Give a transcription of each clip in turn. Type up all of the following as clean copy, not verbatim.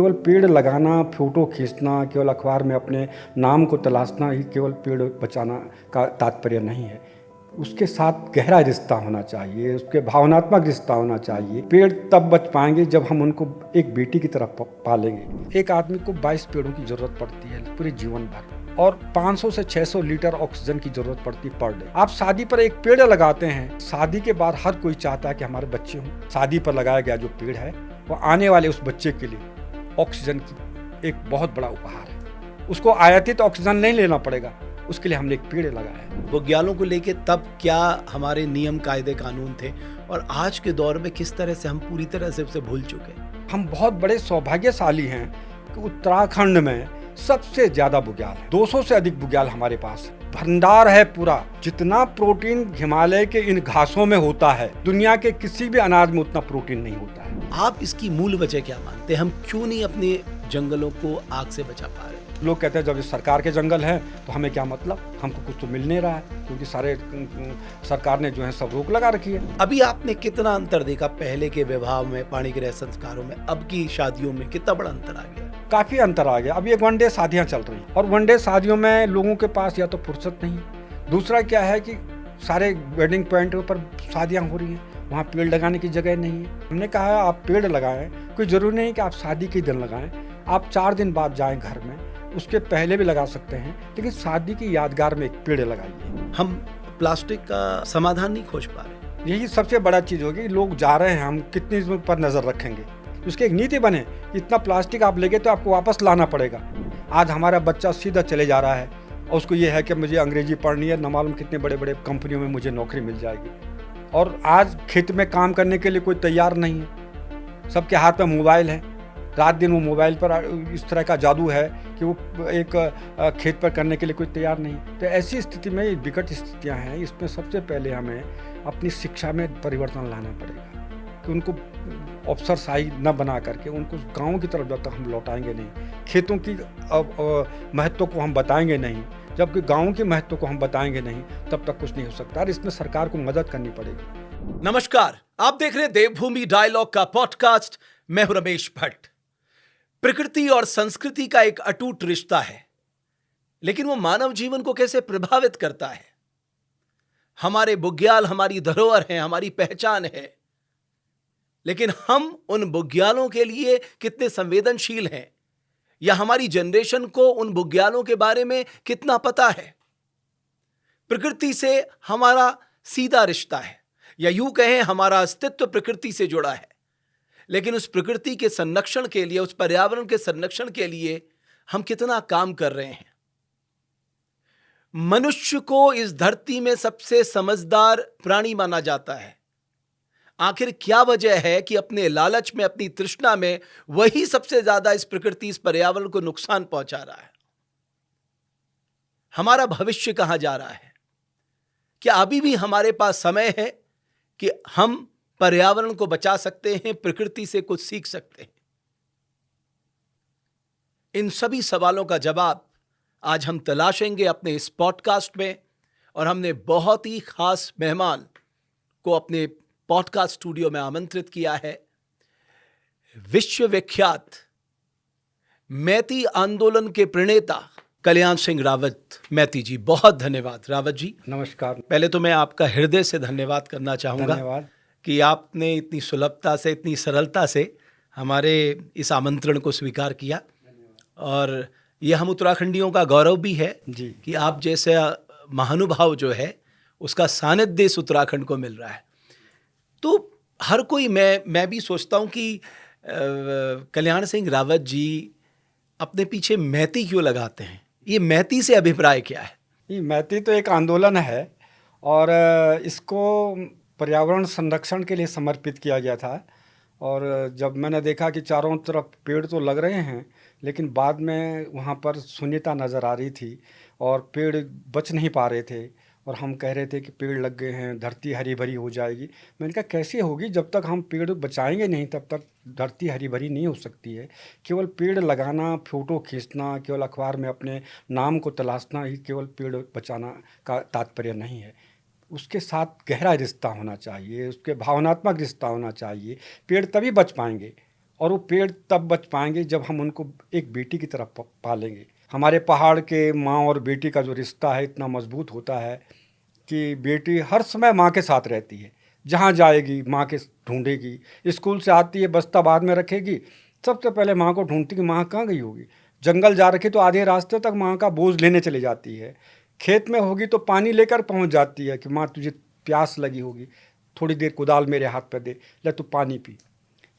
केवल पेड़ लगाना, फ़ोटो खींचना, केवल अखबार में अपने नाम को तलाशना ही केवल पेड़ बचाना का तात्पर्य नहीं है। उसके साथ गहरा रिश्ता होना चाहिए, उसके भावनात्मक रिश्ता होना चाहिए। पेड़ तब बच पाएंगे जब हम उनको एक बेटी की तरह पालेंगे। एक आदमी को 22 पेड़ों की ज़रूरत पड़ती है पूरे जीवन भर, और 500 से 600 लीटर ऑक्सीजन की जरूरत पड़ती है पर डे। आप शादी पर एक पेड़ लगाते हैं, शादी के बाद हर कोई चाहता है कि हमारे बच्चे हों। शादी पर लगाया गया जो पेड़ है वो आने वाले उस बच्चे के लिए ऑक्सीजन की एक बहुत बड़ा उपहार है। उसको आयातित ऑक्सीजन नहीं लेना पड़ेगा, उसके लिए हमने एक पेड़ लगाया है। बुग्यालों को लेके तब क्या हमारे नियम कायदे कानून थे, और आज के दौर में किस तरह से हम पूरी तरह से उसे भूल चुके हैं। हम बहुत बड़े सौभाग्यशाली हैं कि उत्तराखंड में सबसे ज्यादा बुग्याल है। 200 से अधिक बुग्याल हमारे पास है। भंडार है पूरा। जितना प्रोटीन हिमालय के इन घासों में होता है, दुनिया के किसी भी अनाज में उतना प्रोटीन नहीं होता है। आप इसकी मूल वजह क्या मानते हैं? हम क्यों नहीं अपने जंगलों को आग से बचा पा रहे? लोग कहते हैं जब ये सरकार के जंगल हैं तो हमें क्या मतलब, हमको कुछ तो मिल नहीं रहा है, क्योंकि सारे सरकार ने जो है सब रोक लगा रखी है। अभी आपने कितना अंतर देखा पहले के विवाह में, पाणी ग्रह संस्कारों में, अब की शादियों में कितना बड़ा अंतर आ गया? काफी अंतर आ गया। अब ये वन डे शादियां चल रही हैं, और वन डे शादियों में लोगों के पास या तो फुर्सत नहीं है, दूसरा क्या है कि सारे वेडिंग पॉइंटों पर शादियां हो रही हैं, वहाँ पेड़ लगाने की जगह नहीं है। हमने कहा आप पेड़ लगाएं, कोई जरूरी नहीं कि आप शादी के दिन लगाएं, आप 4 दिन बाद जाएं घर में, उसके पहले भी लगा सकते हैं, लेकिन शादी की यादगार में एक पेड़ लगाइए। हम प्लास्टिक का समाधान नहीं खोज पा रहे। यही सबसे बड़ा चीज़ होगी। लोग जा रहे हैं, हम कितनी इस पर नज़र रखेंगे। उसकी एक नीति बने, इतना प्लास्टिक आप लेंगे तो आपको वापस लाना पड़ेगा। आज हमारा बच्चा सीधा चले जा रहा है और उसको ये है कि मुझे अंग्रेजी पढ़नी है, न मालूम कितने बड़े बड़े कंपनियों में मुझे नौकरी मिल जाएगी। और आज खेत में काम करने के लिए कोई तैयार नहीं है। सबके हाथ में मोबाइल है, रात दिन वो मोबाइल पर इस तरह का जादू है कि वो एक खेत पर करने के लिए कोई तैयार नहीं। तो ऐसी स्थिति में, विकट स्थितियां हैं, इसमें सबसे पहले हमें अपनी शिक्षा में परिवर्तन लाना पड़ेगा कि उनको अफसरशाही न बना करके उनको गाँव की तरफ जब तक हम लौटाएंगे नहीं, खेतों की महत्व को हम बताएंगे नहीं, जबकि गाँव के महत्व को हम बताएंगे नहीं, तब तक कुछ नहीं हो सकता। और इसमें सरकार को मदद करनी पड़ेगी। नमस्कार, आप देख रहे हैं देवभूमि डायलॉग का पॉडकास्ट। मैं हूं रमेश भट्ट। प्रकृति और संस्कृति का एक अटूट रिश्ता है, लेकिन वो मानव जीवन को कैसे प्रभावित करता है। हमारे बुग्याल हमारी धरोहर हैं, हमारी पहचान है, लेकिन हम उन बुग्यालों के लिए कितने संवेदनशील हैं, या हमारी जनरेशन को उन बुग्यालों के बारे में कितना पता है। प्रकृति से हमारा सीधा रिश्ता है, या यूं कहें हमारा अस्तित्व प्रकृति से जुड़ा है, लेकिन उस प्रकृति के संरक्षण के लिए, उस पर्यावरण के संरक्षण के लिए हम कितना काम कर रहे हैं। मनुष्य को इस धरती में सबसे समझदार प्राणी माना जाता है। आखिर क्या वजह है कि अपने लालच में, अपनी तृष्णा में वही सबसे ज्यादा इस प्रकृति, इस पर्यावरण को नुकसान पहुंचा रहा है? हमारा भविष्य कहां जा रहा है? क्या अभी भी हमारे पास समय है कि हम पर्यावरण को बचा सकते हैं, प्रकृति से कुछ सीख सकते हैं? इन सभी सवालों का जवाब आज हम तलाशेंगे अपने इस पॉडकास्ट में, और हमने बहुत ही खास मेहमान को अपने पॉडकास्ट स्टूडियो में आमंत्रित किया है। विश्वविख्यात मैती आंदोलन के प्रणेता कल्याण सिंह रावत। मैती जी, बहुत धन्यवाद। रावत जी नमस्कार। पहले तो मैं आपका हृदय से धन्यवाद करना चाहूँगा। धन्यवाद कि आपने इतनी सुलभता से, इतनी सरलता से हमारे इस आमंत्रण को स्वीकार किया, और ये हम उत्तराखंडियों का गौरव भी है जी कि आप जैसे महानुभाव जो है उसका सानिध्य इस उत्तराखंड को मिल रहा है। तो हर कोई, मैं भी सोचता हूँ कि कल्याण सिंह रावत जी अपने पीछे मैती क्यों लगाते हैं? ये मैती से अभिप्राय क्या है? ये मैती तो एक आंदोलन है, और इसको पर्यावरण संरक्षण के लिए समर्पित किया गया था। और जब मैंने देखा कि चारों तरफ पेड़ तो लग रहे हैं, लेकिन बाद में वहाँ पर शून्यता नज़र आ रही थी और पेड़ बच नहीं पा रहे थे, और हम कह रहे थे कि पेड़ लग गए हैं, धरती हरी भरी हो जाएगी। मैंने कहा कैसे होगी? जब तक हम पेड़ बचाएंगे नहीं तब तक धरती हरी भरी नहीं हो सकती है। केवल पेड़ लगाना, फ़ोटो खींचना, केवल अखबार में अपने नाम को तलाशना ही केवल पेड़ बचाना का तात्पर्य नहीं है। उसके साथ गहरा रिश्ता होना चाहिए, उसके भावनात्मक रिश्ता होना चाहिए। पेड़ तभी बच पाएंगे, और वो पेड़ तब बच पाएंगे जब हम उनको एक बेटी की तरह पालेंगे। हमारे पहाड़ के माँ और बेटी का जो रिश्ता है इतना मजबूत होता है कि बेटी हर समय माँ के साथ रहती है। जहाँ जाएगी माँ के ढूंढेगी, स्कूल से आती है बस्ता बाद में रखेगी, सबसे पहले माँ को ढूंढती कि माँ कहाँ गई होगी। जंगल जा रखी तो आधे रास्ते तक माँ का बोझ लेने चली जाती है। खेत में होगी तो पानी लेकर पहुँच जाती है कि माँ तुझे प्यास लगी होगी, थोड़ी देर कुदाल मेरे हाथ पे दे, ले तू पानी पी।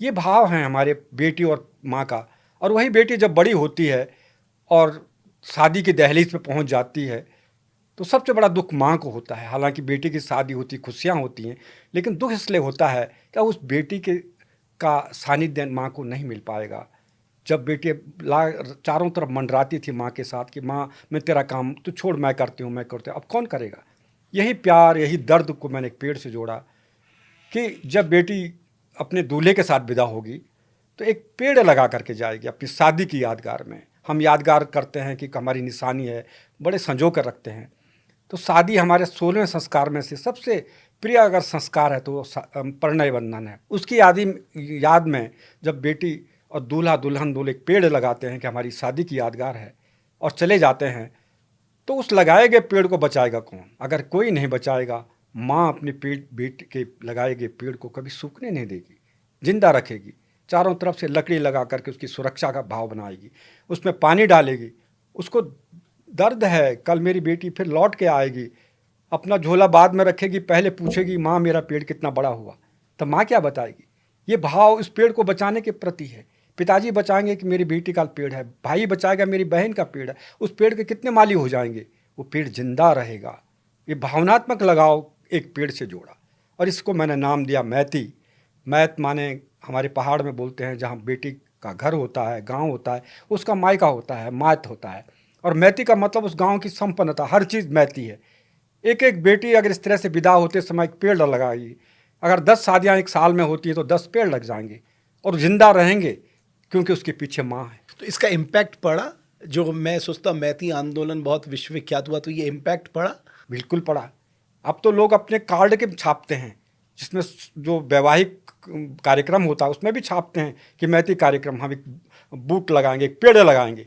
ये भाव हैं हमारे बेटी और माँ का। और वही बेटी जब बड़ी होती है और शादी की दहलीज पे पहुँच जाती है तो सबसे बड़ा दुख माँ को होता है। हालांकि बेटी की शादी होती, खुशियाँ होती हैं, लेकिन दुख इसलिए होता है कि उस बेटी के का सानिध्य माँ को नहीं मिल पाएगा। जब बेटी चारों तरफ मंडराती थी माँ के साथ कि माँ मैं तेरा काम तू छोड़, मैं करती हूँ, मैं करती हूँ, अब कौन करेगा। यही प्यार, यही दर्द को मैंने एक पेड़ से जोड़ा कि जब बेटी अपने दूल्हे के साथ विदा होगी तो एक पेड़ लगा करके जाएगी अपनी शादी की यादगार में। हम यादगार करते हैं कि हमारी निशानी है, बड़े संजो कर रखते हैं। तो शादी हमारे 16वें संस्कार में से सबसे प्रिय अगर संस्कार है तो वो परिणय बंधन है। उसकी याद में जब बेटी और दूल्हा दुल्हन दोनों एक पेड़ लगाते हैं कि हमारी शादी की यादगार है और चले जाते हैं, तो उस लगाए गए पेड़ को बचाएगा कौन। अगर कोई नहीं बचाएगा, माँ अपने बेटे के लगाए गए पेड़ को कभी सूखने नहीं देगी, जिंदा रखेगी, चारों तरफ से लकड़ी लगा करके उसकी सुरक्षा का भाव बनाएगी, उसमें पानी डालेगी। उसको दर्द है, कल मेरी बेटी फिर लौट के आएगी, अपना झोला बाद में रखेगी, पहले पूछेगी माँ मेरा पेड़ कितना बड़ा हुआ, तो माँ क्या बताएगी। ये भाव इस पेड़ को बचाने के प्रति है। पिताजी बचाएंगे कि मेरी बेटी का पेड़ है, भाई बचाएगा मेरी बहन का पेड़ है, उस पेड़ के कितने माली हो जाएंगे, वो पेड़ जिंदा रहेगा। ये भावनात्मक लगाव एक पेड़ से जोड़ा और इसको मैंने नाम दिया मैती। मैत माने हमारे पहाड़ में बोलते हैं जहाँ बेटी का घर होता है, गांव होता है, उसका मायका होता है, मात होता है। और मैती का मतलब उस गांव की संपन्नता, हर चीज़ मैती है। एक एक बेटी अगर इस तरह से विदा होते समय एक पेड़ लगाएगी, अगर 10 शादियाँ एक साल में होती हैं तो 10 पेड़ लग जाएंगे और जिंदा रहेंगे क्योंकि उसके पीछे माँ है। तो इसका इम्पैक्ट पड़ा, जो मैं सोचता मैती आंदोलन बहुत विश्वविख्यात हुआ, तो ये इम्पैक्ट पड़ा। बिल्कुल पड़ा। अब तो लोग अपने कार्ड के छापते हैं, जिसमें जो वैवाहिक कार्यक्रम होता है उसमें भी छापते हैं कि मैती कार्यक्रम, हम एक बूट लगाएंगे, एक पेड़ लगाएंगे।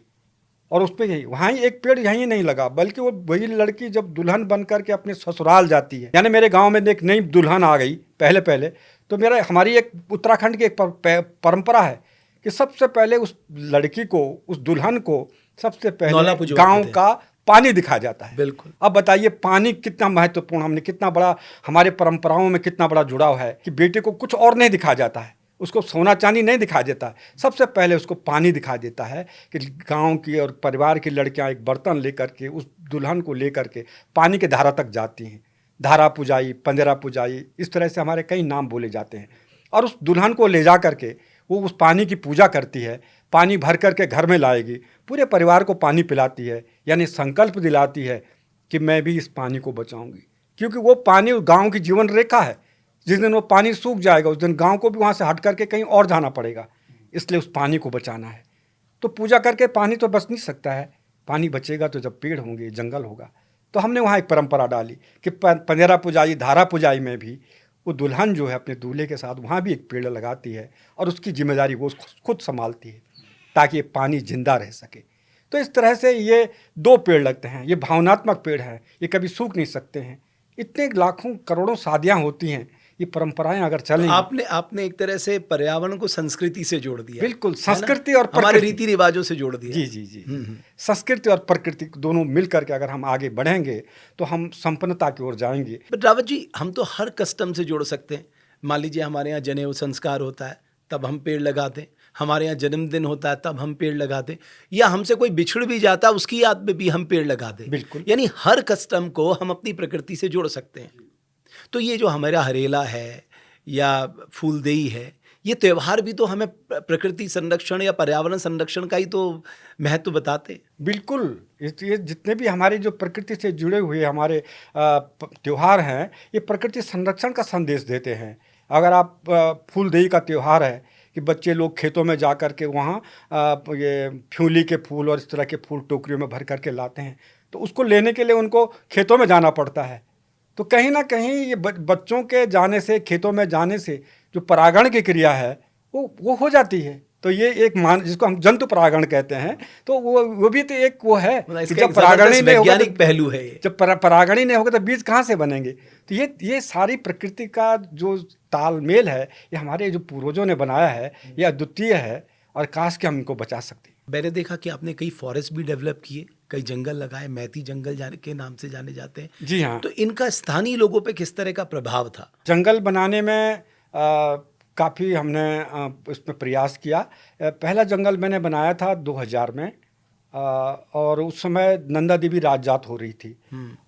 और उस पर यही वहाँ ही एक पेड़ यहीं नहीं लगा, बल्कि वो वही लड़की जब दुल्हन बन करके अपने ससुराल जाती है, यानी मेरे गांव में एक नई दुल्हन आ गई पहले तो हमारी एक उत्तराखंड की एक परंपरा है कि सबसे पहले उस लड़की को, उस दुल्हन को सबसे पहले गांव का पानी दिखाया जाता है। बिल्कुल। अब बताइए पानी कितना महत्वपूर्ण, हमने कितना बड़ा, हमारे परंपराओं में कितना बड़ा जुड़ाव है कि बेटे को कुछ और नहीं दिखाया जाता है, उसको सोना चांदी नहीं दिखा देता है, सबसे पहले उसको पानी दिखा देता है कि गांव की और परिवार की लड़कियां एक बर्तन लेकर के उस दुल्हन को लेकर के पानी के धारा तक जाती हैं। धारा पुजाई, पंजरा पुजाई, इस तरह से हमारे कई नाम बोले जाते हैं। और उस दुल्हन को ले जा करके वो उस पानी की पूजा करती है, पानी भर करके घर में लाएगी, पूरे परिवार को पानी पिलाती है, यानी संकल्प दिलाती है कि मैं भी इस पानी को बचाऊंगी, क्योंकि वो पानी गांव की जीवन रेखा है। जिस दिन वो पानी सूख जाएगा उस दिन गांव को भी वहाँ से हट करके कहीं और जाना पड़ेगा, इसलिए उस पानी को बचाना है। तो पूजा करके पानी तो बच नहीं सकता है, पानी बचेगा तो जब पेड़ होंगे, जंगल होगा। तो हमने वहाँ एक परंपरा डाली कि पंजरा पुजाई, धारा पुजाई में भी वो दुल्हन जो है अपने दूल्हे के साथ वहाँ भी एक पेड़ लगाती है और उसकी जिम्मेदारी वो खुद संभालती है ताकि ये पानी जिंदा रह सके। तो इस तरह से ये 2 पेड़ लगते हैं, ये भावनात्मक पेड़ हैं, ये कभी सूख नहीं सकते हैं। इतने लाखों करोड़ों शादियाँ होती हैं, ये परंपराएं अगर चलें। आपने एक तरह से पर्यावरण को संस्कृति से जोड़ दिया। बिल्कुल, संस्कृति और हमारे रीति रिवाजों से जोड़ दिया। जी जी जी। संस्कृति और प्रकृति दोनों मिल करके अगर हम आगे बढ़ेंगे तो हम संपन्नता की ओर जाएंगे। बट रावत जी, हम तो हर कस्टम से जोड़ सकते हैं। मान लीजिए हमारे यहाँ जनेऊ संस्कार होता है तब हम पेड़ लगाते हैं, हमारे यहाँ जन्मदिन होता है तब हम पेड़ लगाते हैं, या हमसे कोई बिछड़ भी जाता है उसकी याद में भी हम पेड़ लगाते हैं। बिल्कुल, यानी हर कस्टम को हम अपनी प्रकृति से जोड़ सकते हैं। तो ये जो हमारा हरेला है या फूलदेई है, ये त्यौहार भी तो हमें प्रकृति संरक्षण या पर्यावरण संरक्षण का ही तो महत्व बताते हैं। बिल्कुल, ये जितने भी हमारे जो प्रकृति से जुड़े हुए हमारे त्यौहार हैं, ये प्रकृति संरक्षण का संदेश देते हैं। अगर आप फूलदेई का त्यौहार है कि बच्चे लोग खेतों में जा कर के वहाँ ये फ्यूली के फूल और इस तरह के फूल टोकरियों में भर करके लाते हैं, तो उसको लेने के लिए उनको खेतों में जाना पड़ता है। तो कहीं ना कहीं ये बच्चों के जाने से, खेतों में जाने से जो परागण की क्रिया है वो हो जाती है। तो ये एक जिसको हम जंतु परागण कहते हैं, तो वो भी तो एक वो है कि जब परागण ही नहीं होगा, वैज्ञानिक पहलू है ये। जब परागण ही नहीं होगा तो बीज कहाँ से बनेंगे। तो ये सारी प्रकृति का जो तालमेल है, ये हमारे जो पूर्वजों ने बनाया है, ये अद्वितीय है, और काश कि हम इनको बचा सकते हैं। मैंने देखा कि आपने कई फॉरेस्ट भी डेवलप किए, कई जंगल लगाए, मैती जंगल के नाम से जाने जाते हैं। जी हाँ। तो इनका स्थानीय लोगों पे किस तरह का प्रभाव था? जंगल बनाने में काफ़ी हमने उसमें प्रयास किया। पहला जंगल मैंने बनाया था 2000 में, और उस समय नंदा देवी राजजात हो रही थी,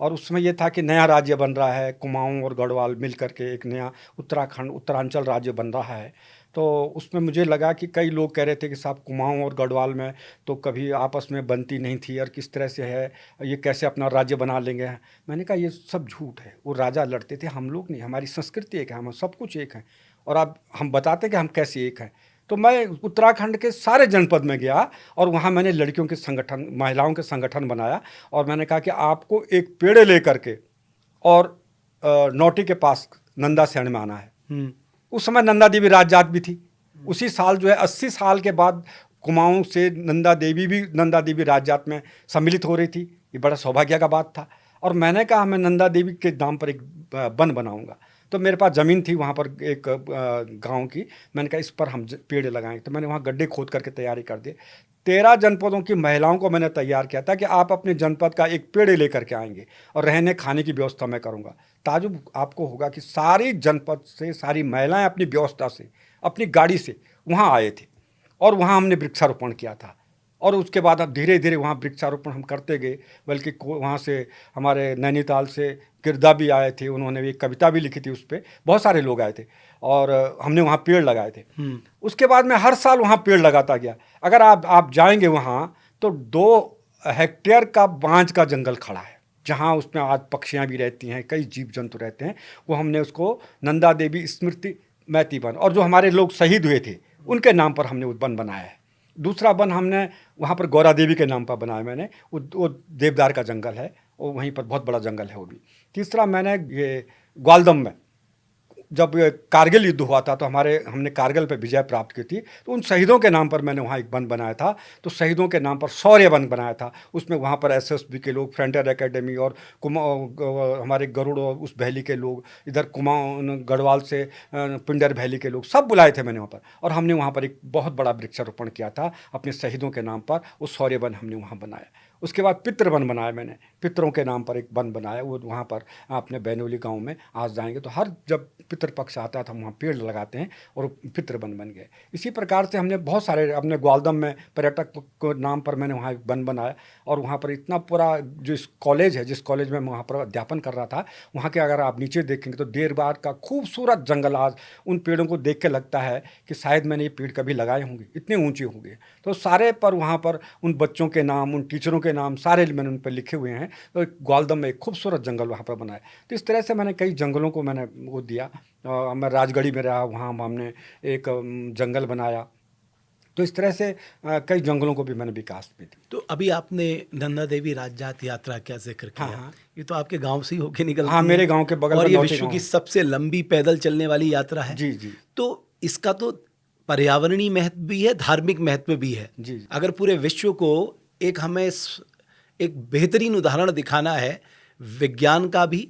और उस समय ये था कि नया राज्य बन रहा है, कुमाऊं और गढ़वाल मिल करके एक नया उत्तरांचल राज्य बन रहा है। तो उसमें मुझे लगा कि कई लोग कह रहे थे कि साहब कुमाऊं और गढ़वाल में तो कभी आपस में बनती नहीं थी, और किस तरह से है, ये कैसे अपना राज्य बना लेंगे। मैंने कहा ये सब झूठ है, वो राजा लड़ते थे, हम लोग नहीं, हमारी संस्कृति एक है, हम सब कुछ एक है, और अब हम बताते कि हम कैसे एक हैं। तो मैं उत्तराखंड के सारे जनपद में गया, और वहाँ मैंने लड़कियों के संगठन, महिलाओं के संगठन बनाया, और मैंने कहा कि आपको एक पेड़ लेकर के और नौटी के पास नंदा शहर में आना है। उस समय नंदा देवी राजजात भी थी। उसी साल जो है 80 साल के बाद कुमाऊं से नंदा देवी राजजात में सम्मिलित हो रही थी। ये बड़ा सौभाग्य का बात था। और मैंने कहा मैं नंदा देवी के नाम पर एक वन बनाऊंगा। तो मेरे पास ज़मीन थी वहाँ पर एक गांव की। मैंने कहा इस पर हम पेड़ लगाएंगे। तो मैंने वहाँ गड्ढे खोद करके तैयारी कर दी। 13 जनपदों की महिलाओं को मैंने तैयार किया था कि आप अपने जनपद का एक पेड़ लेकर के आएंगे, और रहने खाने की व्यवस्था मैं करूँगा। ताजुब आपको होगा कि सारी जनपद से सारी महिलाएं अपनी व्यवस्था से, अपनी गाड़ी से वहाँ आए थे, और वहाँ हमने वृक्षारोपण किया था। और उसके बाद अब धीरे धीरे वहाँ वृक्षारोपण हम करते गए। बल्कि वहाँ से हमारे नैनीताल से गिरदा भी आए थे, उन्होंने एक कविता भी लिखी थी, उस पर बहुत सारे लोग आए थे, और हमने वहाँ पेड़ लगाए थे। उसके बाद मैं हर साल वहाँ पेड़ लगाता गया। अगर आप जाएंगे वहाँ तो 2 हेक्टेयर का बांज का जंगल खड़ा है, जहाँ उसमें आज पक्षियाँ भी रहती हैं, कई जीव जंतु रहते हैं। वो हमने उसको नंदा देवी स्मृति मैती वन, और जो हमारे लोग शहीद हुए थे उनके नाम पर हमने वो वन बनाया है। दूसरा वन हमने वहाँ पर गौरा देवी के नाम पर बनाया मैंने, वो देवदार का जंगल है, वो वहीं पर बहुत बड़ा जंगल है वो भी। तीसरा मैंने ये ग्वालदम में जब कारगिल युद्ध हुआ था तो हमने कारगिल पर विजय प्राप्त की थी, तो उन शहीदों के नाम पर मैंने वहाँ एक वन बनाया था। तो शहीदों के नाम पर शौर्य वन बनाया था। उसमें वहाँ पर एसएसबी के लोग, फ्रंटियर एकेडमी और हमारे गरुड़ और उस वैली के लोग, इधर कुमाऊं गढ़वाल से पिंडर वैली के लोग, सब बुलाए थे मैंने वहाँ पर। और हमने वहाँ पर एक बहुत बड़ा वृक्षारोपण किया था अपने शहीदों के नाम पर। उस शौर्य वन हमने वहाँ बनाया। उसके बाद पितृ वन बनाया मैंने, पितरों के नाम पर एक वन बनाया। वो वहाँ पर अपने बैनोली गांव में आज जाएंगे तो हर जब पितृपक्ष आता है तो हम वहाँ पेड़ लगाते हैं, और पितृ वन बन गए। इसी प्रकार से हमने बहुत सारे, अपने ग्वालदम में पर्यटक को नाम पर मैंने वहाँ एक वन बनाया। और वहाँ पर इतना पूरा जो कॉलेज है, जिस कॉलेज में मैं वहाँ पर अध्यापन कर रहा था, वहाँ के अगर आप नीचे देखेंगे तो देरबार का खूबसूरत जंगल, आज उन पेड़ों को देख के लगता है कि शायद मैंने ये पेड़ कभी लगाए होंगे, इतने ऊँचे होंगे। तो सारे पर वहाँ पर उन बच्चों के नाम, उन टीचरों के नाम सारे मैंने उन पर लिखे हुए हैं। तो ग्वालदम में एक खूबसूरत जंगल वहाँ पर बनाया। तो इस तरह से मैंने कई जंगलों को मैंने वो दिया। मैं राजगढ़ी में रहा, वहाँ हमने एक जंगल बनाया। तो इस तरह से कई जंगलों को भी मैंने विकास में दी। तो अभी आपने नंदा देवी राजजात यात्रा का जिक्र किया। हाँ। ये तो आपके गांव से ही होके निकलती हाँ, है। मेरे गांव के बगल और में ये नौटी विश्व गाँव की है। सबसे लंबी पैदल चलने वाली यात्रा है। जी जी। तो इसका तो पर्यावरणीय महत्व भी है, धार्मिक महत्व भी है। जी। अगर पूरे विश्व को हमें एक बेहतरीन उदाहरण दिखाना है, विज्ञान का भी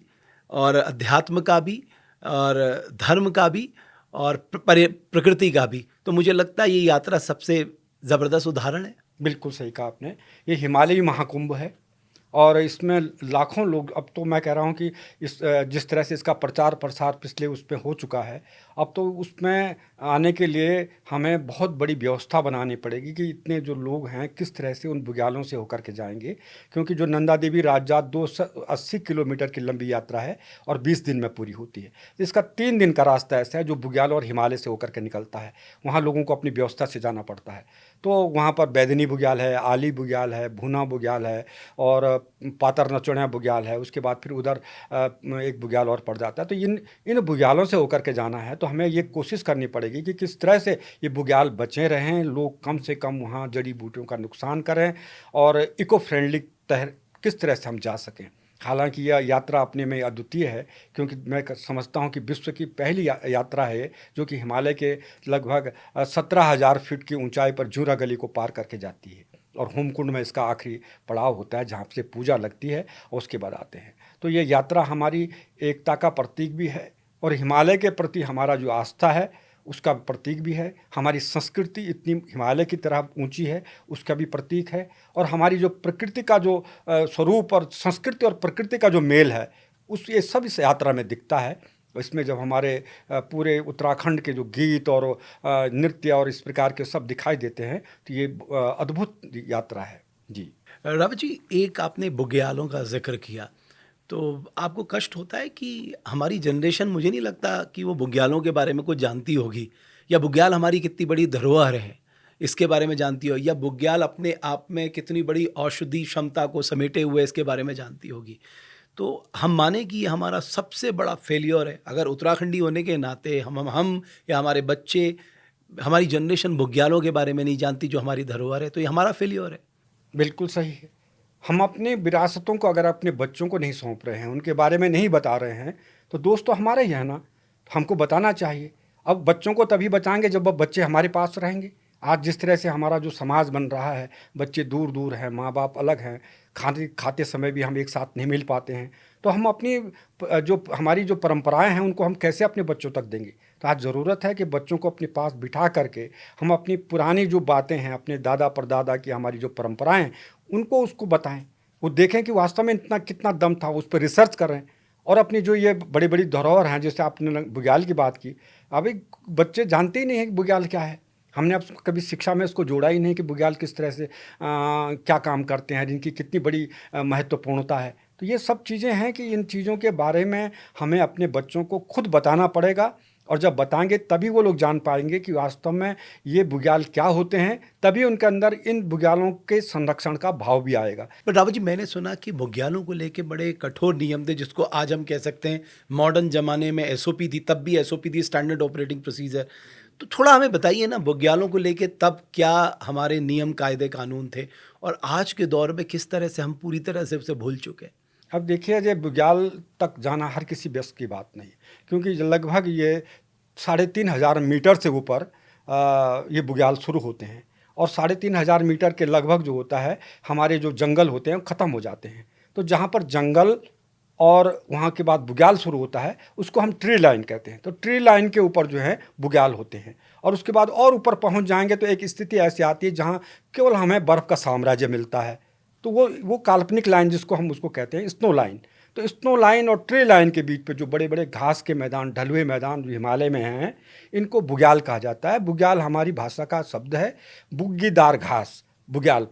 और अध्यात्म का भी और धर्म का भी और प्रकृति का भी, तो मुझे लगता है ये यात्रा सबसे ज़बरदस्त उदाहरण है। बिल्कुल सही कहा आपने। ये हिमालयी महाकुंभ है, और इसमें लाखों लोग, अब तो मैं कह रहा हूँ कि जिस तरह से इसका प्रचार प्रसार पिछले उस पर हो चुका है, अब तो उसमें आने के लिए हमें बहुत बड़ी व्यवस्था बनानी पड़ेगी कि इतने जो लोग हैं किस तरह से उन बुग्यालों से होकर के जाएंगे। क्योंकि जो नंदा देवी राजजात 280 किलोमीटर की लंबी यात्रा है और 20 दिन में पूरी होती है। इसका 3 दिन का रास्ता ऐसा है जो बुग्याल और हिमालय से होकर के निकलता है। वहाँ लोगों को अपनी व्यवस्था से जाना पड़ता है। तो वहाँ पर बैदनी बुग्याल है, आली बुग्याल है, भूना बुग्याल है, और पातर नचोड़िया बुग्याल है। उसके बाद फिर उधर एक बुग्याल और पड़ जाता है। तो इन बुग्यालों से होकर के जाना है। तो हमें ये कोशिश करनी पड़ेगी कि किस तरह से ये बुग्याल बचे रहें, लोग कम से कम वहाँ जड़ी बूटियों का नुकसान करें, और इको फ्रेंडली किस तरह से हम जा सकें। हालांकि यह यात्रा अपने में अद्वितीय है, क्योंकि मैं समझता हूं कि विश्व की पहली यात्रा है जो कि हिमालय के लगभग 17,000 फीट की ऊंचाई पर जूरा गली को पार करके जाती है, और होमकुंड में इसका आखिरी पड़ाव होता है जहाँ से पूजा लगती है और उसके बाद आते हैं। तो ये यात्रा हमारी एकता का प्रतीक भी है, और हिमालय के प्रति हमारा जो आस्था है उसका प्रतीक भी है। हमारी संस्कृति इतनी हिमालय की तरह ऊंची है उसका भी प्रतीक है, और हमारी जो प्रकृति का जो स्वरूप और संस्कृति और प्रकृति का जो मेल है उस ये सब इस यात्रा में दिखता है। इसमें जब हमारे पूरे उत्तराखंड के जो गीत और नृत्य और इस प्रकार के सब दिखाई देते हैं तो ये अद्भुत यात्रा है। जी रावत जी, एक आपने बुग्यालों का जिक्र किया, तो आपको कष्ट होता है कि हमारी जनरेशन, मुझे नहीं लगता कि वो बुग्यालों के बारे में कुछ जानती होगी, या बुग्याल हमारी कितनी बड़ी धरोहर है इसके बारे में जानती हो, या बुग्याल अपने आप में कितनी बड़ी औषधि क्षमता को समेटे हुए इसके बारे में जानती होगी। तो हम माने कि ये हमारा सबसे बड़ा फेलियर है, अगर उत्तराखंडी होने के नाते हम या हमारे बच्चे, हमारी जनरेशन बुग्यालों के बारे में नहीं जानती जो हमारी धरोहर है, तो ये हमारा फेलियर है। बिल्कुल सही है। हम अपनी विरासतों को अगर अपने बच्चों को नहीं सौंप रहे हैं, उनके बारे में नहीं बता रहे हैं, तो दोस्त तो हमारा ही है ना, तो हमको बताना चाहिए। अब बच्चों को तभी बचाएंगे जब अब बच्चे हमारे पास रहेंगे। आज जिस तरह से हमारा जो समाज बन रहा है, बच्चे दूर दूर हैं, माँ बाप अलग हैं, खाते समय भी हम एक साथ नहीं मिल पाते हैं, तो हम अपनी जो हमारी जो परंपराएं हैं उनको हम कैसे अपने बच्चों तक देंगे। तो आज ज़रूरत है कि बच्चों को अपने पास बिठा करके हम अपनी पुरानी जो बातें हैं, अपने दादा परदादा की हमारी जो परंपराएं हैं उनको उसको बताएं, वो देखें कि वास्तव में इतना कितना दम था, उस पर रिसर्च करें। और अपनी जो ये बड़ी बड़ी धरोहर हैं, जैसे आपने बुग्याल की बात की, अभी बच्चे जानते ही नहीं हैं कि बुग्याल क्या है। हमने अब कभी शिक्षा में इसको जोड़ा ही नहीं कि बुग्याल किस तरह से क्या काम करते हैं, इनकी कितनी बड़ी महत्वपूर्णता है। तो ये सब चीज़ें हैं कि इन चीज़ों के बारे में हमें अपने बच्चों को खुद बताना पड़ेगा, और जब बताएंगे तभी वो लोग जान पाएंगे कि वास्तव में ये बुग्याल क्या होते हैं, तभी उनके अंदर इन बुग्यालों के संरक्षण का भाव भी आएगा। पर रावत जी, मैंने सुना कि बुग्यालों को लेके बड़े कठोर नियम थे, जिसको आज हम कह सकते हैं मॉडर्न ज़माने में एसओपी थी, तब भी एसओपी थी, स्टैंडर्ड ऑपरेटिंग प्रोसीजर। तो थोड़ा हमें बताइए ना, बुग्यालों को लेके तब क्या हमारे नियम कायदे कानून थे, और आज के दौर में किस तरह से हम पूरी तरह से उसे भूल चुके हैं। अब देखिए, ये बुग्याल तक जाना हर किसी बस की बात नहीं, क्योंकि लगभग ये 3,500 मीटर से ऊपर ये बुग्याल शुरू होते हैं, और 3,500 मीटर के लगभग जो होता है हमारे जो जंगल होते हैं ख़त्म हो जाते हैं। तो जहाँ पर जंगल और वहाँ के बाद बुग्याल शुरू होता है उसको हम ट्री लाइन कहते हैं। तो ट्री लाइन के ऊपर जो है बुग्याल होते हैं, और उसके बाद और ऊपर पहुँच जाएंगे तो एक स्थिति ऐसी आती है जहाँ केवल हमें बर्फ़ का साम्राज्य मिलता है। तो वो काल्पनिक लाइन जिसको हम उसको कहते हैं स्नो लाइन। तो स्नो लाइन और ट्री लाइन के बीच पे जो बड़े बड़े घास के मैदान, ढलुए मैदान जो हिमालय में हैं, इनको बुग्याल कहा जाता है। बुग्याल हमारी भाषा का शब्द है, बुग्गीदार घास, बुग्याल।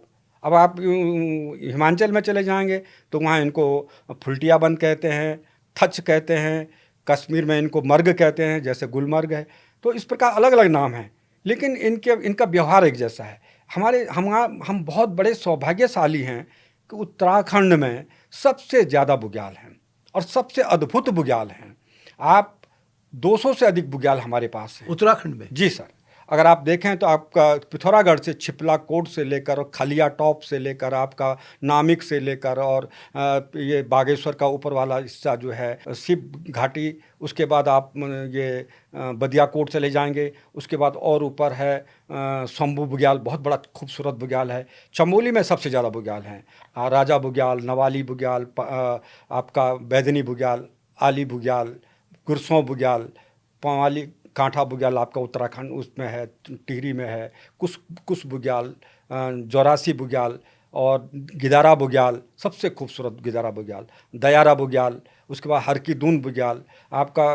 अब आप हिमाचल में चले जाएंगे तो वहाँ इनको फुलटिया बन कहते हैं, थच कहते हैं, कश्मीर में इनको मर्ग कहते हैं, जैसे गुलमर्ग है। तो इस प्रकार अलग अलग नाम हैं, लेकिन इनका व्यवहार एक जैसा है। हम बहुत बड़े सौभाग्यशाली हैं कि उत्तराखंड में सबसे ज़्यादा बुग्याल हैं और सबसे अद्भुत बुग्याल हैं। आप 200 से अधिक बुग्याल हमारे पास हैं उत्तराखंड में। जी सर। अगर आप देखें तो आपका पिथौरागढ़ से छिपला कोट से लेकर और खलिया टॉप से लेकर आपका नामिक से लेकर और ये बागेश्वर का ऊपर वाला हिस्सा जो है शिव घाटी, उसके बाद आप ये बदिया कोट चले जाएंगे, उसके बाद और ऊपर है शंभू बुग्याल, बहुत बड़ा खूबसूरत बुग्याल है। चमोली में सबसे ज़्यादा बुग्याल हैं, राजा बुग्याल, नवाली बुग्याल, आपका बैदनी बुग्याल, आली बुग्याल, गुरसों बुग्याल, पवाली कांठा बुग्याल आपका उत्तराखंड उसमें है, टिहरी में है, कुछ बुग्याल, जौरासी बुग्याल और गिदारा बुग्याल, सबसे खूबसूरत गिदारा बुग्याल, दयारा बुग्याल, उसके बाद हरकीदून बुग्याल, आपका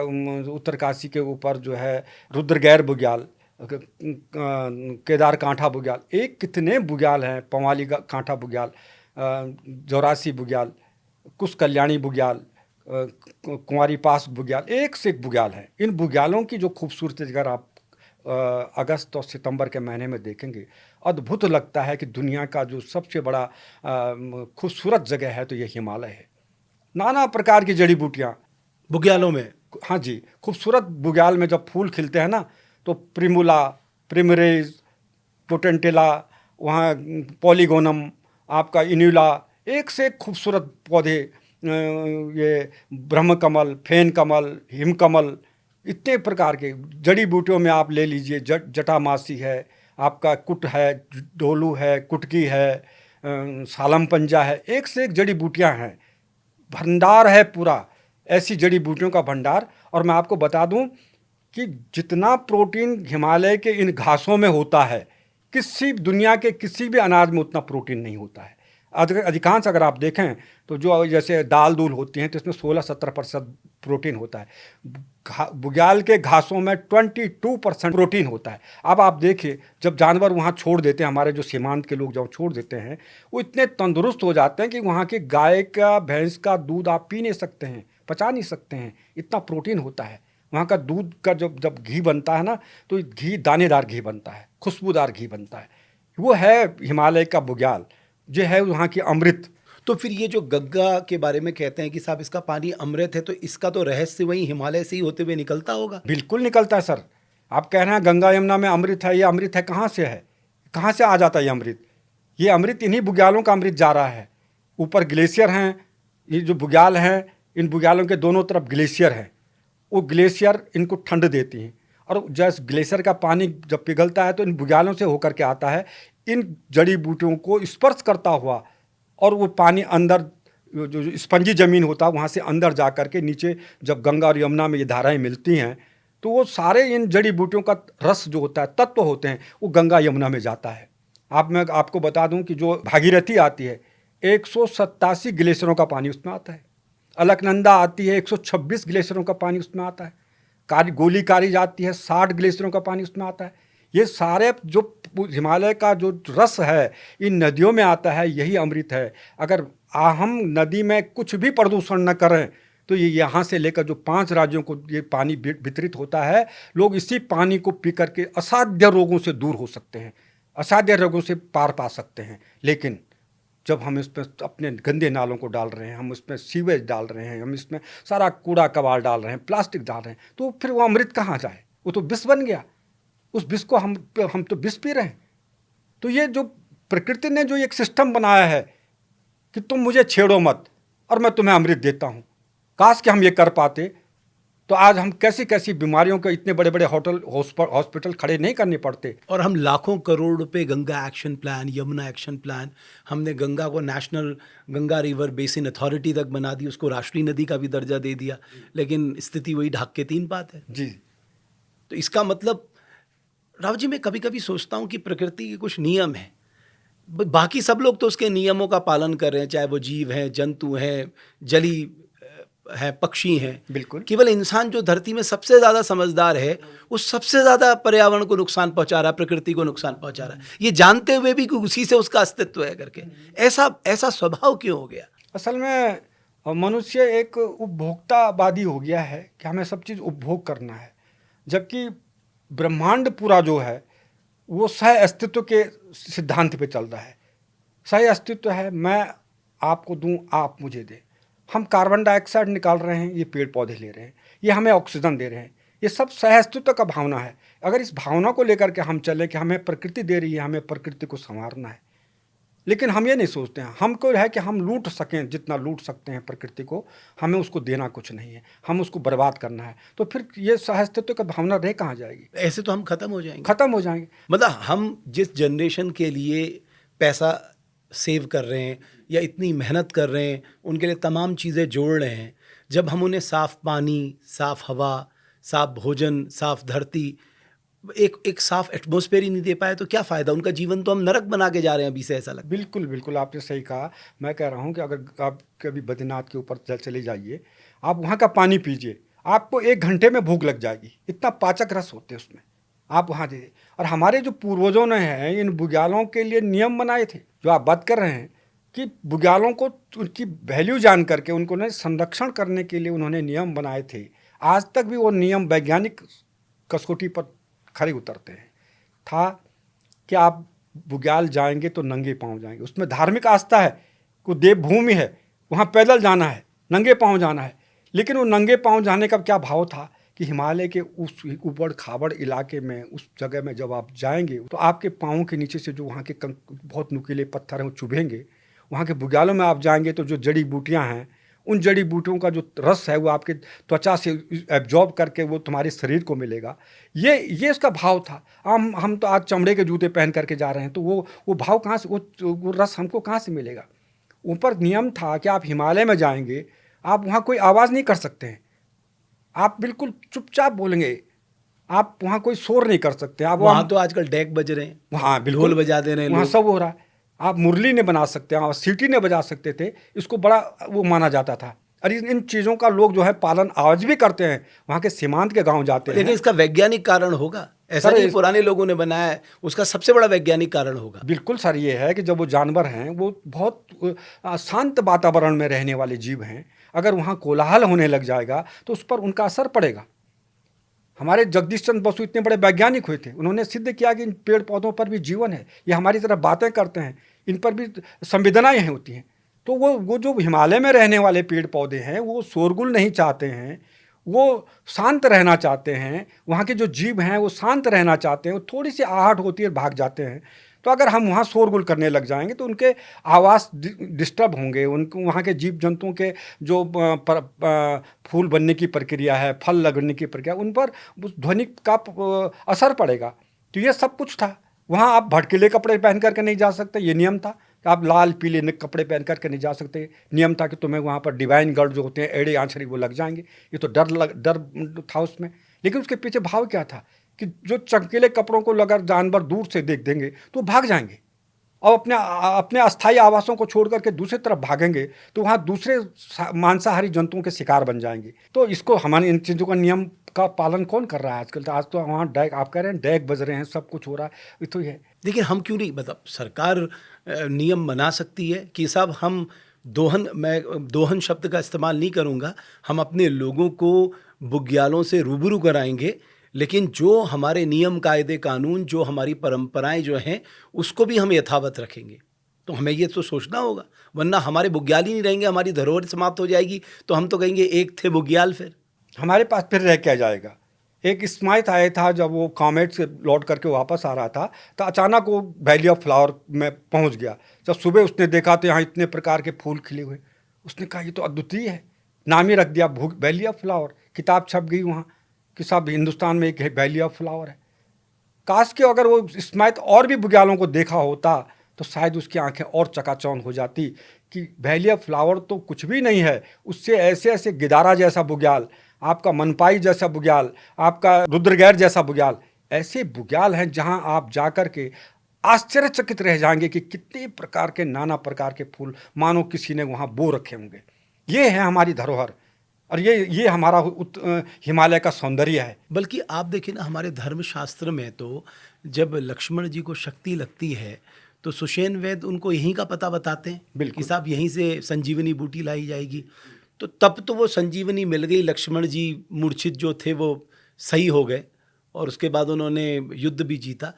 उत्तरकाशी के ऊपर जो है रुद्रगैर बुग्याल, केदार कांठा बुग्याल। एक कितने बुग्याल हैं, पवाली कांठा बुग्याल, जौरासी बुग्याल, कुछ कल्याणी बुग्याल, कुंवारी पास बुग्याल, एक से एक बुग्याल है। इन बुग्यालों की जो खूबसूरती अगर आप अगस्त और सितंबर के महीने में देखेंगे, अद्भुत लगता है कि दुनिया का जो सबसे बड़ा खूबसूरत जगह है तो ये हिमालय है। नाना प्रकार की जड़ी बूटियाँ बुग्यालों में। हाँ जी, खूबसूरत बुग्याल में जब फूल खिलते हैं ना, तो प्रिमुला, प्रिमरेज, पोटेंटिला, वहाँ पॉलीगोनम, आपका इन्यूला, एक से एक खूबसूरत पौधे ये ब्रह्म कमल, फेन कमल, हिम कमल, इतने प्रकार के जड़ी बूटियों में आप ले लीजिए, जटामासी है, आपका कुट है, डोलू है, कुटकी है, सालम पंजा है, एक से एक जड़ी बूटियां हैं, भंडार है पूरा, ऐसी जड़ी बूटियों का भंडार। और मैं आपको बता दूं कि जितना प्रोटीन हिमालय के इन घासों में होता है, किसी दुनिया के किसी भी अनाज में उतना प्रोटीन नहीं होता है। अधिकांश अगर आप देखें तो जो जैसे दाल दूल होती हैं तो इसमें 16-17% प्रोटीन होता है, बुग्याल के घासों में 22% प्रोटीन होता है। अब आप देखिए, जब जानवर वहाँ छोड़ देते हैं, हमारे जो सीमांत के लोग जब छोड़ देते हैं, वो इतने तंदुरुस्त हो जाते हैं कि वहाँ के गाय का, भैंस का दूध आप पी नहीं सकते हैं, पचा नहीं सकते हैं, इतना प्रोटीन होता है। वहाँ का दूध का जब घी बनता है ना, तो घी दानेदार घी बनता है, खुशबूदार घी बनता है। वो है हिमालय का बुग्याल, जो है वहाँ की अमृत। तो फिर ये जो गंगा के बारे में कहते हैं कि साहब इसका पानी अमृत है, तो इसका तो रहस्य वही हिमालय से ही होते हुए निकलता होगा। बिल्कुल निकलता है सर। आप कह रहे हैं गंगा यमुना में अमृत है, ये अमृत है कहाँ से है, कहाँ से आ जाता है ये अमृत? ये अमृत इन्हीं बुग्यालों का अमृत जा रहा है। ऊपर ग्लेशियर हैं, ये जो बुग्याल हैं, इन बुग्यालों के दोनों तरफ ग्लेशियर है, वो ग्लेशियर इनको ठंड देती हैं, और जैसे ग्लेशियर का पानी जब पिघलता है तो इन बुग्यालों से होकर के आता है, इन जड़ी बूटियों को स्पर्श करता हुआ, और वो पानी अंदर जो स्पंजी ज़मीन होता है वहाँ से अंदर जा कर के नीचे जब गंगा और यमुना में ये धाराएं मिलती हैं, तो वो सारे इन जड़ी बूटियों का रस जो होता है, तत्व होते हैं, वो गंगा यमुना में जाता है। मैं आपको बता दूं कि जो भागीरथी आती है, 187 ग्लेशियरों का पानी उसमें आता है। अलकनंदा आती है, 126 ग्लेशियरों का पानी उसमें आता है। गोली कारी जाती है, 60 ग्लेशियरों का पानी उसमें आता है। ये सारे जो हिमालय का जो रस है इन नदियों में आता है, यही अमृत है। अगर हम नदी में कुछ भी प्रदूषण न करें तो ये यहाँ से लेकर जो 5 राज्यों को ये पानी वितरित होता है, लोग इसी पानी को पी करके असाध्य रोगों से दूर हो सकते हैं, असाध्य रोगों से पार पा सकते हैं। लेकिन जब हम इसमें अपने गंदे नालों को डाल रहे हैं, हम इसमें सीवेज डाल रहे हैं, हम इसमें सारा कूड़ा कबाड़ डाल रहे हैं, प्लास्टिक डाल रहे हैं, तो फिर वो अमृत कहाँ जाए? वो तो विष बन गया। उस विष को हम तो विष पी रहे हैं। तो ये जो प्रकृति ने जो एक सिस्टम बनाया है कि तुम मुझे छेड़ो मत और मैं तुम्हें अमृत देता हूँ, काश कि हम ये कर पाते तो आज हम कैसी कैसी बीमारियों के इतने बड़े बड़े हॉस्पिटल खड़े नहीं करने पड़ते। और हम लाखों करोड़ रुपए Ganga action plan, Yamuna action plan, हमने गंगा को national Ganga river basin authority तक बना दी, उसको राष्ट्रीय नदी का भी दर्जा दे दिया, लेकिन स्थिति वही ढाक के 3 पात है जी। तो इसका मतलब राव जी, मैं कभी कभी सोचता हूँ कि प्रकृति के कुछ नियम हैं, बाकी सब लोग तो उसके नियमों का पालन कर रहे हैं, चाहे वो जीव हैं, जंतु हैं, जली है, पक्षी हैं। बिल्कुल। केवल इंसान जो धरती में सबसे ज़्यादा समझदार है, वो सबसे ज़्यादा पर्यावरण को नुकसान पहुंचा रहा है, प्रकृति को नुकसान पहुंचा रहा है, ये जानते हुए भी कि उसी से उसका अस्तित्व है करके। ऐसा स्वभाव क्यों हो गया? असल में मनुष्य एक उपभोक्तावादी हो गया है कि हमें सब चीज़ उपभोग करना है, जबकि ब्रह्मांड पूरा जो है वो सह अस्तित्व के सिद्धांत पे चल रहा है। सह अस्तित्व है, मैं आपको दूं, आप मुझे दें। हम कार्बन डाइऑक्साइड निकाल रहे हैं, ये पेड़ पौधे ले रहे हैं, ये हमें ऑक्सीजन दे रहे हैं, ये सब सह अस्तित्व का भावना है। अगर इस भावना को लेकर के हम चले कि हमें प्रकृति दे रही है, हमें प्रकृति को संवारना है, लेकिन हम ये नहीं सोचते हैं, हमको है कि हम लूट सकें, जितना लूट सकते हैं प्रकृति को, हमें उसको देना कुछ नहीं है, हम उसको बर्बाद करना है। तो फिर ये सहअस्तित्व का भावना रह कहाँ जाएगी? ऐसे तो हम खत्म हो जाएंगे, खत्म हो जाएंगे। मतलब हम जिस जनरेशन के लिए पैसा सेव कर रहे हैं या इतनी मेहनत कर रहे हैं, उनके लिए तमाम चीज़ें जोड़ रहे हैं, जब हम उन्हें साफ़ पानी, साफ़ हवा, साफ़ भोजन, साफ़ धरती, एक साफ एटमॉस्फेयर ही नहीं दे पाए तो क्या फ़ायदा? उनका जीवन तो हम नरक बना के जा रहे हैं अभी से, ऐसा लगता है। बिल्कुल बिल्कुल, आपने सही कहा। मैं कह रहा हूँ कि अगर आप कभी बद्रीनाथ के ऊपर चले जाइए, आप वहाँ का पानी पीजिए, आपको 1 घंटे में भूख लग जाएगी, इतना पाचक रस होते हैं उसमें। आप वहाँ दीजिए। और हमारे जो पूर्वजों ने हैं इन बुग्यालों के लिए नियम बनाए थे, जो आप बात कर रहे हैं कि बुग्यालों को उनकी वैल्यू जान करके उनको ने संरक्षण करने के लिए उन्होंने नियम बनाए थे। आज तक भी वो नियम वैज्ञानिक कसौटी पर खरे उतरते हैं। था कि आप बुग्याल जाएंगे तो नंगे पांव जाएंगे, उसमें धार्मिक आस्था है, वो देवभूमि है, वहाँ पैदल जाना है, नंगे पांव जाना है। लेकिन वो नंगे पांव जाने का क्या भाव था कि हिमालय के उस ऊबड़ खाबड़ इलाके में, उस जगह में जब आप जाएंगे तो आपके पाँव के नीचे से जो वहाँ के बहुत नुकीले पत्थर हैं वो चुभेंगे। वहाँ के बुग्यालों में आप जाएंगे तो जो जड़ी बूटियाँ हैं उन जड़ी बूटियों का जो रस है वो आपके त्वचा से एब्जॉर्ब करके वो तुम्हारे शरीर को मिलेगा। ये इसका भाव था। हम तो आज चमड़े के जूते पहन करके जा रहे हैं, तो वो भाव कहाँ से, वो रस हमको कहाँ से मिलेगा? ऊपर नियम था कि आप हिमालय में जाएंगे, आप वहाँ कोई आवाज़ नहीं कर सकते हैं, आप बिल्कुल चुपचाप बोलेंगे, आप वहाँ कोई शोर नहीं कर सकते। आप वहाँ तो आजकल डेक बज रहे हैं, वहाँ बिल्कुल ढोल बजा दे रहे हैं वहाँ लोग। सब हो रहा है। आप मुरली नहीं बना सकते, आप सीटी नहीं बजा सकते थे, इसको बड़ा वो माना जाता था। और इन चीज़ों का लोग जो है पालन आज भी करते हैं। वहाँ के सीमांत के गांव जाते हैं। लेकिन इसका वैज्ञानिक कारण होगा, ऐसा नहीं पुराने लोगों ने बनाया है, उसका सबसे बड़ा वैज्ञानिक कारण होगा। बिल्कुल सर, ये है कि जब वो जानवर हैं वो बहुत शांत वातावरण में रहने वाले जीव हैं। अगर वहाँ कोलाहल होने लग जाएगा तो उस पर उनका असर पड़ेगा। हमारे जगदीश चंद्र बसु इतने बड़े वैज्ञानिक हुए थे, उन्होंने सिद्ध किया कि इन पेड़ पौधों पर भी जीवन है, ये हमारी तरह बातें करते हैं, इन पर भी संवेदनाएं हैं होती हैं। तो वो जो हिमालय में रहने वाले पेड़ पौधे हैं वो शोरगुल नहीं चाहते हैं, वो शांत रहना चाहते हैं। वहाँ के जो जीव हैं वो शांत रहना चाहते हैं, वो थोड़ी सी आहट होती है भाग जाते हैं। तो अगर हम वहाँ शोरगुल करने लग जाएंगे तो उनके आवास डिस्टर्ब होंगे, उनको वहाँ के जीव जंतुओं के जो फूल बनने की प्रक्रिया है, फल लगने की प्रक्रिया, उन पर ध्वनि का असर पड़ेगा। तो ये सब कुछ था। वहाँ आप भड़कीले कपड़े पहन करके नहीं जा सकते, ये नियम था कि आप लाल पीले कपड़े पहन करके नहीं जा सकते। नियम था कि तुम्हें वहाँ पर डिवाइन गार्ड जो होते हैं, एड़े आंचड़ी, वो लग जाएंगे। ये तो डर था उसमें। लेकिन उसके पीछे भाव क्या था कि जो चमकीले कपड़ों को अगर जानवर दूर से देख देंगे तो भाग जाएंगे और अपने अस्थायी आवासों को छोड़ करके दूसरी तरफ भागेंगे, तो वहाँ दूसरे मांसाहारी जंतुओं के शिकार बन जाएंगे। तो इसको हमारे इन चीज़ों का नियम का पालन कौन कर रहा है आजकल? तो आज तो वहाँ डैक, आप कह रहे हैं डैक बज रहे हैं, सब कुछ हो रहा है, तो ये। लेकिन हम क्यों नहीं, मतलब सरकार नियम बना सकती है कि साहब हम मैं दोहन शब्द का इस्तेमाल नहीं करूँगा, हम अपने लोगों को बुग्यालों से रूबरू कराएंगे, लेकिन जो हमारे नियम कायदे कानून, जो हमारी परंपराएं जो हैं, उसको भी हम यथावत रखेंगे। तो हमें ये तो सोचना होगा, वरना हमारे बुग्याल ही नहीं रहेंगे, हमारी धरोहर समाप्त हो जाएगी। तो हम तो कहेंगे एक थे बुग्याल, फिर हमारे पास फिर रह क्या जाएगा। एक स्माइथ आया था, जब वो कॉमेट से लौट करके वापस आ रहा था तो अचानक वो वैली ऑफ फ्लावर में पहुंच गया। जब सुबह उसने देखा तो यहाँ इतने प्रकार के फूल खिले हुए, उसने कहा ये तो अद्वितीय है, नाम ही रख दिया वैली ऑफ फ्लावर। किताब छप गई वहाँ कि सब हिंदुस्तान में एक वैली ऑफ फ्लावर है। काश के अगर वो स्माइथ और भी बुग्यालों को देखा होता तो शायद उसकी आंखें और चकाचौंध हो जाती कि वैली ऑफ फ्लावर तो कुछ भी नहीं है, उससे ऐसे ऐसे गिदारा जैसा बुग्याल, आपका मनपाई जैसा बुग्याल, आपका रुद्रगैर जैसा बुग्याल, ऐसे बुग्याल हैं जहां आप जाकर के आश्चर्यचकित रह जाएंगे कि कितने प्रकार के, नाना प्रकार के फूल मानो किसी ने वहां बो रखे होंगे। ये है हमारी धरोहर और ये हमारा हिमालय का सौंदर्य है। बल्कि आप देखिए ना, हमारे धर्मशास्त्र में तो जब लक्ष्मण जी को शक्ति लगती है तो सुषेण वैद्य उनको यहीं का पता बताते हैं कि साहब यहीं से संजीवनी बूटी लाई जाएगी। तो तब तो वो संजीवनी मिल गई, लक्ष्मण जी मूर्छित जो थे वो सही हो गए और उसके बाद उन्होंने युद्ध भी जीता।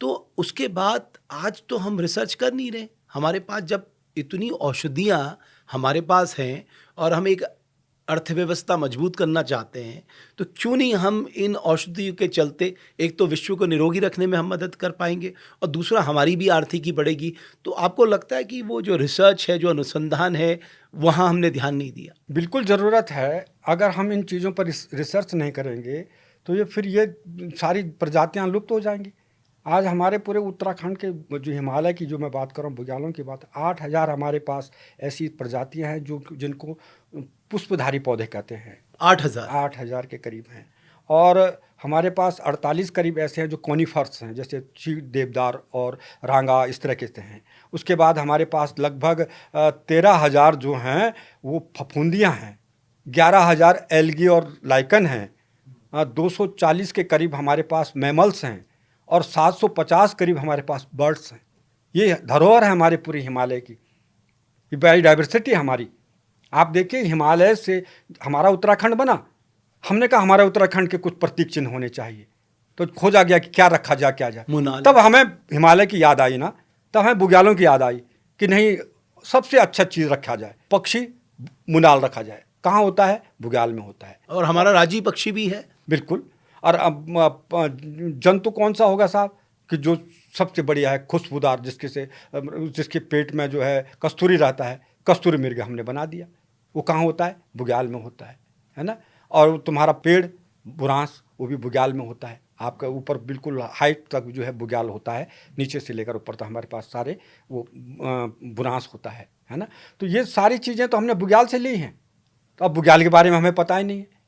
तो उसके बाद आज तो हम रिसर्च कर नहीं रहे। हमारे पास जब इतनी औषधियाँ हमारे पास हैं और हम एक अर्थव्यवस्था मजबूत करना चाहते हैं, तो क्यों नहीं हम इन औषधियों के चलते एक तो विश्व को निरोगी रखने में हम मदद कर पाएंगे और दूसरा हमारी भी आर्थिकी बढ़ेगी। तो आपको लगता है कि वो जो रिसर्च है, जो अनुसंधान है, वहाँ हमने ध्यान नहीं दिया? बिल्कुल ज़रूरत है। अगर हम इन चीज़ों पर रिसर्च नहीं करेंगे तो ये सारी प्रजातियाँ लुप्त हो जाएंगी। आज हमारे पूरे उत्तराखंड के जो हिमालय की जो मैं बात कर रहा हूँ, बुग्यालों की बात, 8,000 हमारे पास ऐसी प्रजातियां हैं जिनको पुष्पधारी पौधे कहते हैं। 8,000 के करीब हैं। और हमारे पास 48 करीब ऐसे हैं जो कॉनिफर्स हैं, जैसे चीड़, देवदार और रांगा, इस तरह के हैं। उसके बाद हमारे पास लगभग 13,000 जो हैं वो फफूंदियाँ हैं, 11,000 एल्गी और लाइकन हैं, 240 के करीब हमारे पास मैमल्स हैं और 750 करीब हमारे पास बर्ड्स हैं। ये धरोहर है हमारे पूरे हिमालय की, ये बायोडाइवर्सिटी हमारी। आप देखिए, हिमालय से हमारा उत्तराखंड बना, हमने कहा हमारे उत्तराखंड के कुछ प्रतीक चिन्ह होने चाहिए, तो खोजा गया कि क्या रखा जाए, क्या जाए। तब हमें हिमालय की याद आई ना, तब हमें बुग्यालों की याद आई कि नहीं, सबसे अच्छा चीज़ रखा जाए, पक्षी मुनाल रखा जाए। कहाँ होता है? बुग्याल में होता है। और हमारा राजी पक्षी भी है। बिल्कुल। और अब जंतु कौन सा होगा साहब कि जो सबसे बढ़िया है, खुशबूदार, जिसके पेट में जो है कस्तूरी रहता है, कस्तूरी मृग हमने बना दिया। वो कहाँ होता है? बुग्याल में होता है ना। और तुम्हारा पेड़ बुरांस, वो भी बुग्याल में होता है। आपका ऊपर बिल्कुल हाइट तक जो है बुग्याल होता है, नीचे से लेकर ऊपर तक हमारे पास सारे वो बुरांस होता है ना। तो ये सारी चीज़ें तो हमने बुग्याल से ली हैं, तो अब बुग्याल के बारे में हमें पता ही नहीं है।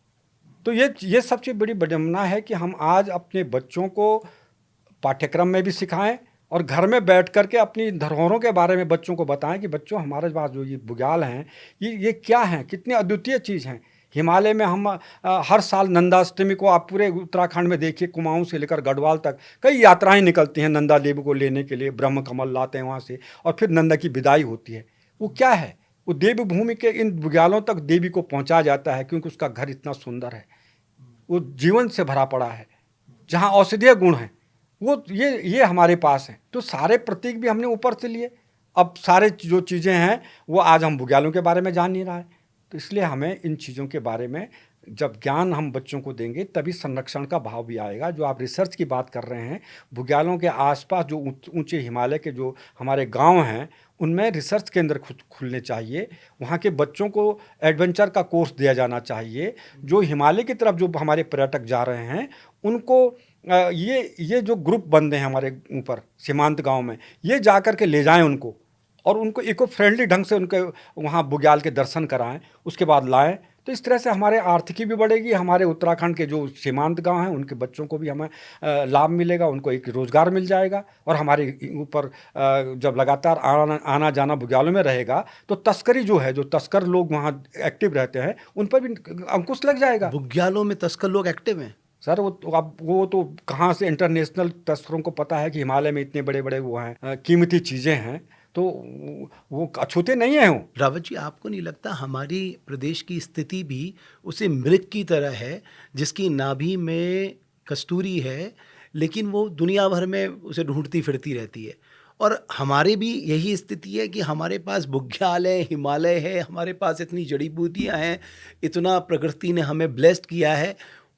तो ये सबसे बड़ी विडंबना है कि हम आज अपने बच्चों को पाठ्यक्रम में भी सिखाएं और घर में बैठ कर के अपनी धरोहरों के बारे में बच्चों को बताएं कि बच्चों हमारे पास जो ये बुग्याल हैं, ये क्या हैं, कितनी अद्वितीय चीज़ हैं। हिमालय में हम हर साल नंदाष्टमी को आप पूरे उत्तराखंड में देखिए, कुमाऊं से लेकर गढ़वाल तक कई यात्राएं निकलती हैं नंदा देवी को लेने के लिए। ब्रह्म कमल लाते हैं वहाँ से और फिर नंदा की विदाई होती है। वो क्या है? वो देवी भूमि के इन बुग्यालों तक देवी को पहुँचाया जाता है, क्योंकि उसका घर इतना सुंदर है, वो जीवन से भरा पड़ा है, जहाँ औषधीय गुण हैं वो ये हमारे पास हैं। तो सारे प्रतीक भी हमने ऊपर से लिए। अब सारे जो चीज़ें हैं वो आज हम बुग्यालों के बारे में जान नहीं रहा है। तो इसलिए हमें इन चीज़ों के बारे में जब ज्ञान हम बच्चों को देंगे तभी संरक्षण का भाव भी आएगा। जो आप रिसर्च की बात कर रहे हैं, बुग्यालों के आसपास जो ऊंचे हिमालय के जो हमारे गांव हैं उनमें रिसर्च केंद्र खुलने चाहिए। वहाँ के बच्चों को एडवेंचर का कोर्स दिया जाना चाहिए। जो हिमालय की तरफ जो हमारे पर्यटक जा रहे हैं उनको ये जो ग्रुप बन रहे हैं हमारे ऊपर सीमांत गांव में, ये जा कर के ले जाएं उनको, और उनको इको फ्रेंडली ढंग से उनके वहाँ बुग्याल के दर्शन कराएं, उसके बाद लाएं। तो इस तरह से हमारे आर्थिकी भी बढ़ेगी। हमारे उत्तराखंड के जो सीमांत गांव हैं उनके बच्चों को भी हमें लाभ मिलेगा, उनको एक रोज़गार मिल जाएगा। और हमारे ऊपर जब लगातार आना जाना बुग्यालों में रहेगा तो तस्करी जो है, जो तस्कर लोग वहाँ एक्टिव रहते हैं उन पर भी अंकुश लग जाएगा। बुग्यालों में तस्कर लोग एक्टिव हैं सर? वो तो कहाँ से इंटरनेशनल तस्करों को पता है कि हिमालय में इतने बड़े बड़े वो हैं, कीमती चीज़ें हैं, तो वो अछूते नहीं हैं। वो रावत जी, आपको नहीं लगता हमारी प्रदेश की स्थिति भी उसे मृग की तरह है जिसकी नाभि में कस्तूरी है, लेकिन वो दुनिया भर में उसे ढूंढती फिरती रहती है? और हमारी भी यही स्थिति है कि हमारे पास बुग्याल है, हिमालय है, हमारे पास इतनी जड़ी बूटियाँ हैं, इतना प्रकृति ने हमें ब्लेस्ड किया है,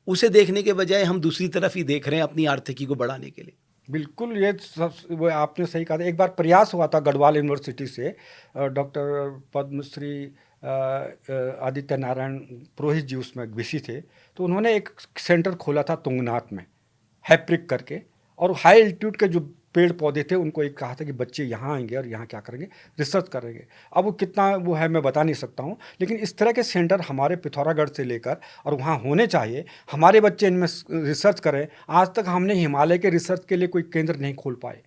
उसे देखने के बजाय हम दूसरी तरफ ही देख रहे हैं अपनी आर्थिकी को बढ़ाने के लिए। बिल्कुल, ये सब वो आपने सही कहा था। एक बार प्रयास हुआ था गढ़वाल यूनिवर्सिटी से, डॉक्टर पद्मश्री आदित्य नारायण पुरोहित जी उसमें विषय थे। तो उन्होंने एक सेंटर खोला था तुंगनाथ में, हैप्रिक करके, और हाई एल्टीट्यूड के जो पेड़ पौधे थे उनको एक कहा था कि बच्चे यहाँ आएंगे और यहाँ क्या करेंगे, रिसर्च करेंगे। अब वो कितना वो है मैं बता नहीं सकता हूँ, लेकिन इस तरह के सेंटर हमारे पिथौरागढ़ से लेकर और वहाँ होने चाहिए। हमारे बच्चे इनमें रिसर्च करें। आज तक हमने हिमालय के रिसर्च के लिए कोई केंद्र नहीं खोल पाए।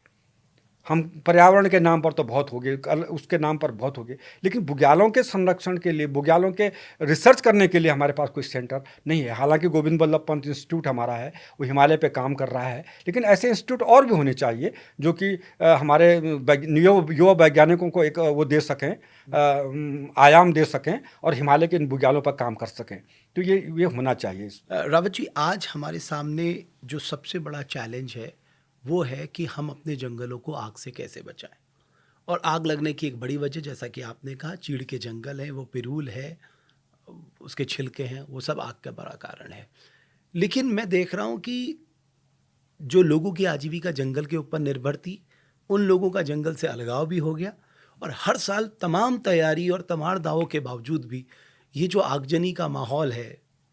हम पर्यावरण के नाम पर तो बहुत हो गए, उसके नाम पर बहुत हो गए, लेकिन बुग्यालों के संरक्षण के लिए, बुग्यालों के रिसर्च करने के लिए हमारे पास कोई सेंटर नहीं है। हालांकि गोविंद बल्लभ पंत इंस्टीट्यूट हमारा है, वो हिमालय पे काम कर रहा है, लेकिन ऐसे इंस्टीट्यूट और भी होने चाहिए जो कि हमारे युवा वैज्ञानिकों को एक वो दे सकें, आयाम दे सकें और हिमालय के इन बुग्यालों पर काम कर सकें। तो ये होना चाहिए। रावत जी, आज हमारे सामने जो सबसे बड़ा चैलेंज है वो है कि हम अपने जंगलों को आग से कैसे बचाएं। और आग लगने की एक बड़ी वजह, जैसा कि आपने कहा, चीड़ के जंगल हैं, वो पिरूल है, उसके छिलके हैं, वो सब आग का बड़ा कारण है। लेकिन मैं देख रहा हूँ कि जो लोगों की आजीविका जंगल के ऊपर निर्भर थी, उन लोगों का जंगल से अलगाव भी हो गया। और हर साल तमाम तैयारी और तमाम दावों के बावजूद भी ये जो आगजनी का माहौल है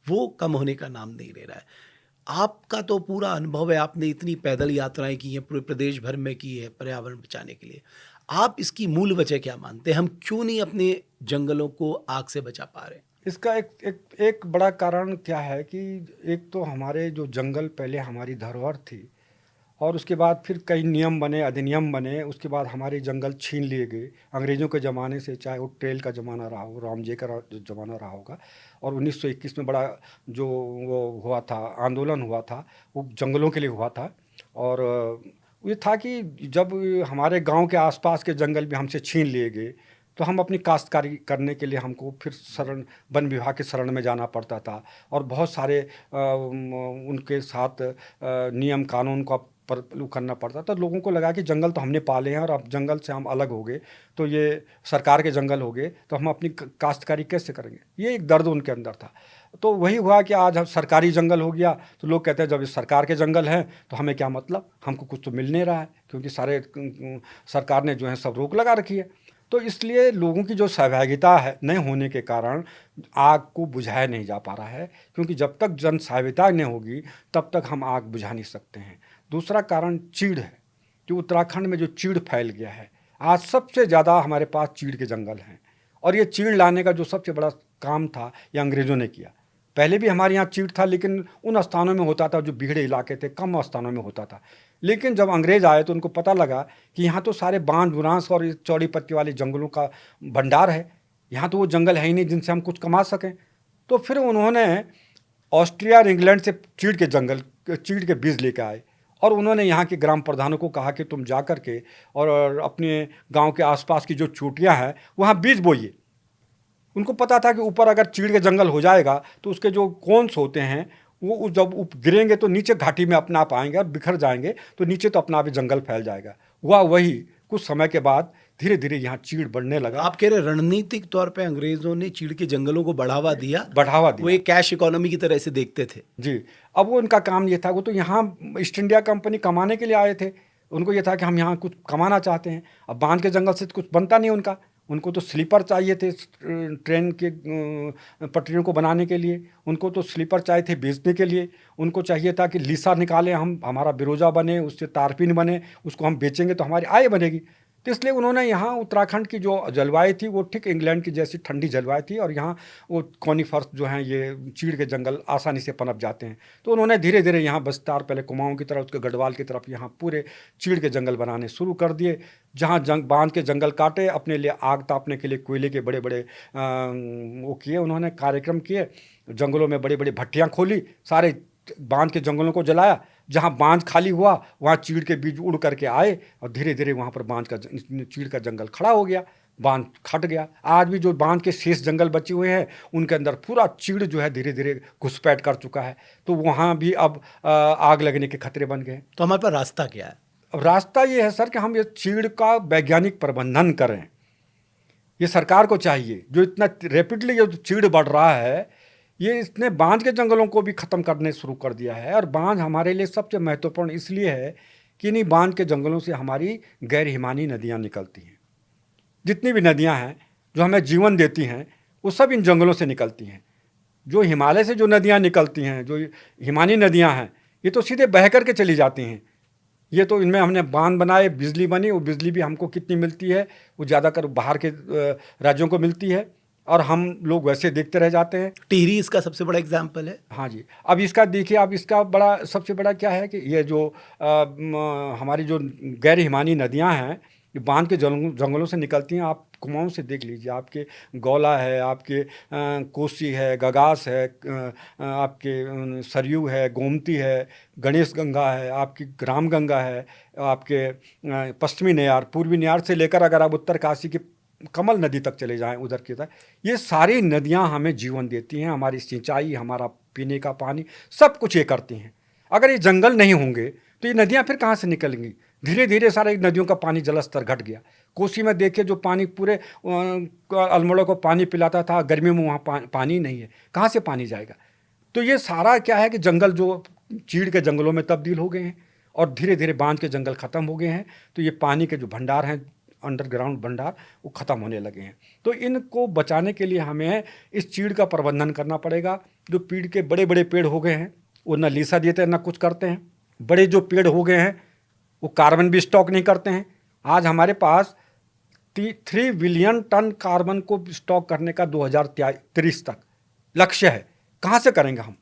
वो कम होने का नाम नहीं ले रहा है। आपका तो पूरा अनुभव है, आपने इतनी पैदल यात्राएं की हैं, पूरे प्रदेश भर में की है पर्यावरण बचाने के लिए। आप इसकी मूल वजह क्या मानते हैं? हम क्यों नहीं अपने जंगलों को आग से बचा पा रहे? इसका एक बड़ा कारण क्या है कि एक तो हमारे जो जंगल पहले हमारी धरोहर थी, और उसके बाद फिर कई नियम बने, अधिनियम बने, उसके बाद हमारे जंगल छीन लिए गए अंग्रेज़ों के ज़माने से। चाहे वो ट्रेल का ज़माना रहा हो, रामजे का ज़माना रहा होगा, और 1921 में बड़ा जो वो हुआ था, आंदोलन हुआ था, वो जंगलों के लिए हुआ था। और ये था कि जब हमारे गांव के आसपास के जंगल भी हमसे छीन लिए गए तो हम अपनी काश्तकारी करने के लिए हमको फिर वन विभाग के शरण में जाना पड़ता था, और बहुत सारे उनके साथ नियम कानून का पर करना पड़ता था। लोगों को लगा कि जंगल तो हमने पाले हैं और अब जंगल से हम अलग हो गए तो ये सरकार के जंगल हो गए, तो हम अपनी काश्तकारी कैसे करेंगे, ये एक दर्द उनके अंदर था। तो वही हुआ कि आज हम सरकारी जंगल हो गया तो लोग कहते हैं जब ये सरकार के जंगल हैं तो हमें क्या मतलब, हमको कुछ तो मिल नहीं रहा है, क्योंकि सारे सरकार ने जो है सब रोक लगा रखी है। तो इसलिए लोगों की जो सहभागिता है नहीं होने के कारण आग को बुझाया नहीं जा पा रहा है, क्योंकि जब तक जन सहभागिता नहीं होगी तब तक हम आग बुझा नहीं सकते हैं। दूसरा कारण चीड़ है, जो उत्तराखंड में जो चीड़ फैल गया है। आज सबसे ज़्यादा हमारे पास चीड़ के जंगल हैं, और ये चीड़ लाने का जो सबसे बड़ा काम था ये अंग्रेज़ों ने किया। पहले भी हमारे यहाँ चीड़ था, लेकिन उन स्थानों में होता था जो बिगड़े इलाके थे, कम स्थानों में होता था। लेकिन जब अंग्रेज़ आए तो उनको पता लगा कि यहाँ तो सारे बांध बुरांस और चौड़ी पत्ती वाले जंगलों का भंडार है, यहाँ तो वो जंगल है ही नहीं जिनसे हम कुछ कमा सकें। तो फिर उन्होंने ऑस्ट्रिया और इंग्लैंड से चीड़ के बीज लेकर आए, और उन्होंने यहाँ के ग्राम प्रधानों को कहा कि तुम जा कर के और अपने गांव के आसपास की जो चोटियाँ हैं वहाँ बीज बोइए। उनको पता था कि ऊपर अगर चीड़ के जंगल हो जाएगा तो उसके जो कोन्स होते हैं वो जब गिरेंगे तो नीचे घाटी में अपना आप आएंगे और बिखर जाएंगे, तो नीचे तो अपना आप ही जंगल फैल जाएगा। हुआ वही, कुछ समय के बाद धीरे धीरे यहाँ चीड़ बढ़ने लगा। आप कह रहे रणनीतिक तौर पे अंग्रेजों ने चीड़ के जंगलों को बढ़ावा दिया। वो एक कैश इकोनॉमी की तरह से देखते थे जी। अब वो उनका काम ये था, वो तो यहाँ ईस्ट इंडिया कंपनी कमाने के लिए आए थे। उनको ये था कि हम यहाँ कुछ कमाना चाहते हैं। अब बांध के जंगल से कुछ बनता नहीं उनको तो स्लीपर चाहिए थे ट्रेन के पटरियों को बनाने के लिए, उनको तो स्लीपर चाहिए थे बेचने के लिए, उनको चाहिए था कि लीसा निकालें हम, हमारा बिरोजा बने, उससे तारपीन बने, उसको हम बेचेंगे तो हमारी आय बनेगी। तो इसलिए उन्होंने यहाँ उत्तराखंड की जो जलवायु थी वो ठीक इंग्लैंड की जैसी ठंडी जलवायु थी, और यहाँ वो कॉनिफर्स जो हैं ये चीड़ के जंगल आसानी से पनप जाते हैं। तो उन्होंने धीरे धीरे यहाँ बस्तार, पहले कुमाऊँ की तरफ, उसके गढ़वाल की तरफ यहाँ पूरे चीड़ के जंगल बनाने शुरू कर दिए। जहाँ बांध के जंगल काटे, अपने लिए आग तापने के लिए कोयले के बड़े बड़े वो किए, उन्होंने कार्यक्रम किए। जंगलों में बड़ी बड़ी भट्टियाँ खोली, सारे बांध के जंगलों को जलाया। जहाँ बांध खाली हुआ वहाँ चीड़ के बीज उड़ करके आए, और धीरे धीरे वहाँ पर चीड़ का जंगल खड़ा हो गया, बांध खट गया। आज भी जो बांध के शेष जंगल बचे हुए हैं उनके अंदर पूरा चीड़ जो है धीरे धीरे घुसपैठ कर चुका है। तो वहाँ भी अब आग लगने के खतरे बन गए। तो हमारे पास रास्ता क्या है? अब रास्ता ये है सर कि हम ये चीड़ का वैज्ञानिक प्रबंधन करें। ये सरकार को चाहिए, जो इतना रैपिडली ये चीड़ बढ़ रहा है, ये इसने बांध के जंगलों को भी ख़त्म करने शुरू कर दिया है। और बांध हमारे लिए सबसे महत्वपूर्ण इसलिए है कि इन्हीं बांध के जंगलों से हमारी गैर हिमानी नदियाँ निकलती हैं। जितनी भी नदियाँ हैं जो हमें जीवन देती हैं वो सब इन जंगलों से निकलती हैं। जो हिमालय से जो नदियाँ निकलती हैं, जो हिमानी नदियाँ हैं, ये तो सीधे बह कर के चली जाती हैं। ये तो इनमें हमने बांध बनाए, बिजली बनी, वो बिजली भी हमको कितनी मिलती है, वो ज़्यादातर बाहर के राज्यों को मिलती है, और हम लोग वैसे देखते रह जाते हैं। टिहरी इसका सबसे बड़ा एग्जाम्पल है। हाँ जी। अब इसका देखिए, अब इसका सबसे बड़ा क्या है कि ये जो हमारी जो गैर हिमानी नदियाँ हैं, जो बांध के जंगलों से निकलती हैं, आप कुमाऊँ से देख लीजिए, आपके गौला है, आपके कोसी है, गगास है, आपके सरयू है, गोमती है, गणेश गंगा है, आपकी राम गंगा है, आपके पश्चिमी नेयार, पूर्वी नेयार से लेकर अगर आप उत्तरकाशी की कमल नदी तक चले जाएं उधर की तरफ, ये सारी नदियां हमें जीवन देती हैं। हमारी सिंचाई, हमारा पीने का पानी, सब कुछ ये करती हैं। अगर ये जंगल नहीं होंगे तो ये नदियां फिर कहाँ से निकलेंगी? धीरे धीरे सारे नदियों का पानी जलस्तर घट गया। कोसी में देखिए, जो पानी पूरे अल्मोड़ा को पानी पिलाता था, गर्मियों में वहाँ पानी नहीं है, कहाँ से पानी जाएगा? तो ये सारा क्या है कि जंगल जो चीड़ के जंगलों में तब्दील हो गए हैं, और धीरे धीरे बांध के जंगल ख़त्म हो गए हैं। तो ये पानी के जो भंडार हैं, अंडरग्राउंड भंडार, वो ख़त्म होने लगे हैं। तो इनको बचाने के लिए हमें इस चीड़ का प्रबंधन करना पड़ेगा। जो पीड़ के बड़े बड़े पेड़ हो गए हैं वो न लीसा देते हैं न कुछ करते हैं। बड़े जो पेड़ हो गए हैं वो कार्बन भी स्टॉक नहीं करते हैं। आज हमारे पास 3 बिलियन टन कार्बन को स्टॉक करने का 2030 तक लक्ष्य है। कहाँ से करेंगे हम?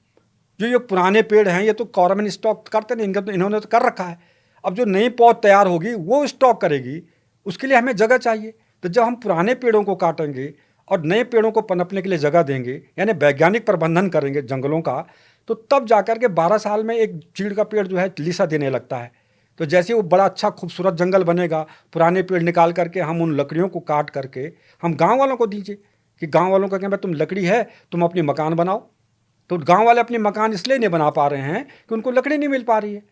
जो ये पुराने पेड़ हैं ये तो कार्बन स्टॉक करते नहीं, इन्होंने तो कर रखा है। अब जो नई पौध तैयार होगी वो स्टॉक करेगी, उसके लिए हमें जगह चाहिए। तो जब हम पुराने पेड़ों को काटेंगे और नए पेड़ों को पनपने के लिए जगह देंगे, यानी वैज्ञानिक प्रबंधन करेंगे जंगलों का, तो तब जाकर के 12 साल में एक चीड़ का पेड़ जो है लीसा देने लगता है। तो जैसे वो बड़ा अच्छा खूबसूरत जंगल बनेगा, पुराने पेड़ निकाल करके हम उन लकड़ियों को काट करके हम गाँव वालों को दीजिए, कि गाँव वालों का कहना तुम लकड़ी है, तुम अपनी मकान बनाओ। तो गाँव वाले अपनी मकान इसलिए नहीं बना पा रहे हैं कि उनको लकड़ी नहीं मिल पा रही है,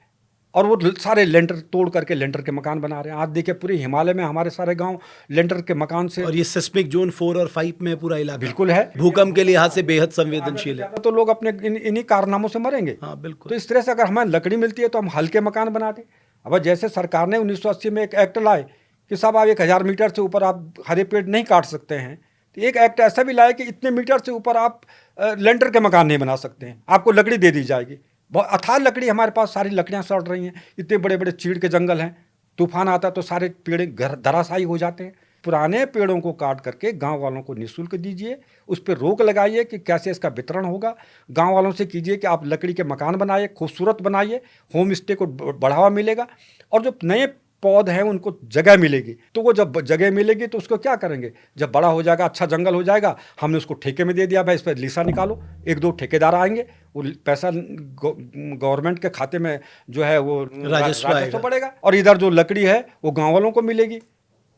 और वो सारे लेंटर तोड़ करके लेंटर के मकान बना रहे हैं। आज देखिए पूरे हिमालय में हमारे सारे गांव लेंटर के मकान से, और ये सिस्मिक जोन 4 और 5 में पूरा इलाका बिल्कुल है, भूकंप के लिहाज से बेहद संवेदनशील है। तो लोग अपने इन्हीं कारनामों से मरेंगे। हाँ बिल्कुल। तो इस तरह से अगर हमें लकड़ी मिलती है तो हम हल्के मकान बना दें। अब जैसे सरकार ने 1980 में एक एक्ट लाए कि साहब आप 1000 मीटर से ऊपर आप हरे पेड़ नहीं काट सकते हैं। तो एक एक्ट ऐसा भी लाए कि इतने मीटर से ऊपर आप लेंटर के मकान नहीं बना सकते हैं, आपको लकड़ी दे दी जाएगी। बहुत अथाह लकड़ी हमारे पास, सारी लकड़ियाँ सड़ रही हैं, इतने बड़े बड़े चीड़ के जंगल हैं, तूफान आता है तो सारे पेड़ धराशायी हो जाते हैं। पुराने पेड़ों को काट करके गांव वालों को निःशुल्क दीजिए, उस पर रोक लगाइए कि कैसे इसका वितरण होगा। गांव वालों से कीजिए कि आप लकड़ी के मकान बनाइए, खूबसूरत बनाइए, होम स्टे को बढ़ावा मिलेगा। और जो नए पौधे हैं उनको जगह मिलेगी, तो वो जब जगह मिलेगी तो उसको क्या करेंगे, जब बड़ा हो जाएगा, अच्छा जंगल हो जाएगा, हमने उसको ठेके में दे दिया, भाई इस पर लीसा निकालो। 1-2 ठेकेदार आएंगे, वो पैसा गवर्नमेंट के खाते में जो है वो राजस्व बढ़ेगा, और इधर जो लकड़ी है वो गाँव वालों को मिलेगी।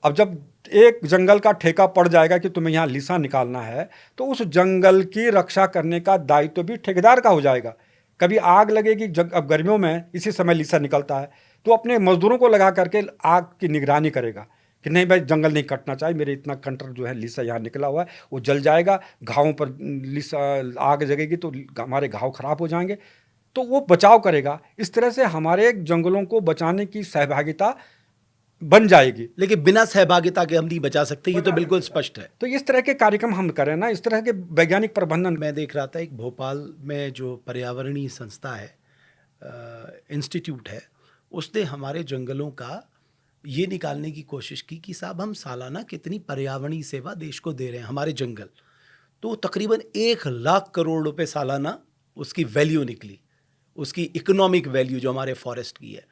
अब जब एक जंगल का ठेका पड़ जाएगा कि तुम्हें यहाँ लीसा निकालना है, तो उस जंगल की रक्षा करने का दायित्व तो भी ठेकेदार का हो जाएगा। कभी आग लगेगी, अब गर्मियों में इसी समय लीसा निकलता है, तो अपने मजदूरों को लगा करके आग की निगरानी करेगा कि नहीं भाई जंगल नहीं कटना चाहिए, मेरे इतना कंटर जो है लीसा यहाँ निकला हुआ है, वो जल जाएगा, घावों पर लीसा आग जगेगी तो हमारे घाव खराब हो जाएंगे, तो वो बचाव करेगा। इस तरह से हमारे जंगलों को बचाने की सहभागिता बन जाएगी। लेकिन बिना सहभागिता के हम नहीं बचा सकते, ये तो बिल्कुल स्पष्ट है। तो इस तरह के कार्यक्रम हम करें ना, इस तरह के वैज्ञानिक प्रबंधन। मैं देख रहा था एक भोपाल में जो पर्यावरणीय संस्था है, इंस्टीट्यूट है, उसने हमारे जंगलों का ये निकालने की कोशिश की कि साहब हम सालाना कितनी पर्यावरणीय सेवा देश को दे रहे हैं हमारे जंगल। तो तकरीबन 1 लाख करोड़ रुपए सालाना उसकी वैल्यू निकली, उसकी इकोनॉमिक वैल्यू जो हमारे फॉरेस्ट की है।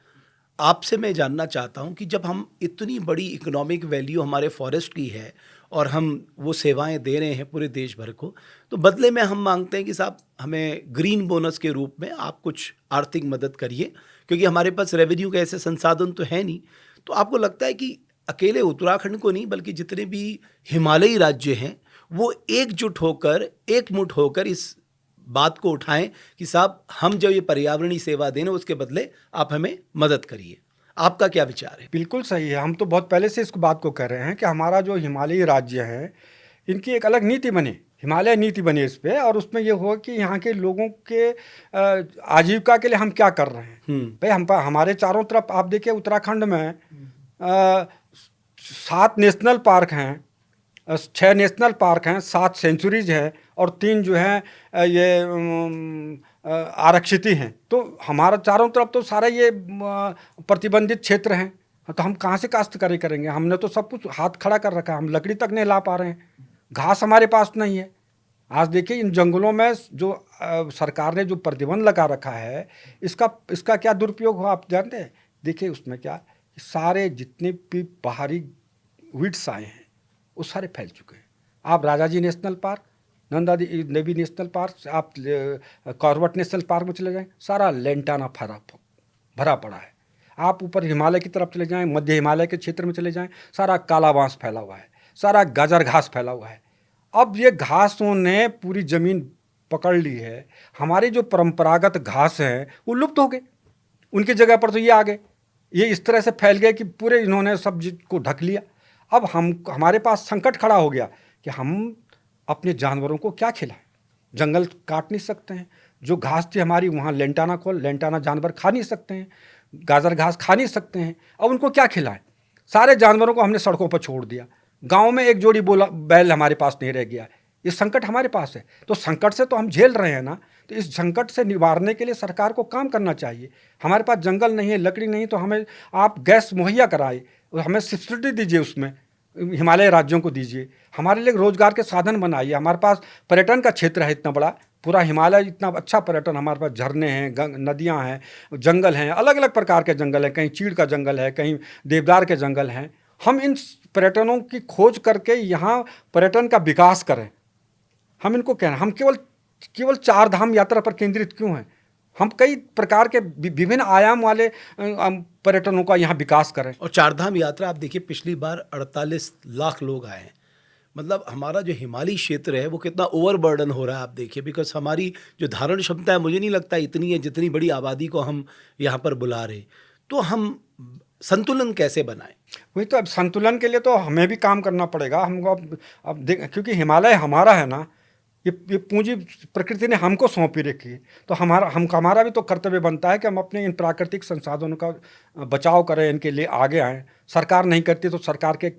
आपसे मैं जानना चाहता हूं कि जब हम इतनी बड़ी इकोनॉमिक वैल्यू हमारे फॉरेस्ट की है और हम वो सेवाएं दे रहे हैं पूरे देश भर को, तो बदले में हम मांगते हैं कि साहब हमें ग्रीन बोनस के रूप में आप कुछ आर्थिक मदद करिए, क्योंकि हमारे पास रेवेन्यू के ऐसे संसाधन तो है नहीं। तो आपको लगता है कि अकेले उत्तराखंड को नहीं बल्कि जितने भी हिमालयी राज्य हैं वो एकजुट होकर, एकमुठ होकर इस बात को उठाएं कि साहब हम जब ये पर्यावरणीय सेवा दें उसके बदले आप हमें मदद करिए? आपका क्या विचार है? बिल्कुल सही है, हम तो बहुत पहले से इस बात को कह रहे हैं कि हमारा जो हिमालयी राज्य है इनकी एक अलग नीति बने, हिमालय नीति बने इस पे, और उसमें ये हो कि यहाँ के लोगों के आजीविका के लिए हम क्या कर रहे हैं। भाई हमारे चारों तरफ आप देखिए, उत्तराखंड में 7 नेशनल पार्क हैं, 6 नेशनल पार्क हैं, 7 सेंचुरीज हैं, और 3 जो हैं ये आरक्षित हैं। तो हमारा चारों तरफ तो सारा ये प्रतिबंधित क्षेत्र हैं, तो हम कहाँ से काश्तकारी करेंगे? हमने तो सब कुछ हाथ खड़ा कर रखा है, हम लकड़ी तक नहीं ला पा रहे हैं, घास हमारे पास नहीं है। आज देखिए इन जंगलों में जो सरकार ने जो प्रतिबंध लगा रखा है, इसका क्या दुरुपयोग हुआ आप जानते हैं? देखिए उसमें क्या, सारे जितने भी बाहरी वीड्स आए हैं वो सारे फैल चुके हैं। आप Rajaji national park, Nanda Devi national park, आप कॉर्बेट नेशनल पार्क में चले जाएं, सारा लेंटाना भरा पड़ा है। आप ऊपर हिमालय की तरफ चले जाएं, मध्य हिमालय के क्षेत्र में चले जाएं, सारा काला बांस फैला हुआ है, सारा गाजर घास फैला हुआ है। अब ये घासों ने पूरी ज़मीन पकड़ ली है, हमारी जो परंपरागत घास हैं वो लुप्त हो गए, उनकी जगह पर तो ये आ गए, ये इस तरह से फैल गए कि पूरे इन्होंने सब को ढक लिया। अब हमारे पास संकट खड़ा हो गया कि हम अपने जानवरों को क्या खिलाएं? जंगल काट नहीं सकते हैं, जो घास थी हमारी वहाँ लेंटाना जानवर खा नहीं सकते हैं, गाजर घास खा नहीं सकते हैं, अब उनको क्या खिलाएं? सारे जानवरों को हमने सड़कों पर छोड़ दिया, गांव में एक जोड़ी बैल हमारे पास नहीं रह गया। ये संकट हमारे पास है, तो संकट से तो हम झेल रहे हैं ना, तो इस संकट से निवारने के लिए सरकार को काम करना चाहिए। हमारे पास जंगल नहीं है, लकड़ी नहीं, तो हमें आप गैस मुहैया कराए, हमें सब्सिडी दीजिए, उसमें हिमालय राज्यों को दीजिए, हमारे लिए रोजगार के साधन बनाइए। हमारे पास पर्यटन का क्षेत्र है इतना बड़ा, पूरा हिमालय इतना अच्छा पर्यटन, हमारे पास झरने हैं, नदियाँ हैं, जंगल हैं, अलग अलग प्रकार के जंगल हैं, कहीं चीड़ का जंगल है, कहीं देवदार के जंगल हैं। हम इन पर्यटनों की खोज करके यहाँ पर्यटन का विकास करें। हम इनको कह रहे हैं, हम केवल 4 धाम यात्रा पर केंद्रित क्यों हैं? हम कई प्रकार के विभिन्न आयाम वाले पर्यटनों का यहाँ विकास करें। और 4 धाम यात्रा आप देखिए, पिछली बार 48 लाख लोग आए हैं। मतलब हमारा जो हिमालयी क्षेत्र है वो कितना ओवरबर्डन हो रहा है आप देखिए, बिकॉज हमारी जो धारण क्षमता है मुझे नहीं लगता इतनी है जितनी बड़ी आबादी को हम यहाँ पर बुला रहे। तो हम संतुलन कैसे बनाएं? वही तो, अब संतुलन के लिए तो हमें भी काम करना पड़ेगा हमको। अब क्योंकि हिमालय हमारा है ना, ये पूंजी प्रकृति ने हमको सौंपी रखी है। तो हमारा भी तो कर्तव्य बनता है कि हम अपने इन प्राकृतिक संसाधनों का बचाव करें, इनके लिए आगे आएँ। सरकार नहीं करती तो सरकार के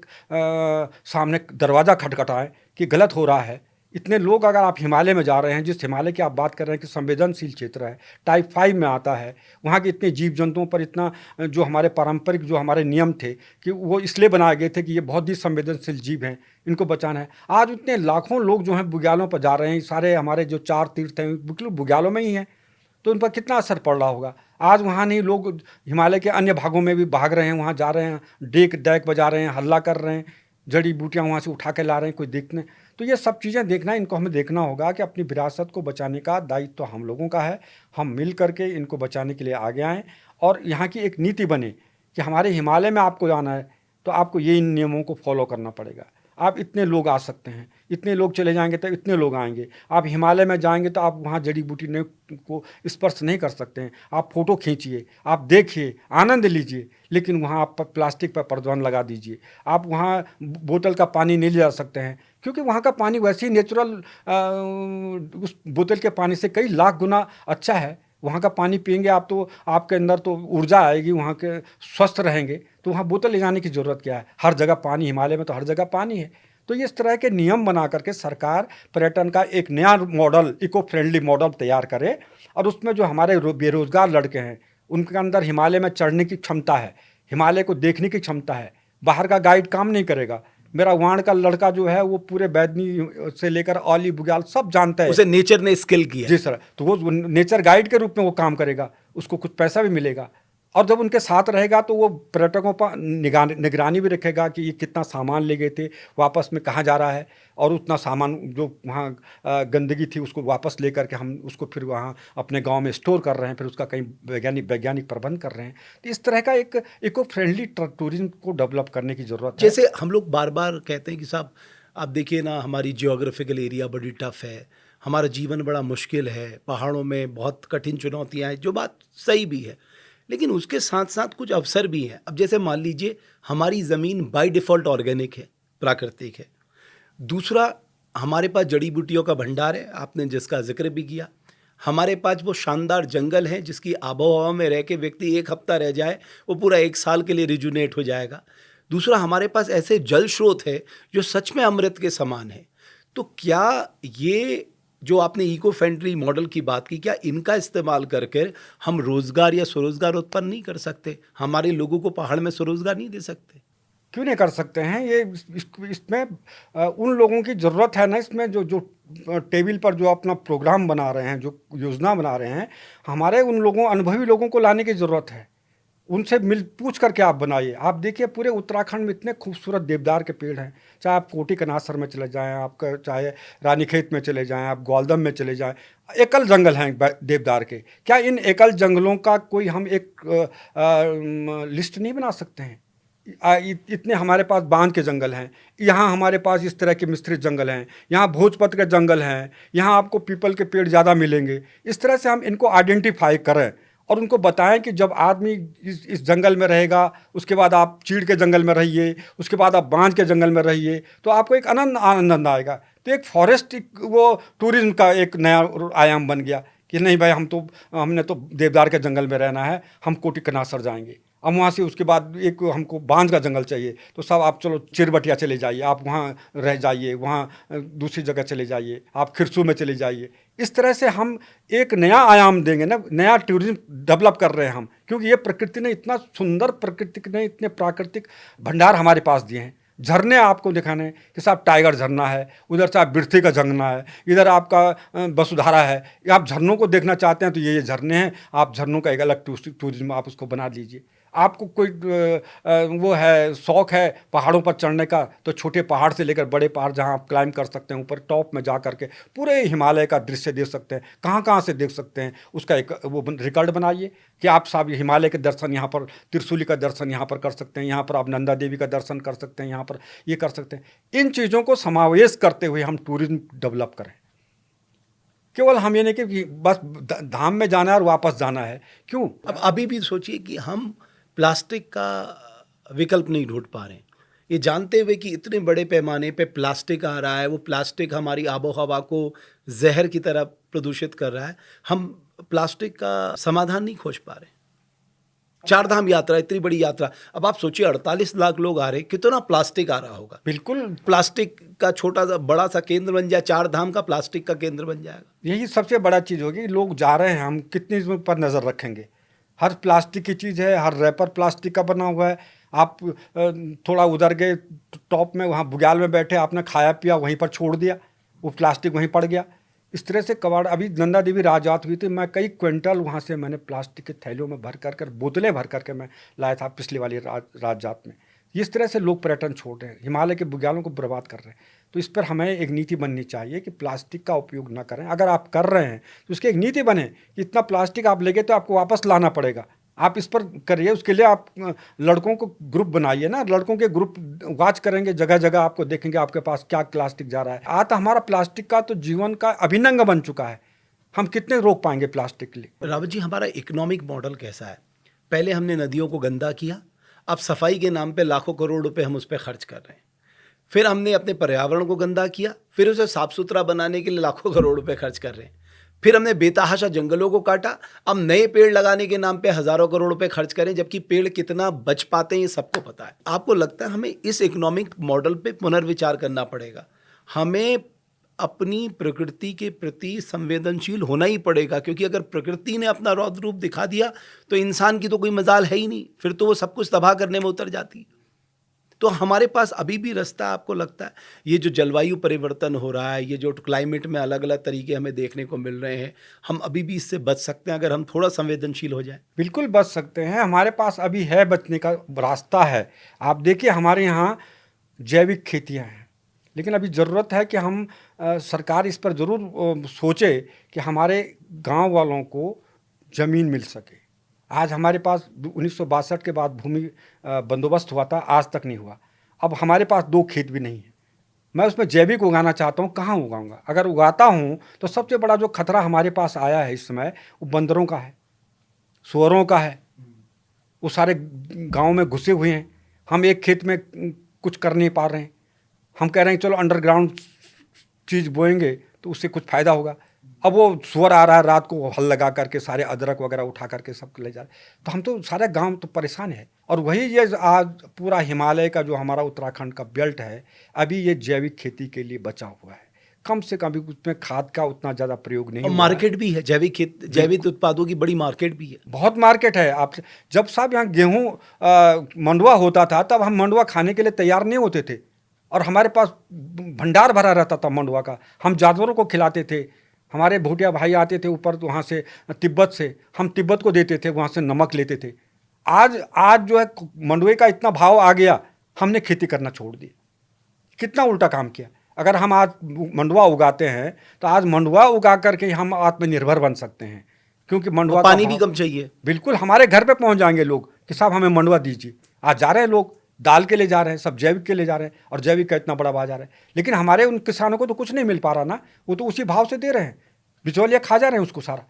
सामने दरवाज़ा खटखटाएं कि गलत हो रहा है। इतने लोग, अगर आप हिमालय में जा रहे हैं, जिस हिमालय की आप बात कर रहे हैं कि संवेदनशील क्षेत्र है, टाइप 5 में आता है, वहाँ के इतने जीव जंतुओं पर इतना, जो हमारे पारंपरिक जो हमारे नियम थे कि वो इसलिए बनाए गए थे कि ये बहुत ही संवेदनशील जीव हैं, इनको बचाना है। आज इतने लाखों लोग जो हैं बुग्यालों पर जा रहे हैं, सारे हमारे जो 4 तीर्थ हैं बिल्कुल बुग्यालों में ही हैं, तो उन पर कितना असर पड़ रहा होगा। आज वहाँ नहीं, लोग हिमालय के अन्य भागों में भी भाग रहे हैं, वहाँ जा रहे हैं, डेक डैक बजा रहे हैं, हल्ला कर रहे हैं, जड़ी बूटियाँ वहाँ से उठा के ला रहे हैं, कोई देखने। तो ये सब चीज़ें देखना, इनको हमें देखना होगा कि अपनी विरासत को बचाने का दायित्व तो हम लोगों का है। हम मिल करके इनको बचाने के लिए आगे आएँ और यहाँ की एक नीति बने कि हमारे हिमालय में आपको जाना है तो आपको ये इन नियमों को फॉलो करना पड़ेगा। आप इतने लोग आ सकते हैं, इतने लोग चले जाएंगे तो इतने लोग आएंगे। आप हिमालय में जाएंगे तो आप वहाँ जड़ी बूटी ने को स्पर्श नहीं कर सकते हैं। आप फ़ोटो खींचिए, आप देखिए, आनंद लीजिए, लेकिन वहाँ आप प्लास्टिक पर प्रतिबंध लगा दीजिए। आप वहाँ बोतल का पानी नहीं ले जा सकते हैं, क्योंकि वहाँ का पानी वैसे ही नेचुरल उस बोतल के पानी से कई लाख गुना अच्छा है। वहाँ का पानी पिएंगे आप तो आपके अंदर तो ऊर्जा आएगी, वहाँ के स्वस्थ रहेंगे। तो वहाँ बोतल ले जाने की ज़रूरत क्या है? हर जगह पानी, हिमालय में तो हर जगह पानी है। तो ये इस तरह के नियम बना करके सरकार पर्यटन का एक नया मॉडल, इको फ्रेंडली मॉडल तैयार करे और उसमें जो हमारे बेरोजगार लड़के हैं उनके अंदर हिमालय में चढ़ने की क्षमता है, हिमालय को देखने की क्षमता है। बाहर का गाइड काम नहीं करेगा। मेरा वाण का लड़का जो है वो पूरे बैदनी से लेकर औली बुग्याल सब जानता है, उसे नेचर ने स्किल किया। जी सर। तो वो नेचर गाइड के रूप में वो काम करेगा, उसको कुछ पैसा भी मिलेगा। और जब उनके साथ रहेगा तो वो पर्यटकों पर निगरानी भी रखेगा कि ये कितना सामान ले गए थे, वापस में कहाँ जा रहा है, और उतना सामान जो वहाँ गंदगी थी उसको वापस लेकर के हम उसको फिर वहाँ अपने गांव में स्टोर कर रहे हैं, फिर उसका कहीं वैज्ञानिक प्रबंध कर रहे हैं। तो इस तरह का एक इको फ्रेंडली टूरिज्म को डेवलप करने की ज़रूरत है। जैसे हम लोग बार बार कहते हैं कि साहब आप देखिए ना, हमारी जियोग्राफिकल एरिया बड़ी टफ है, हमारा जीवन बड़ा मुश्किल है, पहाड़ों में बहुत कठिन चुनौतियाँ हैं, जो बात सही भी है, लेकिन उसके साथ साथ कुछ अवसर भी हैं। अब जैसे मान लीजिए हमारी ज़मीन बाय डिफ़ॉल्ट ऑर्गेनिक है, प्राकृतिक है। दूसरा, हमारे पास जड़ी बूटियों का भंडार है, आपने जिसका जिक्र भी किया। हमारे पास वो शानदार जंगल हैं जिसकी आबो हवा में रह के व्यक्ति 1 हफ्ता रह जाए वो पूरा 1 साल के लिए रिजुनेट हो जाएगा। दूसरा, हमारे पास ऐसे जल स्रोत है जो सच में अमृत के समान है। तो क्या ये जो आपने इको फ्रेंडली मॉडल की बात की, क्या इनका इस्तेमाल करके हम रोज़गार या स्वरोज़गार उत्पन्न नहीं कर सकते? हमारे लोगों को पहाड़ में स्वरोज़गार नहीं दे सकते? क्यों नहीं कर सकते हैं? ये इसमें उन लोगों की ज़रूरत है ना, इसमें जो टेबल पर जो अपना प्रोग्राम बना रहे हैं, जो योजना बना रहे हैं, हमारे उन लोगों, अनुभवी लोगों को लाने की ज़रूरत है। उनसे पूछ करके आप बनाइए। आप देखिए पूरे उत्तराखंड में इतने खूबसूरत देवदार के पेड़ हैं, चाहे आप कोटी कनासर में चले जाएं, आपका चाहे रानीखेत में चले जाएं, आप ग्वालदम में चले जाएं, एकल जंगल हैं देवदार के। क्या इन एकल जंगलों का कोई हम एक लिस्ट नहीं बना सकते हैं? इतने हमारे पास बांध के जंगल हैं, यहाँ हमारे पास इस तरह के मिश्रित जंगल हैं, यहाँ भोजपत्र के जंगल हैं, यहाँ आपको पीपल के पेड़ ज़्यादा मिलेंगे। इस तरह से हम इनको आइडेंटिफाई करें और उनको बताएं कि जब आदमी इस जंगल में रहेगा, उसके बाद आप चीड़ के जंगल में रहिए, उसके बाद आप बांझ के जंगल में रहिए, तो आपको एक आनंद आएगा। तो एक फॉरेस्ट वो टूरिज्म का एक नया आयाम बन गया कि नहीं भाई, हमने तो देवदार के जंगल में रहना है, हम कोटी कनासर जाएंगे। अब वहाँ से उसके बाद एक हमको बांझ का जंगल चाहिए, तो सब आप चलो चिरबटिया चले जाइए, आप वहाँ रह जाइए, वहाँ दूसरी जगह चले जाइए, आप खिरसू में चले जाइए। इस तरह से हम एक नया आयाम देंगे ना, नया टूरिज्म डेवलप कर रहे हैं हम, क्योंकि ये प्रकृति ने इतना सुंदर, प्रकृति ने इतने प्राकृतिक भंडार हमारे पास दिए हैं। झरने आपको दिखाने कि साहब टाइगर झरना है, उधर से आप बिरथी का झरना है, इधर आपका वसुधारा है। आप झरनों को देखना चाहते हैं तो ये झरने हैं, आप झरनों का एक अलग टूरिज्म आप उसको बना लीजिए। आपको कोई वो है, शौक़ है पहाड़ों पर चढ़ने का, तो छोटे पहाड़ से लेकर बड़े पहाड़ जहाँ आप क्लाइंब कर सकते हैं, ऊपर टॉप में जा करके पूरे हिमालय का दृश्य देख सकते हैं। कहाँ कहाँ से देख सकते हैं उसका एक वो रिकॉर्ड बनाइए कि आप साहब हिमालय के दर्शन यहाँ पर, त्रिशूली का दर्शन यहाँ पर कर सकते हैं, यहाँ पर आप नंदा देवी का दर्शन कर सकते हैं, यहाँ पर ये कर सकते हैं। इन चीज़ों को समावेश करते हुए हम टूरिज्म डेवलप करें। केवल हम ये नहीं कि बस धाम में जाना है और वापस जाना है। क्यों? अब अभी भी सोचिए कि हम प्लास्टिक का विकल्प नहीं ढूंढ पा रहे हैं। ये जानते हुए कि इतने बड़े पैमाने पे प्लास्टिक आ रहा है, वो प्लास्टिक हमारी आबो हवा को जहर की तरह प्रदूषित कर रहा है, हम प्लास्टिक का समाधान नहीं खोज पा रहे। चार धाम यात्रा, इतनी बड़ी यात्रा, अब आप सोचिए 48 लाख लोग आ रहे, कितना प्लास्टिक आ रहा होगा। बिल्कुल, प्लास्टिक का छोटा सा बड़ा सा केंद्र बन जाए, चार धाम का प्लास्टिक का केंद्र बन जाएगा। यही सबसे बड़ा चीज़ होगी। लोग जा रहे हैं, हम कितनी इस पर नज़र रखेंगे। हर प्लास्टिक की चीज़ है, हर रैपर प्लास्टिक का बना हुआ है। आप थोड़ा उधर गए टॉप में, वहाँ बुग्याल में बैठे, आपने खाया पिया वहीं पर छोड़ दिया, वो प्लास्टिक वहीं पड़ गया। इस तरह से कबाड़, अभी नंदा देवी राजयात हुई थी, मैं कई क्विंटल वहाँ से मैंने प्लास्टिक के थैलियों में भर कर बोतलें भर करके मैं लाया था पिछली वाली राजयात में। इस तरह से लोग पर्यटन छोड़ रहे हैं, हिमालय के बुग्यालों को बर्बाद कर रहे हैं। तो इस पर हमें एक नीति बननी चाहिए कि प्लास्टिक का उपयोग ना करें। अगर आप कर रहे हैं तो उसकी एक नीति बने कि इतना प्लास्टिक आप लेंगे तो आपको वापस लाना पड़ेगा, आप इस पर करिए। उसके लिए आप लड़कों को ग्रुप बनाइए ना, लड़कों के ग्रुप वॉच करेंगे, जगह जगह आपको देखेंगे आपके पास क्या प्लास्टिक जा रहा है। आज तो हमारा प्लास्टिक का तो जीवन का अभिन्न अंग बन चुका है, हम कितने रोक पाएंगे प्लास्टिक के लिए। रावत जी, हमारा इकोनॉमिक मॉडल कैसा है? पहले हमने नदियों को गंदा किया, अब सफाई के नाम पे लाखों करोड़ रुपए हम उस पर खर्च कर रहे हैं। फिर हमने अपने पर्यावरण को गंदा किया, फिर उसे साफ सुथरा बनाने के लिए लाखों करोड़ रुपए खर्च कर रहे हैं। फिर हमने बेतहाशा जंगलों को काटा, अब नए पेड़ लगाने के नाम पे हजारों करोड़ रुपए खर्च करें, जबकि पेड़ कितना बच पाते हैं ये सबको पता है। आपको लगता है हमें इस इकोनॉमिक मॉडल पे पुनर्विचार करना पड़ेगा? हमें अपनी प्रकृति के प्रति संवेदनशील होना ही पड़ेगा, क्योंकि अगर प्रकृति ने अपना रौद्र रूप दिखा दिया तो इंसान की तो कोई मजाल है ही नहीं, फिर तो वो सब कुछ तबाह करने में उतर जाती है। तो हमारे पास अभी भी रास्ता, आपको लगता है ये जो जलवायु परिवर्तन हो रहा है, ये जो क्लाइमेट में अलग अलग तरीके हमें देखने को मिल रहे हैं, हम अभी भी इससे बच सकते हैं अगर हम थोड़ा संवेदनशील हो जाए? बिल्कुल बच सकते हैं, हमारे पास अभी है बचने का रास्ता है। आप देखिए हमारे यहाँ जैविक खेतियाँ हैं, लेकिन अभी ज़रूरत है कि हम सरकार इस पर ज़रूर सोचे कि हमारे गांव वालों को ज़मीन मिल सके। आज हमारे पास 1962 के बाद भूमि बंदोबस्त हुआ था, आज तक नहीं हुआ। अब हमारे पास 2 खेत भी नहीं है, मैं उसमें जैविक उगाना चाहता हूँ, कहाँ उगाऊंगा? अगर उगाता हूँ तो सबसे बड़ा जो खतरा हमारे पास आया है इस समय, वो बंदरों का है, सुअरों का है। वो सारे गांव में घुसे हुए हैं, हम एक खेत में कुछ कर नहीं पा रहे हैं। हम कह रहे हैं चलो अंडरग्राउंड चीज़ बोएंगे तो उससे कुछ फ़ायदा होगा। अब वो सुअर आ रहा है, रात को हल लगा करके सारे अदरक वगैरह उठा करके सब ले जा रहे, तो हम तो सारे गांव तो परेशान है। और वही ये आज पूरा हिमालय का जो हमारा उत्तराखंड का बेल्ट है, अभी ये जैविक खेती के लिए बचा हुआ है। कम से कम उसमें खाद का उतना ज़्यादा प्रयोग नहीं, और मार्केट भी है, जैविक उत्पादों की बड़ी मार्केट भी है, बहुत मार्केट है। आप जब साहब यहाँ गेहूँ मंडुआ होता था, तब हम मंडुआ खाने के लिए तैयार नहीं होते थे, और हमारे पास भंडार भरा रहता था मंडुआ का, हम जानवरों को खिलाते थे। हमारे भूटिया भाई आते थे ऊपर वहाँ से तिब्बत से, हम तिब्बत को देते थे, वहाँ से नमक लेते थे। आज जो है मंडुए का इतना भाव आ गया, हमने खेती करना छोड़ दी। कितना उल्टा काम किया। अगर हम आज मंडुआ उगाते हैं तो आज मंडुआ उगा करके हम आत्मनिर्भर बन सकते हैं, क्योंकि मंडुआ पानी भी कम चाहिए। बिल्कुल, हमारे घर पे पहुंच जाएंगे लोग कि साहब हमें मंडुआ दीजिए। आज जा रहे हैं लोग, दाल के लिए जा रहे हैं, सब जैविक के लिए जा रहे हैं, और जैविक का इतना बड़ा बाजार है। लेकिन हमारे उन किसानों को तो कुछ नहीं मिल पा रहा ना, वो तो उसी भाव से दे रहे हैं, बिचौलिया खा जा रहे हैं उसको सारा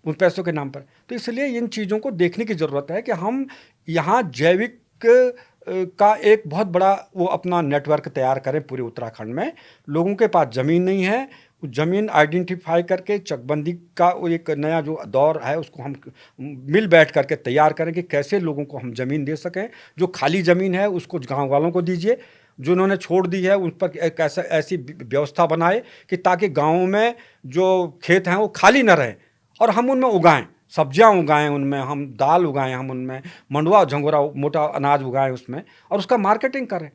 उन पैसों के नाम पर। तो इसलिए इन चीज़ों को देखने की ज़रूरत है कि हम यहाँ जैविक का एक बहुत बड़ा वो अपना नेटवर्क तैयार करें पूरे उत्तराखंड में। लोगों के पास ज़मीन नहीं है, ज़मीन आइडेंटिफाई करके चकबंदी का वो एक नया जो दौर है उसको हम मिल बैठ करके तैयार करें कि कैसे लोगों को हम ज़मीन दे सकें। जो खाली ज़मीन है उसको गांव वालों को दीजिए, जो उन्होंने छोड़ दी है उन पर एक ऐसी व्यवस्था बनाए कि ताकि गाँव में जो खेत हैं वो खाली न रहें, और हम उनमें उगाएं, सब्जियां उगाएं, उनमें हम दाल उगाएं, हम उनमें मंडुआ झंगोरा मोटा अनाज उगाएं उसमें, और उसका मार्केटिंग करें।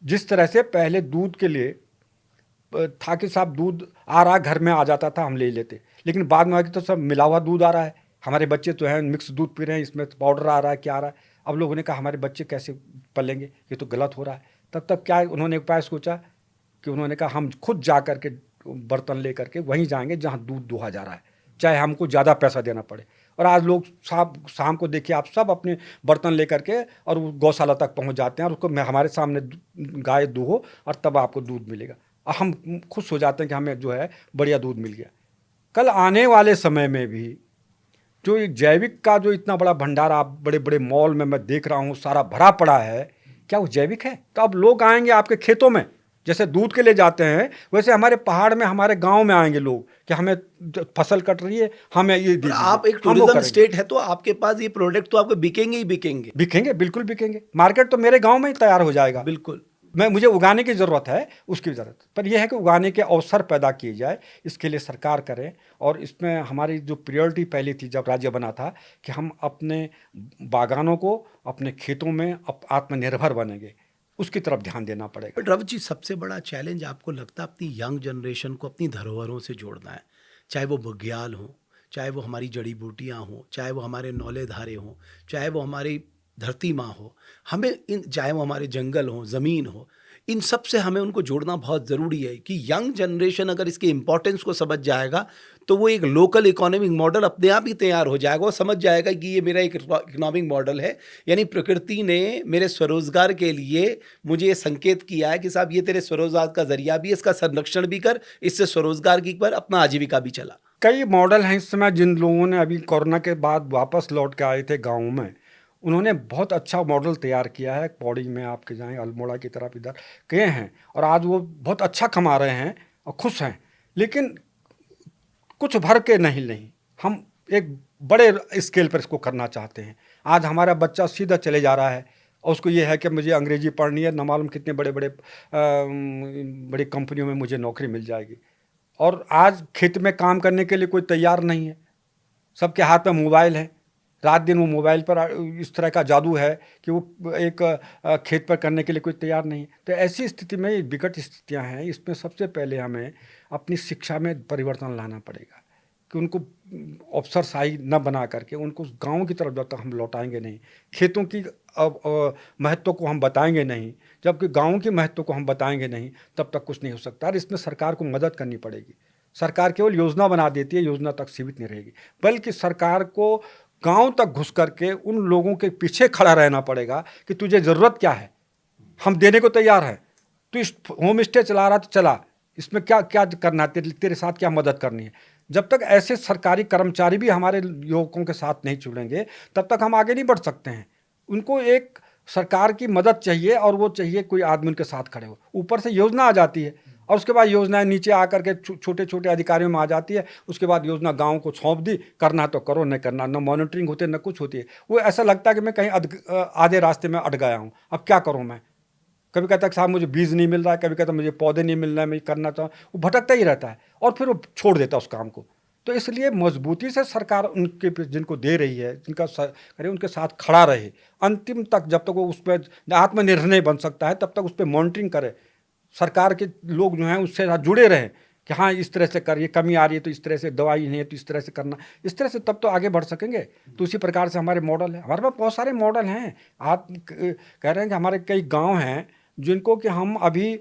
जिस तरह से पहले दूध के लिए था कि साहब दूध आ रहा घर में आ जाता था, हम ले लेते, लेकिन बाद में तो सब मिला हुआ दूध आ रहा है। हमारे बच्चे तो हैं मिक्स दूध पी रहे हैं, इसमें पाउडर आ रहा है, क्या आ रहा है। अब लोगों ने कहा हमारे बच्चे कैसे पलेंगे, ये तो गलत हो रहा है। तब क्या उन्होंने उपाय सोचा कि उन्होंने कहा हम खुद जा कर के बर्तन ले करके वहीं जाएंगे जहाँ दूध दुहा जा रहा है, चाहे हमको ज़्यादा पैसा देना पड़े। और आज लोग शाम को देखिए आप, सब अपने बर्तन लेकर के और गौशाला तक पहुंच जाते हैं, और उसको हमारे सामने गाय दूहो और तब आपको दूध मिलेगा, और हम खुश हो जाते हैं कि हमें जो है बढ़िया दूध मिल गया। कल आने वाले समय में भी जो जैविक का जो इतना बड़ा भंडार आप बड़े बड़े मॉल में मैं देख रहा हूँ सारा भरा पड़ा है, क्या वो जैविक है? तो अब लोग आएंगे आपके खेतों में, जैसे दूध के लिए जाते हैं वैसे हमारे पहाड़ में, हमारे गांव में आएंगे लोग कि हमें फसल कट रही है, हमें ये दे और आप दीजिए, एक हम वो टूरिज्म करेंगे। स्टेट है तो आपके पास ये प्रोडक्ट तो आपको बिकेंगे ही बिकेंगे। बिकेंगे, बिल्कुल बिकेंगे। मार्केट तो मेरे गांव में ही तैयार हो जाएगा। बिल्कुल। मुझे उगाने की ज़रूरत है, उसकी ज़रूरत, पर यह है कि उगाने के अवसर पैदा किए जाए, इसके लिए सरकार करे। और इसमें हमारी जो प्रायोरिटी पहली थी जब राज्य बना था कि हम अपने बागानों को, अपने खेतों में आत्मनिर्भर बनेंगे, उसकी तरफ ध्यान देना पड़ेगा। बट रवि जी, सबसे बड़ा चैलेंज आपको लगता है अपनी यंग जनरेशन को अपनी धरोहरों से जोड़ना है, चाहे वो बुग्याल हो, चाहे वो हमारी जड़ी बूटियाँ हों, चाहे वो हमारे नौले धारे हों, चाहे वो हमारी धरती माँ हो, हमें इन, चाहे वो हमारे जंगल हो, ज़मीन हो, इन सब से हमें उनको जोड़ना बहुत ज़रूरी है कि यंग जनरेशन अगर इसके इम्पोर्टेंस को समझ जाएगा तो वो एक लोकल इकोनॉमिक मॉडल अपने आप ही तैयार हो जाएगा। वो समझ जाएगा कि ये मेरा एक इकोनॉमिक मॉडल है, यानी प्रकृति ने मेरे स्वरोजगार के लिए मुझे ये संकेत किया है कि साहब ये तेरे स्वरोजगार का जरिया भी है, इसका संरक्षण भी कर, इससे स्वरोजगार की पर अपना आजीविका भी चला। कई मॉडल हैं इस समय, जिन लोगों ने अभी कोरोना के बाद वापस लौट के आए थे गाँव में, उन्होंने बहुत अच्छा मॉडल तैयार किया है। पौड़ी में आपके जाएँ, अल्मोड़ा की तरफ इधर गए हैं और आज वो बहुत अच्छा कमा रहे हैं और खुश हैं। लेकिन कुछ भर के नहीं, हम एक बड़े स्केल पर इसको करना चाहते हैं। आज हमारा बच्चा सीधा चले जा रहा है और उसको ये है कि मुझे अंग्रेजी पढ़नी है, न मालूम कितने बड़ी कंपनियों में मुझे नौकरी मिल जाएगी। और आज खेत में काम करने के लिए कोई तैयार नहीं है, सबके हाथ में मोबाइल है, रात दिन वो मोबाइल पर इस तरह का जादू है कि वो एक खेत पर करने के लिए कोई तैयार नहीं है। तो ऐसी स्थिति में, ये विकट स्थितियां हैं, इसमें सबसे पहले हमें अपनी शिक्षा में परिवर्तन लाना पड़ेगा कि उनको अफसरशाही न बना करके उनको गांव की तरफ जब तक हम लौटाएंगे नहीं, खेतों की महत्व को हम बताएंगे नहीं, जबकि गाँव के महत्व को हम बताएंगे नहीं, तब तक कुछ नहीं हो सकता। और इसमें सरकार को मदद करनी पड़ेगी। सरकार केवल योजना बना देती है, योजना तक सीमित नहीं रहेगी, बल्कि सरकार को गांव तक घुस करके उन लोगों के पीछे खड़ा रहना पड़ेगा कि तुझे ज़रूरत क्या है, हम देने को तैयार हैं। तू इस होम स्टे चला रहा तो चला, इसमें क्या क्या करना है, तेरे साथ क्या मदद करनी है। जब तक ऐसे सरकारी कर्मचारी भी हमारे युवकों के साथ नहीं जुड़ेंगे तब तक हम आगे नहीं बढ़ सकते हैं। उनको एक सरकार की मदद चाहिए और वो चाहिए कोई आदमी उनके साथ खड़े हो। ऊपर से योजना आ जाती है और उसके बाद योजनाएं नीचे आकर के छोटे छोटे अधिकारियों में आ जाती है। उसके बाद योजना गांव को सौंप दी, करना तो करो, नहीं करना, न मॉनिटरिंग होती है न कुछ होती है। वो ऐसा लगता है कि मैं कहीं आधे रास्ते में अट गया हूँ, अब क्या करूँ मैं। कभी कहता है साहब मुझे बीज नहीं मिल रहा है, कभी कहता है मुझे पौधे नहीं मिल रहे हैं, मैं करना चाहूँ। वो भटकता ही रहता है और फिर वो छोड़ देता है उस काम को। तो इसलिए मजबूती से सरकार उनके जिनको दे रही है, जिनका करे, उनके साथ खड़ा रहे अंतिम तक। जब तक वो उस पर आत्मनिर्भर नहीं बन सकता है तब तक उस पर मॉनिटरिंग करे। सरकार के लोग जो हैं उससे साथ जुड़े रहें कि हाँ इस तरह से कर, ये कमी आ रही है तो इस तरह से, दवाई नहीं है तो इस तरह से करना, इस तरह से तब तो आगे बढ़ सकेंगे। तो उसी प्रकार से हमारे मॉडल है, हमारे पास बहुत सारे मॉडल हैं। आप कह रहे हैं कि हमारे कई गाँव हैं जिनको कि हम अभी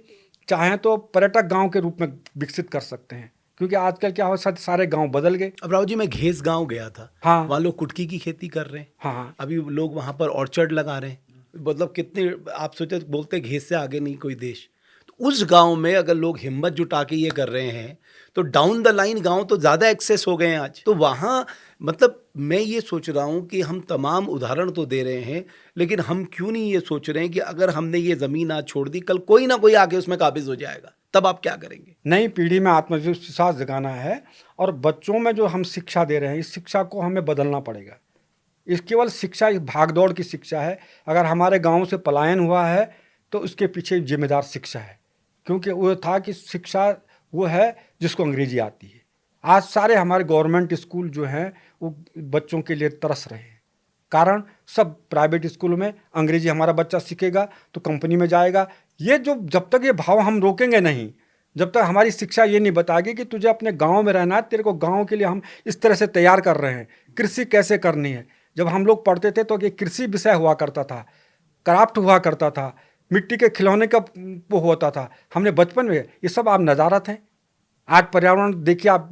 चाहें तो पर्यटक गाँव के रूप में विकसित कर सकते हैं, क्योंकि आजकल क्या हो, सारे गांव बदल गए। अब राव जी, मैं घेस गांव गया था। हाँ, वहाँ लोग कुटकी की खेती कर रहे हैं। हाँ, अभी लोग वहाँ पर ऑर्चर्ड लगा रहे हैं। मतलब कितने, आप सोचे, बोलते घेस से आगे नहीं कोई देश। तो उस गांव में अगर लोग हिम्मत जुटा के ये कर रहे हैं तो डाउन द लाइन गांव तो ज़्यादा एक्सेस हो गए हैं आज। तो वहाँ मतलब मैं ये सोच रहा हूँ कि हम तमाम उदाहरण तो दे रहे हैं, लेकिन हम क्यों नहीं ये सोच रहे हैं कि अगर हमने ये ज़मीन आज छोड़ दी, कल कोई ना कोई आके उसमें काबिज हो जाएगा, तब आप क्या करेंगे। नई पीढ़ी में आत्मविश्वास जगाना है और बच्चों में जो हम शिक्षा दे रहे हैं, इस शिक्षा को हमें बदलना पड़ेगा। इस केवल शिक्षा इस भागदौड़ की शिक्षा है। अगर हमारे गांव से पलायन हुआ है तो उसके पीछे जिम्मेदार शिक्षा है, क्योंकि वो था कि शिक्षा वो है जिसको अंग्रेजी आती है। आज सारे हमारे गवर्नमेंट स्कूल जो हैं वो बच्चों के लिए तरस रहे हैं, कारण सब प्राइवेट स्कूलों में अंग्रेजी हमारा बच्चा सीखेगा तो कंपनी में जाएगा। ये जो जब तक ये भाव हम रोकेंगे नहीं, जब तक हमारी शिक्षा ये नहीं बताएगी कि तुझे अपने गांव में रहना है, तेरे को गांव के लिए हम इस तरह से तैयार कर रहे हैं, कृषि कैसे करनी है। जब हम लोग पढ़ते थे तो ये कृषि विषय हुआ करता था, क्राफ्ट हुआ करता था, मिट्टी के खिलौने का वो होता था, हमने बचपन में ये सब आप नज़ारत हैं। आज पर्यावरण देखिए, आप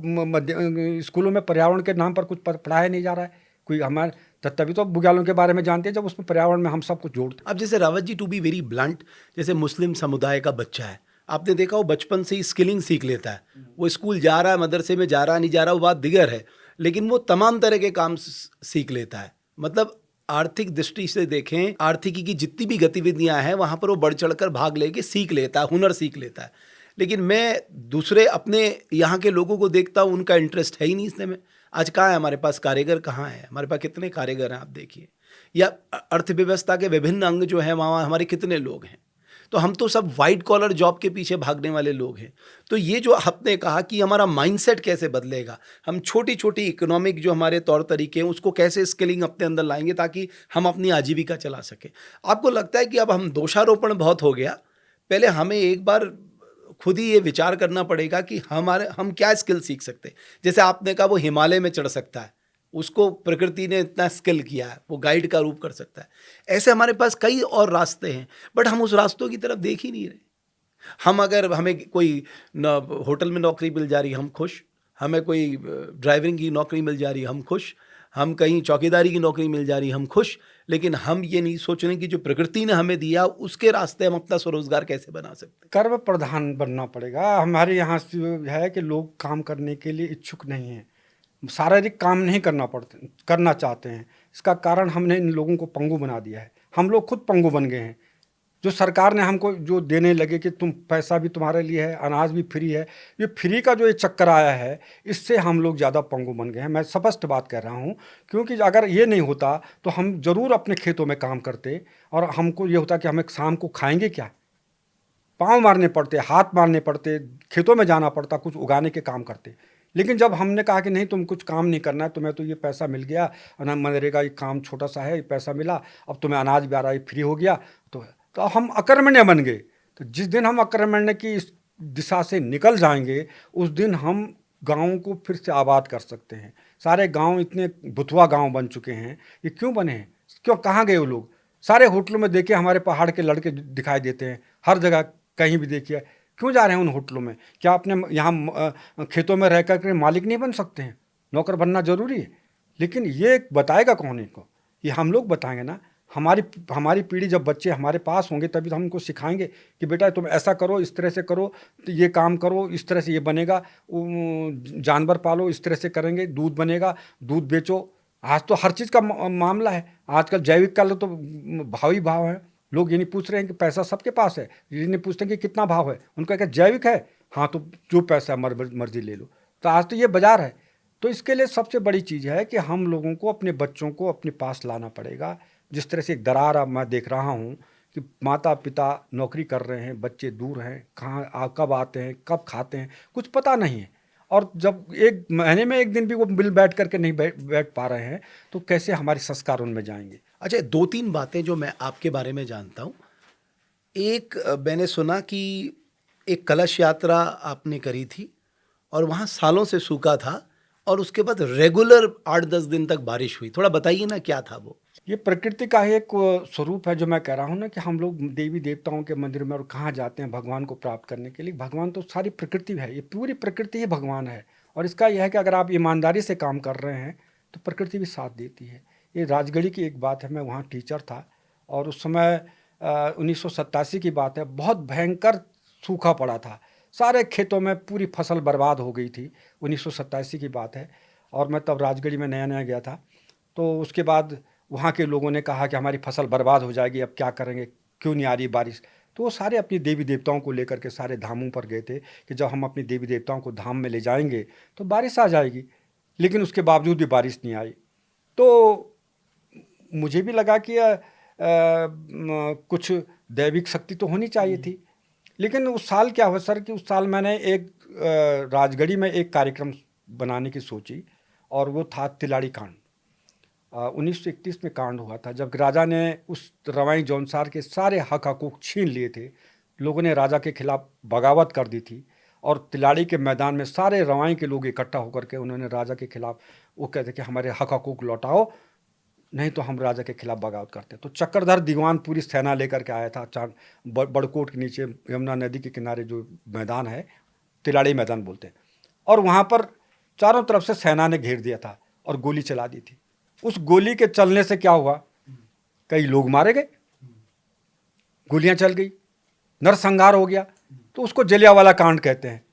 स्कूलों में पर्यावरण के नाम पर कुछ पढ़ाया नहीं जा रहा है कोई। हमारे तभी तो बुग्यालों के बारे में जानते हैं जब उसमें पर्यावरण में हम सब कुछ जोड़ते। अब जैसे Rawat ji, to be very blunt, जैसे मुस्लिम समुदाय का बच्चा है, आपने देखा वो बचपन से ही स्किलिंग सीख लेता है। वो स्कूल जा रहा है, मदरसे में जा रहा नहीं जा रहा वो बात दिगर है, लेकिन वो तमाम तरह के काम सीख लेता है। मतलब आर्थिक दृष्टि से देखें, आर्थिकी की जितनी भी गतिविधियां हैं वहां पर वो बढ़ चढ़कर भाग लेके सीख लेता है, हुनर सीख लेता है। लेकिन मैं दूसरे अपने यहाँ के लोगों को देखता हूँ, उनका इंटरेस्ट है ही नहीं इसमें। आज कहाँ है हमारे पास कारीगर, कहाँ है हमारे पास, कितने कारीगर हैं आप देखिए, या अर्थव्यवस्था के विभिन्न अंग जो है वहाँ हमारे कितने लोग हैं। तो हम तो सब वाइट कॉलर जॉब के पीछे भागने वाले लोग हैं। तो ये जो आपने कहा कि हमारा माइंडसेट कैसे बदलेगा, हम छोटी छोटी इकोनॉमिक जो हमारे तौर तरीके हैं उसको कैसे स्किलिंग अपने अंदर लाएंगे ताकि हम अपनी आजीविका चला सकें। आपको लगता है कि अब हम दोषारोपण बहुत हो गया, पहले हमें एक बार खुद ही ये विचार करना पड़ेगा कि हम क्या स्किल सीख सकते हैं। जैसे आपने कहा वो हिमालय में चढ़ सकता है, उसको प्रकृति ने इतना स्किल किया है, वो गाइड का रूप कर सकता है। ऐसे हमारे पास कई और रास्ते हैं, बट हम उस रास्तों की तरफ देख ही नहीं रहे। हम अगर हमें कोई होटल में नौकरी मिल जा रही हम खुश, हमें कोई ड्राइविंग की नौकरी मिल जा रही हम खुश, हम कहीं चौकीदारी की नौकरी मिल जा रही हम खुश, लेकिन हम ये नहीं सोच रहे कि जो प्रकृति ने हमें दिया उसके रास्ते हम अपना स्वरोजगार कैसे बना सकते हैं। कर्म प्रधान बनना पड़ेगा। हमारे यहाँ है कि लोग काम करने के लिए इच्छुक नहीं हैं, शारीरिक काम नहीं करना चाहते हैं। इसका कारण हमने इन लोगों को पंगु बना दिया है। हम लोग खुद पंगु बन गए हैं। जो सरकार ने हमको जो देने लगे कि तुम पैसा भी तुम्हारे लिए है, अनाज भी फ्री है, ये फ्री का जो ये चक्कर आया है इससे हम लोग ज़्यादा पंगु बन गए हैं। मैं स्पष्ट बात कर रहा हूँ, क्योंकि अगर ये नहीं होता तो हम ज़रूर अपने खेतों में काम करते और हमको ये होता कि हमें शाम को खाएंगे क्या, पाँव मारने पड़ते, हाथ मारने पड़ते, खेतों में जाना पड़ता, कुछ उगाने के काम करते। लेकिन जब हमने कहा कि नहीं तुम कुछ काम नहीं करना है, तुम्हें तो ये पैसा मिल गया, मनरेगा ये काम छोटा सा है, ये पैसा मिला, अब तुम्हें अनाज भी आ रहा है, फ्री हो गया, तो हम अकर्मण्य बन गए। तो जिस दिन हम अकर्मण्य की इस दिशा से निकल जाएंगे उस दिन हम गाँव को फिर से आबाद कर सकते हैं। सारे गाँव इतने बुथुआ गाँव बन चुके हैं, ये क्यों बने हैं, क्यों, कहाँ गए वो लोग? सारे होटलों में देखिए हमारे पहाड़ के लड़के दिखाई देते हैं, हर जगह कहीं भी देखिए। क्यों जा रहे हैं उन होटलों में? क्या अपने यहाँ खेतों में रह कर मालिक नहीं बन सकते हैं? नौकर बनना जरूरी है। लेकिन ये बताएगा कौन इनको? ये हम लोग बताएंगे ना। हमारी पीढ़ी, जब बच्चे हमारे पास होंगे तभी तो हम उनको सिखाएंगे कि बेटा तुम ऐसा करो, इस तरह से करो, तो ये काम करो, इस तरह से ये बनेगा। जानवर पालो, इस तरह से करेंगे, दूध बनेगा, दूध बेचो। आज तो हर चीज़ का मामला है। आजकल जैविक का तो भाव ही भाव है। लोग ये नहीं पूछ रहे हैं कि पैसा सबके पास है, ये नहीं पूछते कि कितना भाव है। उनका क्या जैविक है, हाँ तो जो पैसा मर्जी ले लो। तो आज तो ये बाजार है। तो इसके लिए सबसे बड़ी चीज़ है कि हम लोगों को अपने बच्चों को अपने पास लाना पड़ेगा। जिस तरह से एक दरार अब मैं देख रहा हूँ कि माता पिता नौकरी कर रहे हैं, बच्चे दूर हैं, कहाँ कब आते हैं, कब खाते हैं, कुछ पता नहीं है। और जब एक महीने में एक दिन भी वो मिल बैठ करके नहीं बैठ पा रहे हैं तो कैसे हमारे संस्कार उनमें जाएंगे? अच्छा, 2-3 बातें जो मैं आपके बारे में जानता हूँ। एक, मैंने सुना कि एक कलश यात्रा आपने करी थी और वहाँ सालों से सूखा था और उसके बाद रेगुलर 8-10 दिन तक बारिश हुई। थोड़ा बताइए ना क्या था वो? ये प्रकृति का ही एक स्वरूप है। जो मैं कह रहा हूँ ना कि हम लोग देवी देवताओं के मंदिर में और कहाँ जाते हैं भगवान को प्राप्त करने के लिए। भगवान तो सारी प्रकृति है, ये पूरी प्रकृति ही भगवान है। और इसका यह है कि अगर आप ईमानदारी से काम कर रहे हैं तो प्रकृति भी साथ देती है। ये राजगढ़ी की एक बात है, मैं वहाँ टीचर था और उस समय 1987 की बात है, बहुत भयंकर सूखा पड़ा था, सारे खेतों में पूरी फसल बर्बाद हो गई थी। 1987 की बात है और मैं तब राजगढ़ी में नया नया गया था। तो उसके बाद वहाँ के लोगों ने कहा कि हमारी फसल बर्बाद हो जाएगी, अब क्या करेंगे, क्यों नहीं आ रही बारिश। तो वो सारे अपनी देवी देवताओं को लेकर के सारे धामों पर गए थे कि जब हम अपनी देवी देवताओं को धाम में ले जाएंगे तो बारिश आ जाएगी। लेकिन उसके बावजूद भी बारिश नहीं आई। तो मुझे भी लगा कि कुछ दैविक शक्ति तो होनी चाहिए थी। लेकिन उस साल क्या हुआ सर कि उस साल मैंने एक राजगढ़ी में एक कार्यक्रम बनाने की सोची और वो था तिलाड़ी कांड। 1931 में कांड हुआ था जब राजा ने उस रवाई जौनसार के सारे हक हकूक छीन लिए थे। लोगों ने राजा के खिलाफ बगावत कर दी थी और तिलाड़ी के मैदान में सारे रवाई के लोग इकट्ठा होकर के उन्होंने राजा के खिलाफ वो कहते कि हमारे हक हकूक लौटाओ, नहीं तो हम राजा के खिलाफ बगावत करते। तो चक्रधर दीवान पूरी सेना लेकर के आया था। बड़कोट के नीचे यमुना नदी के किनारे जो मैदान है तिलाड़ी मैदान बोलते हैं, और वहाँ पर चारों तरफ से सेना ने घेर दिया था और गोली चला दी थी। उस गोली के चलने से क्या हुआ, कई लोग मारे गए, गोलियां चल गई, नरसंहार हो गया। तो उसको जलियांवाला कांड कहते हैं।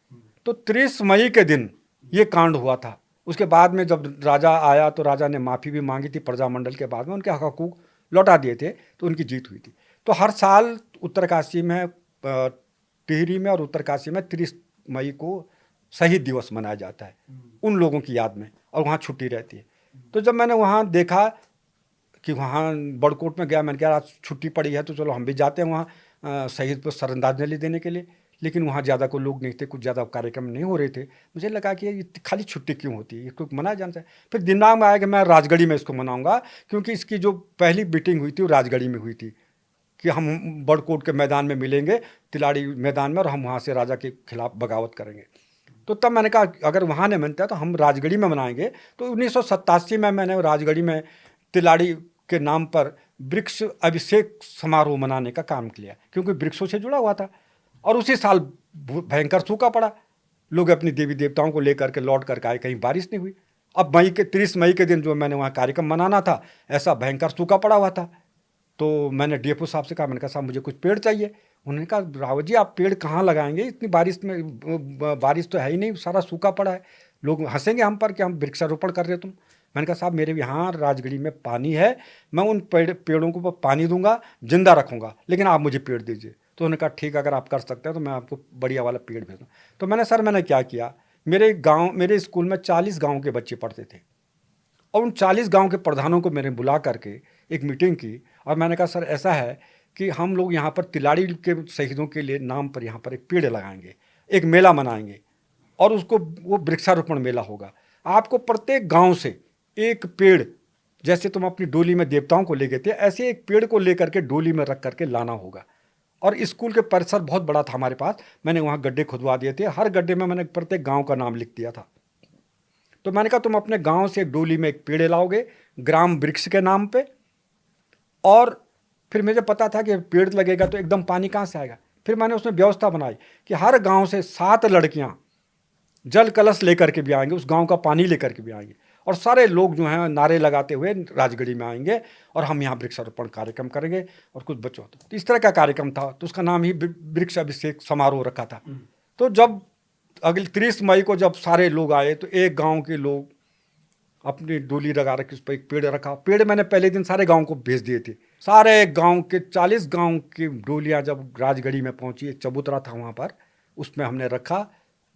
तो 30 मई के दिन ये कांड हुआ था। उसके बाद में जब राजा आया तो राजा ने माफ़ी भी मांगी थी प्रजामंडल के, बाद में उनके हकूक़ लौटा दिए थे, तो उनकी जीत हुई थी। तो हर साल उत्तरकाशी में टिहरी में और उत्तरकाशी में 30 मई को शहीद दिवस मनाया जाता है उन लोगों की याद में, और वहाँ छुट्टी रहती है। तो जब मैंने वहाँ देखा कि वहाँ बड़कोट में गया, मैंने कहा आज छुट्टी पड़ी है तो चलो हम भी जाते हैं वहाँ शहीद को श्रद्धांजलि देने के लिए। लेकिन वहाँ ज़्यादा कोई लोग नहीं थे, कुछ ज़्यादा कार्यक्रम नहीं हो रहे थे। मुझे लगा कि ये खाली छुट्टी क्यों होती है, इसको मनाया जाना चाहिए। फिर दिमाग में आया कि मैं राजगढ़ी में इसको मनाऊंगा, क्योंकि इसकी जो पहली मीटिंग हुई थी वो राजगढ़ी में हुई थी कि हम बड़कोट के मैदान में मिलेंगे, तिलाड़ी मैदान में, और हम वहाँ से राजा के खिलाफ बगावत करेंगे। तो तब मैंने कहा अगर वहाँ नहीं मनता तो हम राजगढ़ी में मनाएंगे। तो 1987 में मैंने राजगढ़ी में तिलाड़ी के नाम पर वृक्ष अभिषेक समारोह मनाने का काम किया, क्योंकि वृक्षों से जुड़ा हुआ था। और उसी साल भयंकर सूखा पड़ा, लोग अपनी देवी देवताओं को लेकर के लौट कर आए, कहीं बारिश नहीं हुई। अब 30 मई के दिन जो मैंने वहाँ कार्यक्रम मनाना था, ऐसा भयंकर सूखा पड़ा हुआ था। तो मैंने डीएफओ साहब से कहा, मैंने कहा साहब मुझे कुछ पेड़ चाहिए। उन्होंने कहा रावत जी आप पेड़ कहाँ लगाएंगे, इतनी बारिश में, बारिश तो है ही नहीं, सारा सूखा पड़ा है, लोग हंसेंगे हम पर कि हम वृक्षारोपण कर रहे हो तुम। मैंने कहा साहब मेरे यहाँ राजगढ़ी में पानी है, मैं उन पेड़ों को पानी दूंगा, जिंदा रखूंगा, लेकिन आप मुझे पेड़ दीजिए। तो उन्होंने कहा ठीक, अगर आप कर सकते हैं तो मैं आपको बढ़िया वाला पेड़ भेज दूँ। तो मैंने क्या किया, मेरे स्कूल में 40 गाँव के बच्चे पढ़ते थे, और उन 40 गांव के प्रधानों को मैंने बुला करके एक मीटिंग की, और मैंने कहा सर ऐसा है कि हम लोग यहाँ पर तिलाड़ी के शहीदों के लिए नाम पर यहाँ पर एक पेड़ लगाएंगे, एक मेला मनाएंगे, और उसको वो वृक्षारोपण मेला होगा। आपको प्रत्येक गांव से एक पेड़, जैसे तुम अपनी डोली में देवताओं को ले गए थे, ऐसे एक पेड़ को लेकर के डोली में रख करके लाना होगा। और स्कूल के परिसर बहुत बड़ा था हमारे पास, मैंने वहाँ गड्ढे खुदवा दिए थे, हर गड्ढे में मैंने प्रत्येक गाँव का नाम लिख दिया था। तो मैंने कहा तुम अपने गांव से डोली में एक पेड़ लाओगे ग्राम वृक्ष के नाम पे, और फिर मुझे पता था कि पेड़ लगेगा तो एकदम पानी कहाँ से आएगा। फिर मैंने उसमें व्यवस्था बनाई कि हर गांव से 7 लड़कियां जल कलश लेकर के भी आएंगे, उस गांव का पानी लेकर के भी आएंगे, और सारे लोग जो हैं नारे लगाते हुए राजगढ़ी में आएंगे, और हम यहाँ वृक्षारोपण कार्यक्रम करेंगे, और कुछ बच्चों तो इस तरह का कार्यक्रम था। तो उसका नाम ही वृक्ष अभिषेक समारोह रखा था। तो जब अगले 30 मई को जब सारे लोग आए, तो एक गांव के लोग अपनी डोली लगा रखी, उस पर एक पेड़ रखा। पेड़ मैंने पहले दिन सारे गांव को भेज दिए थे। सारे गांव के 40 गांव की डोलियां जब राजगढ़ी में पहुंची, एक चबूतरा था वहां पर, उसमें हमने रखा।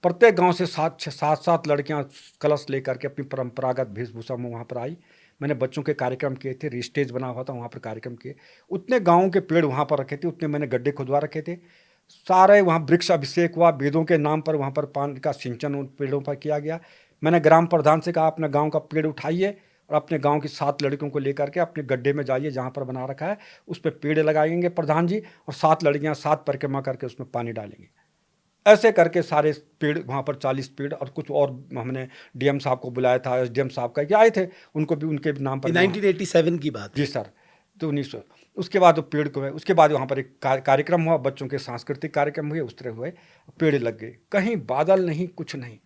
प्रत्येक गांव से 7 लड़कियां कलश लेकर के अपनी परंपरागत वेशभूषा में वहाँ पर आई। मैंने बच्चों के कार्यक्रम किए थे, स्टेज बना हुआ था, वहाँ पर कार्यक्रम किए। उतने गाँव के पेड़ वहाँ पर रखे थे, उतने मैंने गड्ढे खुदवा रखे थे। सारे वहाँ वृक्ष अभिषेक हुआ, वेदों के नाम पर वहाँ पर पानी का सिंचन उन पेड़ों पर किया गया। मैंने ग्राम प्रधान से कहा अपने गांव का पेड़ उठाइए और अपने गांव की 7 लड़कियों को लेकर के अपने गड्ढे में जाइए, जहाँ पर बना रखा है उस पर पेड़ लगाएंगे प्रधान जी, और 7 लड़कियाँ 7 परिक्रमा करके उसमें पानी डालेंगे। ऐसे करके सारे पेड़ वहाँ पर 40 पेड़, और कुछ और हमने डीएम साहब को बुलाया था, एसडीएम साहब का कि आए थे, उनको भी उनके नाम पर 1987 की बात। जी सर। तो 1900 उसके बाद वो पेड़ को है, उसके बाद वहाँ पर एक कार्यक्रम हुआ, बच्चों के सांस्कृतिक कार्यक्रम हुए, उस तरह हुए, पेड़ लग गए। कहीं बादल नहीं, कुछ नहीं।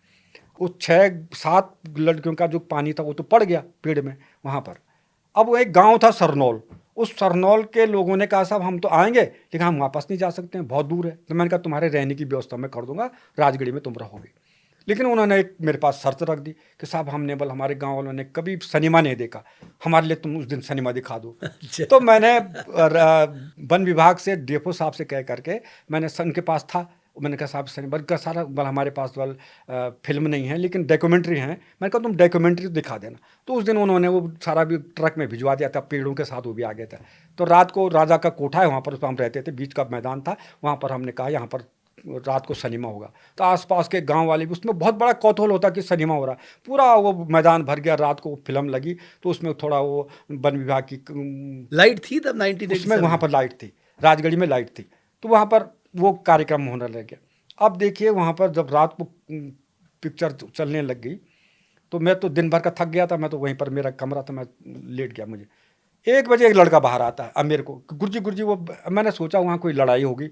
उस 6-7 लड़कियों का जो पानी था वो तो पड़ गया पेड़ में वहाँ पर। अब वो एक गांव था सरनौल, उस सरनौल के लोगों ने कहा साहब हम तो आएंगे लेकिन हम वापस नहीं जा सकते हैं, बहुत दूर है। तो मैंने कहा तुम्हारे रहने की व्यवस्था मैं कर दूंगा, राजगढ़ी में तुम रहोगे। लेकिन उन्होंने एक मेरे पास शर्त रख दी कि साहब हमने बल हमारे गांव वालों ने कभी सिनेमा नहीं देखा, हमारे लिए तुम उस दिन सिनेमा दिखा दो। तो मैंने वन विभाग से डीएफओ साहब से कह करके, मैंने सन के पास था, मैंने कहा साहब सिनेमा का सारा बल हमारे पास बल फिल्म नहीं है लेकिन डॉक्यूमेंट्री हैं, मैंने कहा तुम डॉक्यूमेंट्री दिखा देना। तो उस दिन उन्होंने वो सारा भी ट्रक में भिजवा दिया था, पेड़ों के साथ वो भी आ गया था। तो रात को राजा का कोठा है वहाँ पर, उस पर हम रहते थे, बीच का मैदान था, वहाँ पर हमने कहा यहाँ पर रात को सिनेमा होगा। तो आसपास के गांव वाले भी, उसमें बहुत बड़ा कौतूहल होता कि सिनेमा हो रहा, पूरा वो मैदान भर गया। रात को फिल्म लगी तो उसमें थोड़ा वो वन विभाग की लाइट थी तब 1987 उसमें, वहाँ पर लाइट थी, राजगढ़ी में लाइट थी, तो वहाँ पर वो कार्यक्रम होने लग गया। अब देखिए वहाँ पर जब रात को पिक्चर चलने लग गई तो मैं तो दिन भर का थक गया था, मैं तो वहीं पर, मेरा कमरा था, मैं लेट गया। मुझे 1 बजे एक लड़का बाहर आता है, अब मेरे को गुरजी गुरजी, वो मैंने सोचा वहाँ कोई लड़ाई होगी,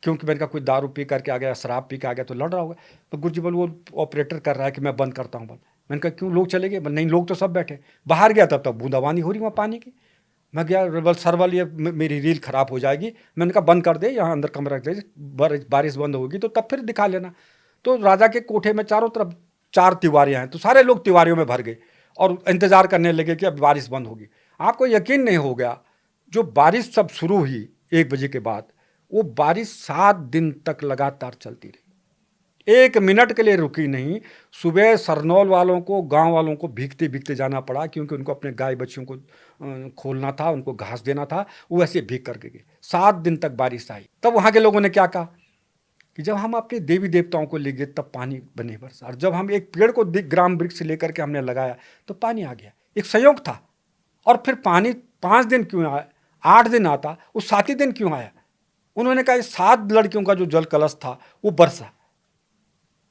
क्योंकि मैंने कहा कोई दारू पी करके आ गया, शराब पी के आ गया तो लड़ रहा होगा। तो गुरजी बोल वो ऑपरेटर कर रहा है कि मैं बंद करता हूँ बल। मैंने कहा क्यों, लोग चले गए? नहीं, लोग तो सब बैठे। बाहर गया तब तक बूंदाबांदी हो रही वहाँ पानी की। मैं गया, बल सर वाल ये मेरी रील ख़राब हो जाएगी। मैंने कहा बंद कर दे, यहाँ अंदर कमरा रख दे, बारिश बंद होगी तो तब फिर दिखा लेना। तो राजा के कोठे में चारों तरफ 4 तिवारियाँ हैं, तो सारे लोग तिवारियों में भर गए और इंतज़ार करने लगे कि अब बारिश बंद होगी। आपको यकीन नहीं हो गया, जो बारिश सब शुरू हुई 1 बजे के बाद, वो बारिश 7 दिन तक लगातार चलती रही, 1 मिनट के लिए रुकी नहीं। सुबह सरनौल वालों को, गांव वालों को भीगते भीगते जाना पड़ा, क्योंकि उनको अपने गाय बच्चियों को खोलना था, उनको घास देना था। वो वैसे भीग करके गए। 7 दिन तक बारिश आई। तब वहाँ के लोगों ने क्या कहा कि जब हम अपने देवी देवताओं को ले गए तब पानी बने बरसा, और जब हम एक पेड़ को ग्राम वृक्ष लेकर के हमने लगाया तो पानी आ गया। एक संयोग था। और फिर पानी 5 दिन क्यों आया, 8 दिन आता, उस 7वें दिन क्यों आया? उन्होंने कहा 7 लड़कियों का जो जल कलश था वो बरसा।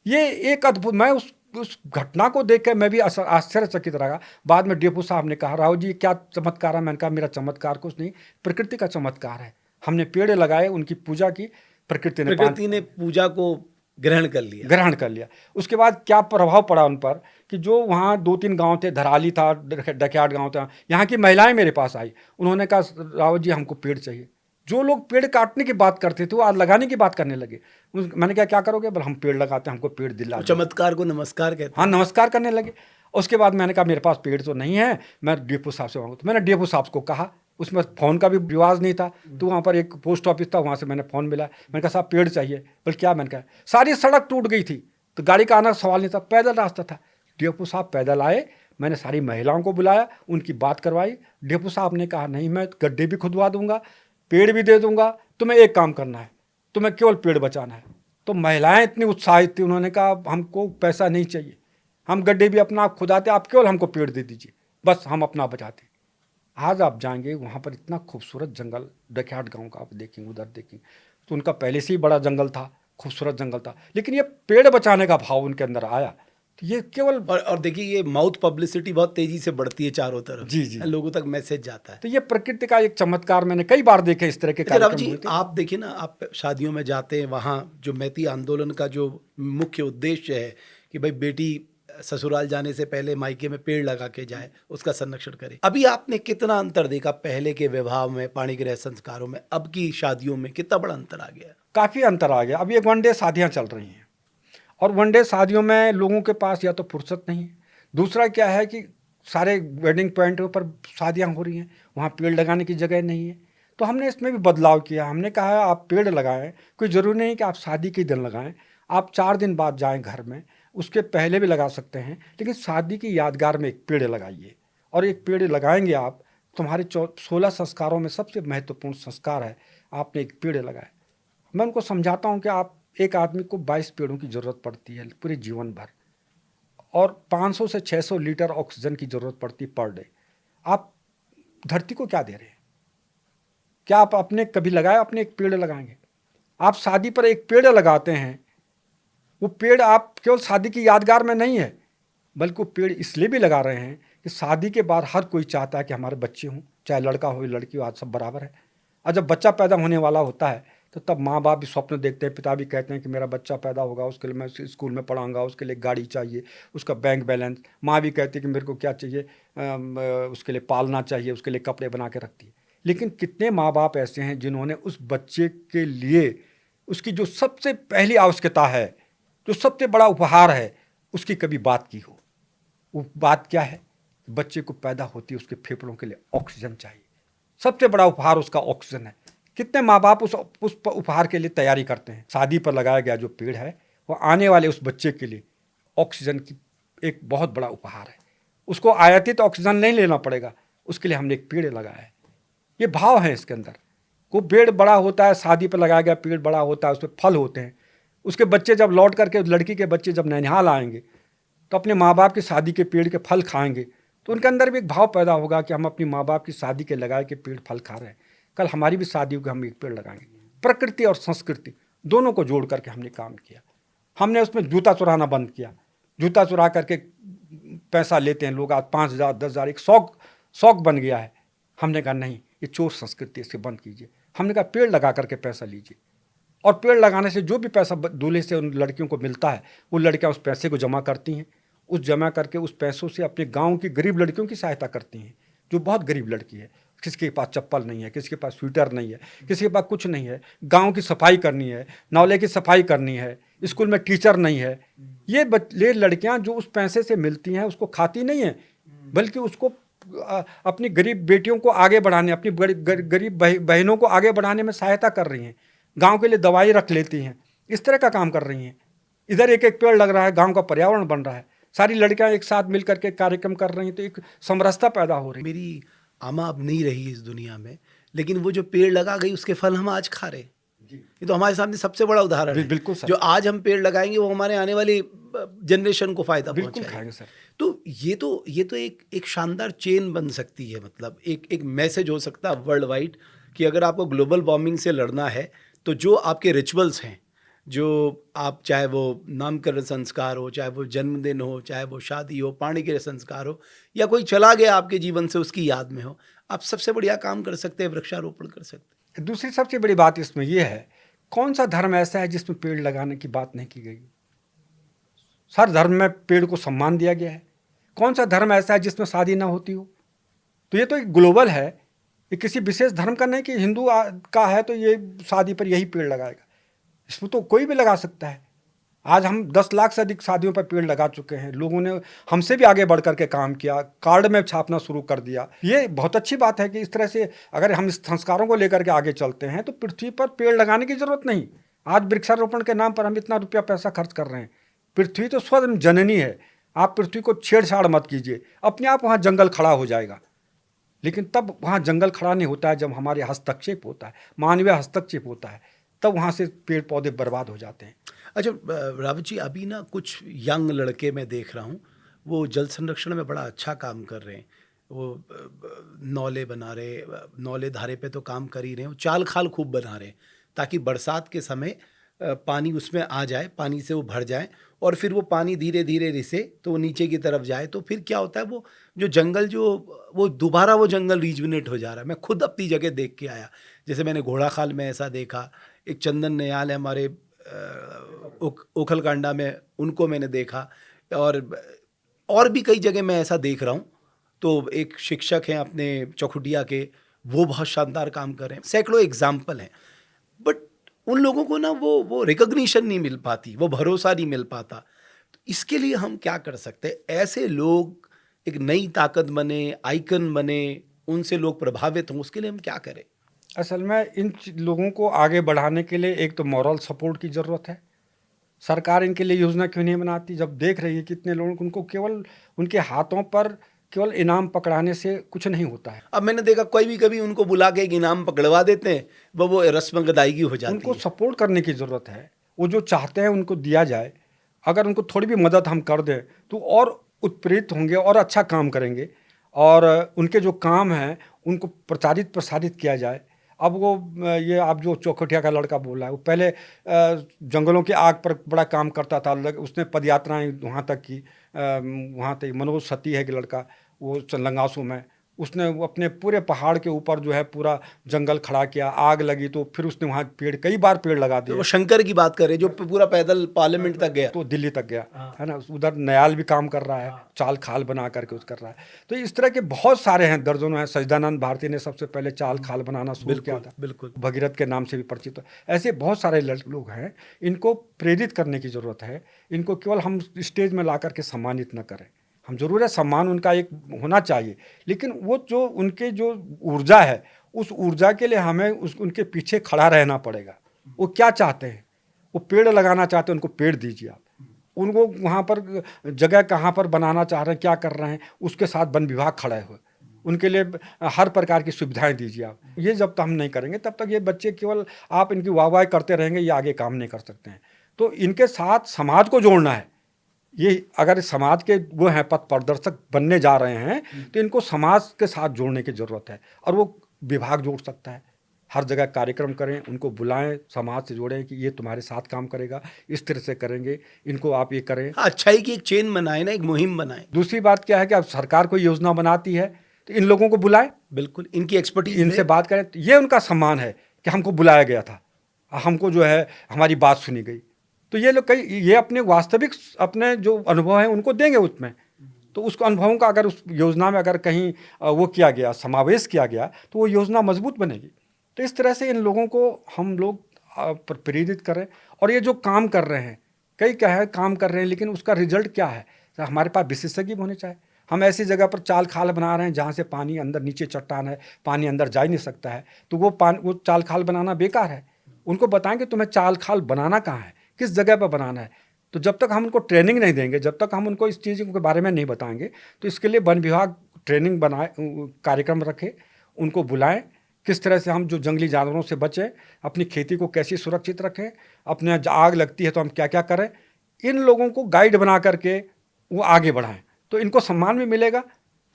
ये एक अद्भुत, मैं उस घटना को देख कर मैं भी आश्चर्यचकित रहा। बाद में डीएफओ साहब ने कहा, राव जी क्या चमत्कार है? मैंने कहा मेरा चमत्कार कुछ नहीं, प्रकृति का चमत्कार है। हमने पेड़ लगाए, उनकी पूजा की, प्रकृति ने पूजा को ग्रहण कर लिया। उसके बाद क्या प्रभाव पड़ा उन पर कि जो वहाँ 2-3 गांव थे, धराली था, डकियाट गांव था, यहाँ की महिलाएं मेरे पास आई। उन्होंने कहा रावत जी हमको पेड़ चाहिए। जो लोग पेड़ काटने की बात करते थे वो आज लगाने की बात करने लगे। मैंने कहा क्या करोगे? बोले हम पेड़ लगाते हैं, हमको पेड़ दिला। चमत्कार को नमस्कार कहते हैं। हाँ, नमस्कार करने लगे। उसके बाद मैंने कहा मेरे पास पेड़ तो नहीं है, मैं डीएफओ साहब से मांगू। तो मैंने डीएफओ साहब को कहा, उसमें फ़ोन का भी रिवाज नहीं था, तो वहाँ पर एक पोस्ट ऑफिस था, वहाँ से मैंने फ़ोन मिला। मैंने कहा साहब पेड़ चाहिए। बोले क्या? मैंने कहा सारी सड़क टूट गई थी, तो गाड़ी का आना सवाल नहीं था, पैदल रास्ता था। डीएफओ साहब पैदल आए, मैंने सारी महिलाओं को बुलाया, उनकी बात करवाई। डीएफओ साहब ने कहा नहीं, मैं गड्ढे भी खुदवा दूंगा, पेड़ भी दे दूंगा, तुम्हें एक काम करना है, तुम्हें केवल पेड़ बचाना है। तो महिलाएं इतनी उत्साहित थी, उन्होंने कहा हमको पैसा नहीं चाहिए, हम गड्ढे भी अपना आप खुदाते, आप केवल हमको पेड़ दे दीजिए, बस हम अपना बचाते। आज आप जाएंगे वहाँ पर इतना खूबसूरत जंगल, डकियाट गांव का आप देखेंगे, उधर देखेंगे तो उनका पहले से ही बड़ा जंगल था, खूबसूरत जंगल था, लेकिन ये पेड़ बचाने का भाव उनके अंदर आया। तो ये केवल और देखिए ये माउथ पब्लिसिटी बहुत तेजी से बढ़ती है चारों तरफ। जी, लोगों तक मैसेज जाता है। तो ये प्रकृति का एक चमत्कार मैंने कई बार देखे इस तरह के कार्यक्रम हुए थे। आप देखिए ना, आप शादियों में जाते हैं, वहाँ जो मैती आंदोलन का जो मुख्य उद्देश्य है कि भाई बेटी ससुराल जाने से पहले मायके में पेड़ लगा के जाए, उसका संरक्षण करे। अभी आपने कितना अंतर देखा पहले के विवाह में, पाणिग्रह संस्कारों में, अब की शादियों में कितना बड़ा अंतर आ गया? काफ़ी अंतर आ गया। अब ये 1 डे शादियाँ चल रही हैं, और 1 डे शादियों में लोगों के पास या तो फुर्सत नहीं है, दूसरा क्या है कि सारे वेडिंग पॉइंटों पर शादियाँ हो रही हैं, वहाँ पेड़ लगाने की जगह नहीं है। तो हमने इसमें भी बदलाव किया। हमने कहा आप पेड़ लगाएं, कोई ज़रूरी नहीं कि आप शादी के दिन लगाएं, आप 4 दिन बाद जाएं घर में, उसके पहले भी लगा सकते हैं, लेकिन शादी की यादगार में एक पेड़ लगाइए। और एक पेड़ लगाएंगे आप, तुम्हारे 16 संस्कारों में सबसे महत्वपूर्ण संस्कार है आपने एक पेड़ लगाए। मैं उनको समझाता हूँ कि आप एक आदमी को 22 पेड़ों की ज़रूरत पड़ती है पूरे जीवन भर, और 500 से 600 लीटर ऑक्सीजन की ज़रूरत पड़ती पर डे। आप धरती को क्या दे रहे हैं? क्या आप अपने कभी लगाए? अपने एक पेड़ लगाएंगे। आप शादी पर एक पेड़ लगाते हैं, वो पेड़ आप केवल शादी की यादगार में नहीं है, बल्कि वो पेड़ इसलिए भी लगा रहे हैं कि शादी के बाद हर कोई चाहता है कि हमारे बच्चे हों, चाहे लड़का हो या लड़की हो, आज सब बराबर है। और जब बच्चा पैदा होने वाला होता है तो तब माँ बाप भी स्वप्न देखते हैं, पिता भी कहते हैं कि मेरा बच्चा पैदा होगा, उसके लिए मैं स्कूल में पढ़ाऊँगा, उसके लिए गाड़ी चाहिए, उसका बैंक बैलेंस। माँ भी कहती है कि मेरे को क्या चाहिए, उसके लिए पालना चाहिए, उसके लिए कपड़े बना के रखती है। लेकिन कितने माँ बाप ऐसे हैं जिन्होंने उस बच्चे के लिए उसकी जो सबसे पहली आवश्यकता है, जो सबसे बड़ा उपहार है, उसकी कभी बात की हो? वो बात क्या है? बच्चे को पैदा होती है, उसके फेफड़ों के लिए ऑक्सीजन चाहिए। सबसे बड़ा उपहार उसका ऑक्सीजन है। कितने माँ बाप उस उपहार के लिए तैयारी करते हैं? शादी पर लगाया गया जो पेड़ है वो आने वाले उस बच्चे के लिए ऑक्सीजन की एक बहुत बड़ा उपहार है। उसको आयातित ऑक्सीजन नहीं लेना पड़ेगा, उसके लिए हमने एक पेड़ लगाया है। ये भाव है इसके अंदर। वो पेड़ बड़ा होता है, शादी पर लगाया गया पेड़ बड़ा होता है, उस पर फल होते हैं। उसके बच्चे जब लौट करके, लड़की के बच्चे जब ननिहाल आएंगे तो अपने माँ बाप की शादी के पेड़ के फल खाएंगे, तो उनके अंदर भी एक भाव पैदा होगा कि हम अपनी माँ बाप की शादी के लगाए के पेड़ फल खा रहे हैं, कल हमारी भी शादी होगी, हम एक पेड़ लगाएंगे। प्रकृति और संस्कृति दोनों को जोड़ करके हमने काम किया। हमने उसमें जूता चुराना बंद किया। जूता चुरा करके पैसा लेते हैं लोग, आज 5,000 10,000 एक शौक बन गया है। हमने कहा नहीं, ये चोर संस्कृति, इससे बंद कीजिए। हमने कहा पेड़ लगा करके पैसा लीजिए, और पेड़ लगाने से जो भी पैसा दूल्हे से उन लड़कियों को मिलता है, वो लड़कियां उस पैसे को जमा करती हैं। उस जमा करके उस पैसों से अपने गांव की गरीब लड़कियों की सहायता करती हैं, जो बहुत गरीब लड़की है, किसी के पास चप्पल नहीं है, किसी के पास स्वेटर नहीं है, किसी के पास कुछ नहीं है। गांव की सफाई करनी है, नौले की सफाई करनी है, स्कूल में टीचर नहीं है, ये लड़कियां जो उस पैसे से मिलती हैं उसको खाती नहीं हैं, बल्कि उसको अपनी गरीब बेटियों को आगे बढ़ाने, अपनी गरीब बहनों को आगे बढ़ाने में सहायता कर रही हैं। गांव के लिए दवाई रख लेती हैं, इस तरह का काम कर रही हैं। इधर एक एक पेड़ लग रहा है, गांव का पर्यावरण बन रहा है, सारी लड़कियां एक साथ मिल करके कार्यक्रम कर रही हैं, तो एक समरसता पैदा हो रही है। मेरी आमा अब नहीं रही इस दुनिया में, लेकिन वो जो पेड़ लगा गई उसके फल हम आज खा रहे हैं। ये तो हमारे सामने सबसे बड़ा उदाहरण है। बिल्कुल सर। जो आज हम पेड़ लगाएंगे वो हमारे आने वाली जनरेशन को फायदा बिल्कुल पहुंचाएगा। खाएंगे सर। तो ये तो एक शानदार चेन बन सकती है, मतलब एक मैसेज हो सकता है वर्ल्ड वाइड कि अगर आपको ग्लोबल वार्मिंग से लड़ना है तो जो आपके रिचुअल्स हैं, जो आप, चाहे वो नामकरण संस्कार हो, चाहे वो जन्मदिन हो, चाहे वो शादी हो, पाणी के संस्कार हो, या कोई चला गया आपके जीवन से उसकी याद में हो, आप सबसे बढ़िया काम कर सकते हैं, वृक्षारोपण कर सकते हैं। दूसरी सबसे बड़ी बात इसमें यह है, कौन सा धर्म ऐसा है जिसमें पेड़ लगाने की बात नहीं की गई? हर धर्म में पेड़ को सम्मान दिया गया है। कौन सा धर्म ऐसा है जिसमें शादी ना होती हो? तो ये तो एक ग्लोबल है, ये किसी विशेष धर्म का नहीं कि हिंदू का है तो ये शादी पर यही पेड़ लगाएगा। इसमें तो कोई भी लगा सकता है। आज हम 10 लाख से अधिक शादियों पर पेड़ लगा चुके हैं। लोगों ने हमसे भी आगे बढ़ करके काम किया, कार्ड में छापना शुरू कर दिया। ये बहुत अच्छी बात है कि इस तरह से अगर हम इस संस्कारों को लेकर के आगे चलते हैं तो पृथ्वी पर पेड़ लगाने की जरूरत नहीं। आज वृक्षारोपण के नाम पर हम इतना रुपया पैसा खर्च कर रहे हैं। पृथ्वी तो स्वयं जननी है, आप पृथ्वी को छेड़छाड़ मत कीजिए, अपने आप वहाँ जंगल खड़ा हो जाएगा। लेकिन तब वहाँ जंगल खड़ा नहीं होता है जब हमारे हस्तक्षेप होता है, मानवीय हस्तक्षेप होता है, तब वहाँ से पेड़ पौधे बर्बाद हो जाते हैं। अच्छा रावत जी, अभी ना कुछ यंग लड़के मैं देख रहा हूँ, वो जल संरक्षण में बड़ा अच्छा काम कर रहे हैं। वो नौले बना रहे, नौले धारे पे तो काम कर ही रहे हैं, वो चाल खाल खूब बना रहे हैं ताकि बरसात के समय पानी उसमें आ जाए, पानी से वो भर जाए और फिर वो पानी धीरे धीरे रिसे तो वो नीचे की तरफ जाए, तो फिर क्या होता है, वो जो जंगल वो दोबारा वो जंगल रिजुविनेट हो जा रहा है। मैं खुद अपनी जगह देख के आया, जैसे मैंने घोड़ाखाल में ऐसा देखा, एक चंदन नयाल है हमारे ओखलकांडा में, उनको मैंने देखा, और भी कई जगह मैं ऐसा देख रहा हूँ। तो एक शिक्षक हैं अपने चौखुटिया के, वो बहुत शानदार काम कर रहे हैं। सैकड़ों एग्जाम्पल हैं, बट उन लोगों को ना वो रिकॉग्निशन नहीं मिल पाती, वो भरोसा नहीं मिल पाता। तो इसके लिए हम क्या कर सकते हैं? ऐसे लोग एक नई ताकत बने, आइकन बने, उनसे लोग प्रभावित हों, उसके लिए हम क्या करें? असल में इन लोगों को आगे बढ़ाने के लिए एक तो मॉरल सपोर्ट की ज़रूरत है। सरकार इनके लिए योजना क्यों नहीं बनाती? जब देख रही है कितने लोगों को, उनको केवल उनके हाथों पर केवल इनाम पकड़ाने से कुछ नहीं होता है। अब मैंने देखा कोई भी कभी उनको बुला के एक इनाम पकड़वा देते हैं, वो रस्म गदायगी हो जाती है। उनको सपोर्ट करने की ज़रूरत है, वो जो चाहते हैं उनको दिया जाए। अगर उनको थोड़ी भी मदद हम कर दें तो और उत्प्रेरित होंगे और अच्छा काम करेंगे, और उनके जो काम हैं उनको प्रचारित प्रसारित किया जाए। अब वो ये आप जो चौखटिया का लड़का बोला है, वो पहले जंगलों की आग पर बड़ा काम करता था, उसने पदयात्राएं वहाँ तक की, वहाँ तक मनोज सती है कि लड़का, वो लंगासू में, उसने वो अपने पूरे पहाड़ के ऊपर जो है पूरा जंगल खड़ा किया, आग लगी तो फिर उसने वहाँ कई बार पेड़ लगा दिए। वो शंकर की बात कर रहे जो पूरा पैदल पार्लियामेंट तक गया, तो दिल्ली तक गया है ना। उधर नयाल भी काम कर रहा है, चाल खाल बना करके उस कर रहा है। तो इस तरह के बहुत सारे हैं, दर्जनों हैं। सजदानंद भारती ने सबसे पहले चाल खाल बनाना शुरू किया था, बिल्कुल भगीरथ के नाम से भी परिचित है। ऐसे बहुत सारे लोग हैं, इनको प्रेरित करने की ज़रूरत है। इनको केवल हम स्टेज में ला करके सम्मानित न करें, हम जरूर है सम्मान उनका एक होना चाहिए, लेकिन वो जो उनके जो ऊर्जा है, उस ऊर्जा के लिए हमें उनके पीछे खड़ा रहना पड़ेगा। वो क्या चाहते हैं? वो पेड़ लगाना चाहते हैं, उनको पेड़ दीजिए आप। उनको वहाँ पर जगह कहाँ पर बनाना चाह रहे हैं, क्या कर रहे हैं, उसके साथ वन विभाग खड़ा है, उनके लिए हर प्रकार की सुविधाएं दीजिए आप। ये जब तक हम नहीं करेंगे तब तक ये बच्चे केवल आप इनकी वाहवाही करते रहेंगे, ये आगे काम नहीं कर सकते हैं। तो इनके साथ समाज को जोड़ना है। ये अगर समाज के वो हैं पथ प्रदर्शक बनने जा रहे हैं तो इनको समाज के साथ जोड़ने की ज़रूरत है, और वो विभाग जोड़ सकता है। हर जगह कार्यक्रम करें, उनको बुलाएं, समाज से जोड़ें कि ये तुम्हारे साथ काम करेगा, इस तरह से करेंगे, इनको आप ये करें। अच्छाई की एक चेन बनाए ना, एक मुहिम बनाए। दूसरी बात क्या है कि अब सरकार कोई योजना बनाती है तो इन लोगों को बुलाएं, बिल्कुल इनकी एक्सपर्टीज, इनसे बात करें। तो ये उनका सम्मान है कि हमको बुलाया गया था, हमको जो है हमारी बात सुनी गई। तो ये लोग ये अपने वास्तविक अपने जो अनुभव हैं उनको देंगे उसमें। तो उस अनुभवों का अगर उस योजना में अगर कहीं वो किया गया, समावेश किया गया, तो वो योजना मजबूत बनेगी। तो इस तरह से इन लोगों को हम लोग प्रेरित करें। और ये जो काम कर रहे हैं, कई क्या है काम कर रहे हैं, लेकिन उसका रिजल्ट क्या है? तो हमारे पास विशेषज्ञ होने चाहिए। हम ऐसी जगह पर चाल खाल बना रहे हैं जहाँ से पानी अंदर, नीचे चट्टान है, पानी अंदर जा ही नहीं सकता है, तो वो चाल खाल बनाना बेकार है। उनको बताएंगे तुम्हें चाल खाल बनाना कहाँ है, किस जगह पर बनाना है। तो जब तक हम उनको ट्रेनिंग नहीं देंगे, जब तक हम उनको इस चीज़ के बारे में नहीं बताएंगे, तो इसके लिए वन विभाग ट्रेनिंग बनाए, कार्यक्रम रखे, उनको बुलाएं, किस तरह से हम जो जंगली जानवरों से बचें, अपनी खेती को कैसे सुरक्षित रखें, अपने आग लगती है तो हम क्या क्या करें, इन लोगों को गाइड बना करके वो आगे बढ़ाएं, तो इनको सम्मान भी मिलेगा।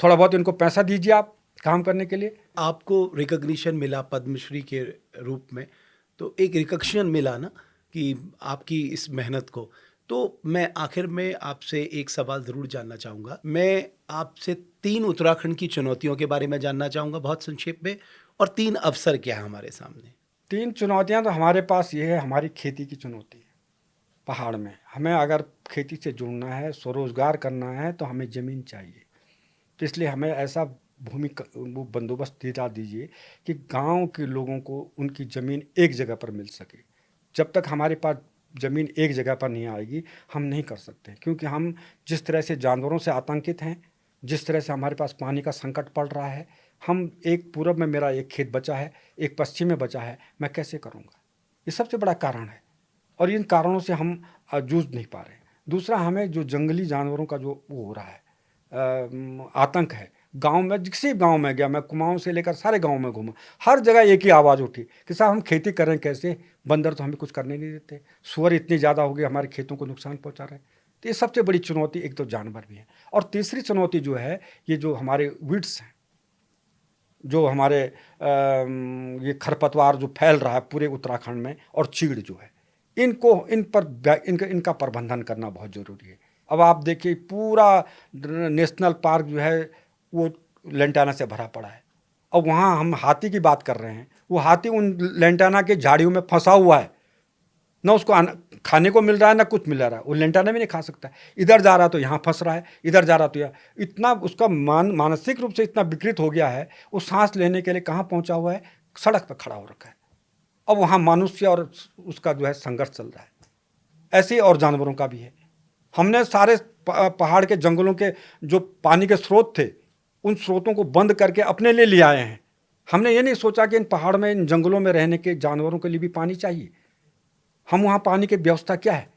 थोड़ा बहुत इनको पैसा दीजिए आप काम करने के लिए। आपको रिकॉग्निशन मिला पद्मश्री के रूप में, तो एक रिकॉग्निशन मिला ना कि आपकी इस मेहनत को। तो मैं आखिर में आपसे एक सवाल ज़रूर जानना चाहूँगा। मैं आपसे 3 उत्तराखंड की चुनौतियों के बारे में जानना चाहूँगा बहुत संक्षेप में, और 3 अवसर क्या है हमारे सामने। 3 चुनौतियाँ तो हमारे पास ये है, हमारी खेती की चुनौती है। पहाड़ में हमें अगर खेती से जुड़ना है, स्वरोजगार करना है, तो हमें ज़मीन चाहिए। तो इसलिए हमें ऐसा भूमि वो बंदोबस्त दिला दीजिए कि गांव के लोगों को उनकी ज़मीन एक जगह पर मिल सके। जब तक हमारे पास ज़मीन एक जगह पर नहीं आएगी, हम नहीं कर सकते, क्योंकि हम जिस तरह से जानवरों से आतंकित हैं, जिस तरह से हमारे पास पानी का संकट पड़ रहा है, हम एक पूरब में मेरा एक खेत बचा है, एक पश्चिम में बचा है, मैं कैसे करूँगा? ये सबसे बड़ा कारण है, और इन कारणों से हम जूझ नहीं पा रहे हैं। दूसरा, हमें जो जंगली जानवरों का जो वो हो रहा है, आतंक है, गांव में किसी गांव में गया, मैं कुमाऊं से लेकर सारे गांव में घूमा, हर जगह एक ही आवाज़ उठी कि साहब हम खेती करें कैसे, बंदर तो हमें कुछ करने नहीं देते, सुअर इतनी ज़्यादा हो गई, हमारे खेतों को नुकसान पहुंचा रहे हैं। तो ये सबसे बड़ी चुनौती, एक तो जानवर भी है, और तीसरी चुनौती जो है, ये जो हमारे वीड्स हैं, जो हमारे ये खरपतवार जो फैल रहा है पूरे उत्तराखंड में, और चीड़ जो है, इनका प्रबंधन करना बहुत ज़रूरी है। अब आप देखिए पूरा नेशनल पार्क जो है वो लेंटाना से भरा पड़ा है। अब वहाँ हम हाथी की बात कर रहे हैं, वो हाथी उन लेंटाना के झाड़ियों में फंसा हुआ है, ना उसको खाने को मिल रहा है, ना कुछ मिल रहा है, वो लेंटाना भी नहीं खा सकता है। इधर जा रहा तो यहाँ फंस रहा है, इधर जा रहा तो यहाँ, इतना उसका मानसिक रूप से इतना विकृत हो गया है, वो सांस लेने के लिए कहाँ पहुँचा हुआ है, सड़क पर खड़ा हो रखा है। अब वहाँ मनुष्य और उसका जो है संघर्ष चल रहा है। ऐसे ही और जानवरों का भी है। हमने सारे पहाड़ के जंगलों के जो पानी के स्रोत थे, उन स्रोतों को बंद करके अपने लिए ले आए हैं। हमने ये नहीं सोचा कि इन पहाड़ में, इन जंगलों में रहने के जानवरों के लिए भी पानी चाहिए। हम वहाँ पानी की व्यवस्था क्या है,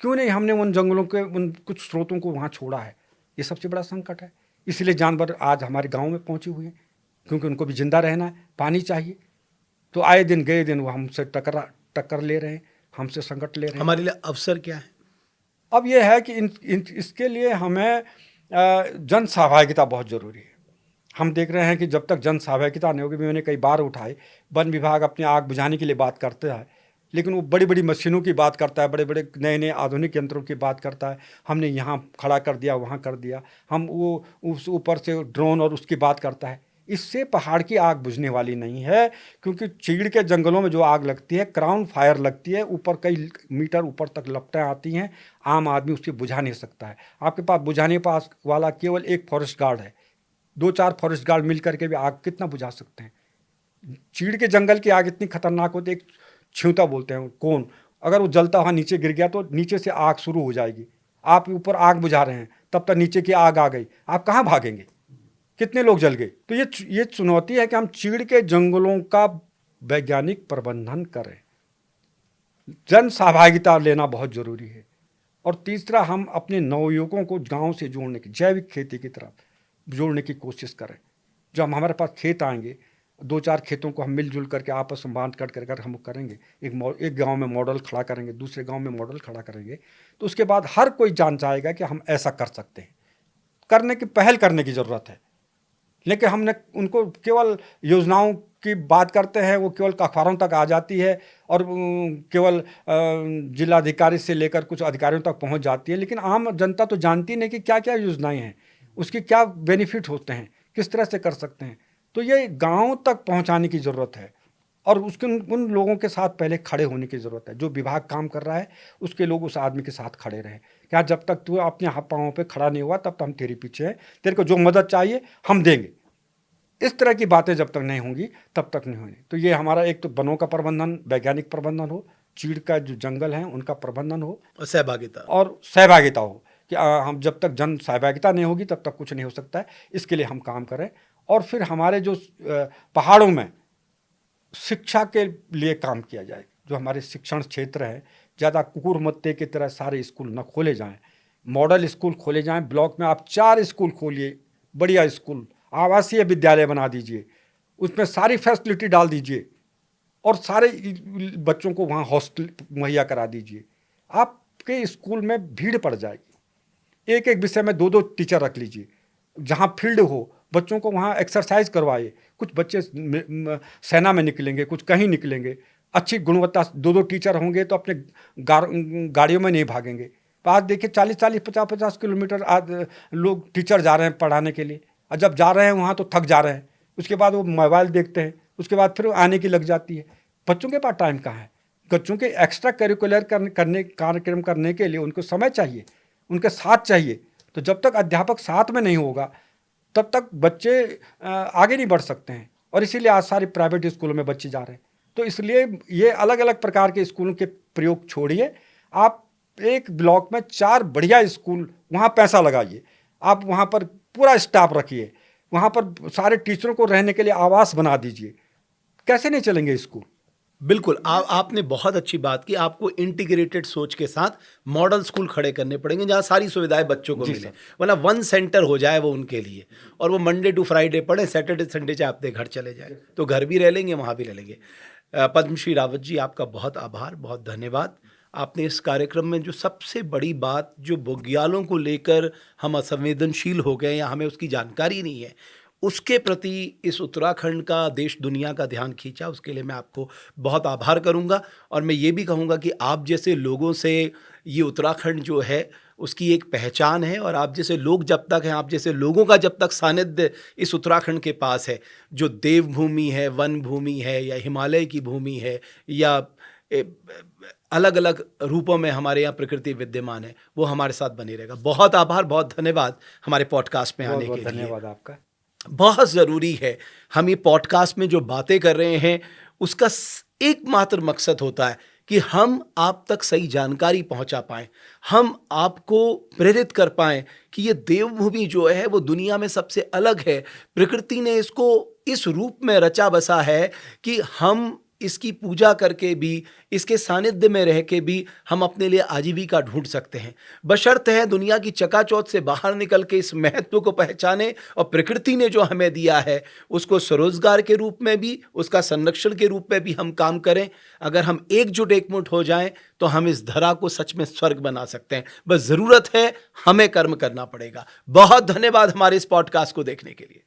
क्यों नहीं हमने उन जंगलों के उन कुछ स्रोतों को वहाँ छोड़ा है? ये सबसे बड़ा संकट है। इसलिए जानवर आज हमारे गाँव में पहुँचे हुए हैं, क्योंकि उनको भी जिंदा रहना है, पानी चाहिए। तो आए दिन गए दिन वो हमसे टक्कर ले रहे हैं, हमसे संकट ले रहे हैं। हमारे लिए अवसर क्या है? अब ये है कि इसके लिए हमें जन सहभागिता बहुत ज़रूरी है। हम देख रहे हैं कि जब तक जन सहभागिता नहीं होगी, मैंने कई बार उठाई, वन विभाग अपनी आग बुझाने के लिए बात करता है, लेकिन वो बड़ी बड़ी मशीनों की बात करता है, बड़े बड़े नए नए आधुनिक यंत्रों की बात करता है। हमने यहाँ खड़ा कर दिया, वहाँ कर दिया, हम वो उस ऊपर से ड्रोन और उसकी बात करता है। इससे पहाड़ की आग बुझने वाली नहीं है, क्योंकि चीड़ के जंगलों में जो आग लगती है, क्राउन फायर लगती है, ऊपर कई मीटर ऊपर तक लपटें आती हैं, आम आदमी उससे बुझा नहीं सकता है। आपके पास बुझाने पास वाला केवल एक फॉरेस्ट गार्ड है, 2-4 फॉरेस्ट गार्ड मिल करके भी आग कितना बुझा सकते हैं? चीड़ के जंगल की आग इतनी खतरनाक होती है, एक छिंता बोलते हैं कौन, अगर वो जलता हुआ नीचे गिर गया तो नीचे से आग शुरू हो जाएगी। आप ऊपर आग बुझा रहे हैं, तब तक नीचे की आग आ गई, आप कहाँ भागेंगे? कितने लोग जल गए? तो ये चुनौती है कि हम चीड़ के जंगलों का वैज्ञानिक प्रबंधन करें, जन सहभागिता लेना बहुत ज़रूरी है। और तीसरा, हम अपने नवयुवकों को गांव से जोड़ने की, जैविक खेती की तरफ जोड़ने की कोशिश करें। जो हमारे पास खेत आएंगे, 2-4 खेतों को हम मिलजुल करके आपस में बांध कर हम करेंगे, एक गांव में मॉडल खड़ा करेंगे, दूसरे गांव में मॉडल खड़ा करेंगे, तो उसके बाद हर कोई जान जाएगा कि हम ऐसा कर सकते हैं। करने की पहल करने की ज़रूरत है, लेकिन हमने उनको केवल योजनाओं की बात करते हैं, वो केवल अखबारों तक आ जाती है और केवल जिलाधिकारी से लेकर कुछ अधिकारियों तक पहुंच जाती है, लेकिन आम जनता तो जानती नहीं कि क्या क्या योजनाएं हैं, उसके क्या बेनिफिट होते हैं, किस तरह से कर सकते हैं। तो ये गांव तक पहुंचाने की ज़रूरत है, और उसके उन लोगों के साथ पहले खड़े होने की ज़रूरत है। जो विभाग काम कर रहा है, उसके लोग उस आदमी के साथ खड़े रहें। क्या जब तक तू अपने हाथ पाँव पे खड़ा नहीं हुआ, तब तक हम तेरे पीछे हैं, तेरे को जो मदद चाहिए हम देंगे। इस तरह की बातें जब तक नहीं होंगी, तब तक नहीं होंगी। तो ये हमारा एक तो वनों का प्रबंधन, वैज्ञानिक प्रबंधन हो, चीड़ का जो जंगल है उनका प्रबंधन हो और सहभागिता। और सहभागिता हो कि हम जब तक जन सहभागिता नहीं होगी तब तक कुछ नहीं हो सकता है। इसके लिए हम काम करें और फिर हमारे जो पहाड़ों में शिक्षा के लिए काम किया जाए। जो हमारे शिक्षण क्षेत्र है, ज़्यादा कुकुर मत्ते की तरह सारे स्कूल न खोले जाएं, मॉडल स्कूल खोले जाएं। ब्लॉक में आप 4 स्कूल खोलिए, बढ़िया स्कूल, आवासीय विद्यालय बना दीजिए, उसमें सारी फैसिलिटी डाल दीजिए और सारे बच्चों को वहाँ हॉस्टल मुहैया करा दीजिए। आपके स्कूल में भीड़ पड़ जाएगी। एक एक विषय में 2-2 टीचर रख लीजिए। जहाँ फील्ड हो, बच्चों को वहाँ एक्सरसाइज करवाइए। कुछ बच्चे सेना में निकलेंगे, कुछ कहीं निकलेंगे। अच्छी गुणवत्ता 2-2 टीचर होंगे तो अपने गाड़ियों में नहीं भागेंगे। तो आज देखिए 40-40, 50-50 किलोमीटर आज लोग टीचर जा रहे हैं पढ़ाने के लिए, और जब जा रहे हैं वहाँ तो थक जा रहे हैं। उसके बाद वो मोबाइल देखते हैं, उसके बाद फिर आने की लग जाती है। बच्चों के पास टाइम कहाँ है? बच्चों के एक्स्ट्रा करिकुलर कार्यक्रम करने के लिए उनको समय चाहिए, उनके साथ चाहिए। तो जब तक अध्यापक साथ में नहीं होगा तब तक बच्चे आगे नहीं बढ़ सकते हैं। और इसीलिए आज सारे प्राइवेट स्कूलों में बच्चे जा रहे हैं। तो इसलिए ये अलग अलग प्रकार के स्कूलों के प्रयोग छोड़िए। आप एक ब्लॉक में 4 बढ़िया स्कूल, वहाँ पैसा लगाइए, आप वहाँ पर पूरा स्टाफ रखिए, वहाँ पर सारे टीचरों को रहने के लिए आवास बना दीजिए। कैसे नहीं चलेंगे स्कूल? बिल्कुल, आपने बहुत अच्छी बात की। आपको इंटीग्रेटेड सोच के साथ मॉडल स्कूल खड़े करने पड़ेंगे जहाँ सारी सुविधाएं बच्चों को मिले, वरना वन सेंटर हो जाए वो उनके लिए, और वो मंडे टू फ्राइडे पढ़े, सैटरडे संडे चाहे अपने घर चले जाए, तो घर भी रह लेंगे, वहाँ भी रह लेंगे। पद्मश्री रावत जी, आपका बहुत आभार, बहुत धन्यवाद। आपने इस कार्यक्रम में जो सबसे बड़ी बात, जो बुग्यालों को लेकर हम असंवेदनशील हो गए या हमें उसकी जानकारी नहीं है, उसके प्रति इस उत्तराखंड का देश दुनिया का ध्यान खींचा, उसके लिए मैं आपको बहुत आभार करूंगा। और मैं ये भी कहूँगा कि आप जैसे लोगों से ये उत्तराखंड जो है उसकी एक पहचान है, और आप जैसे लोग जब तक हैं, आप जैसे लोगों का जब तक सानिध्य इस उत्तराखंड के पास है, जो देवभूमि है, वन भूमि है, या हिमालय की भूमि है, या अलग अलग रूपों में हमारे यहाँ प्रकृति विद्यमान है, वो हमारे साथ बनी रहेगा। बहुत आभार, बहुत धन्यवाद हमारे पॉडकास्ट में आने के लिए। धन्यवाद आपका। बहुत ज़रूरी है, हम ये पॉडकास्ट में जो बातें कर रहे हैं उसका एकमात्र मकसद होता है कि हम आप तक सही जानकारी पहुंचा पाएं, हम आपको प्रेरित कर पाएं कि ये देवभूमि जो है वो दुनिया में सबसे अलग है। प्रकृति ने इसको इस रूप में रचा बसा है कि हम इसकी पूजा करके भी, इसके सानिध्य में रह के भी हम अपने लिए आजीविका ढूंढ सकते हैं। बशर्ते है दुनिया की चकाचौंध से बाहर निकल के इस महत्व को पहचाने, और प्रकृति ने जो हमें दिया है उसको स्वरोजगार के रूप में भी, उसका संरक्षण के रूप में भी हम काम करें। अगर हम एकजुट एकमुट हो जाएं तो हम इस धरा को सच में स्वर्ग बना सकते हैं। बस ज़रूरत है, हमें कर्म करना पड़ेगा। बहुत धन्यवाद हमारे इस पॉडकास्ट को देखने के लिए।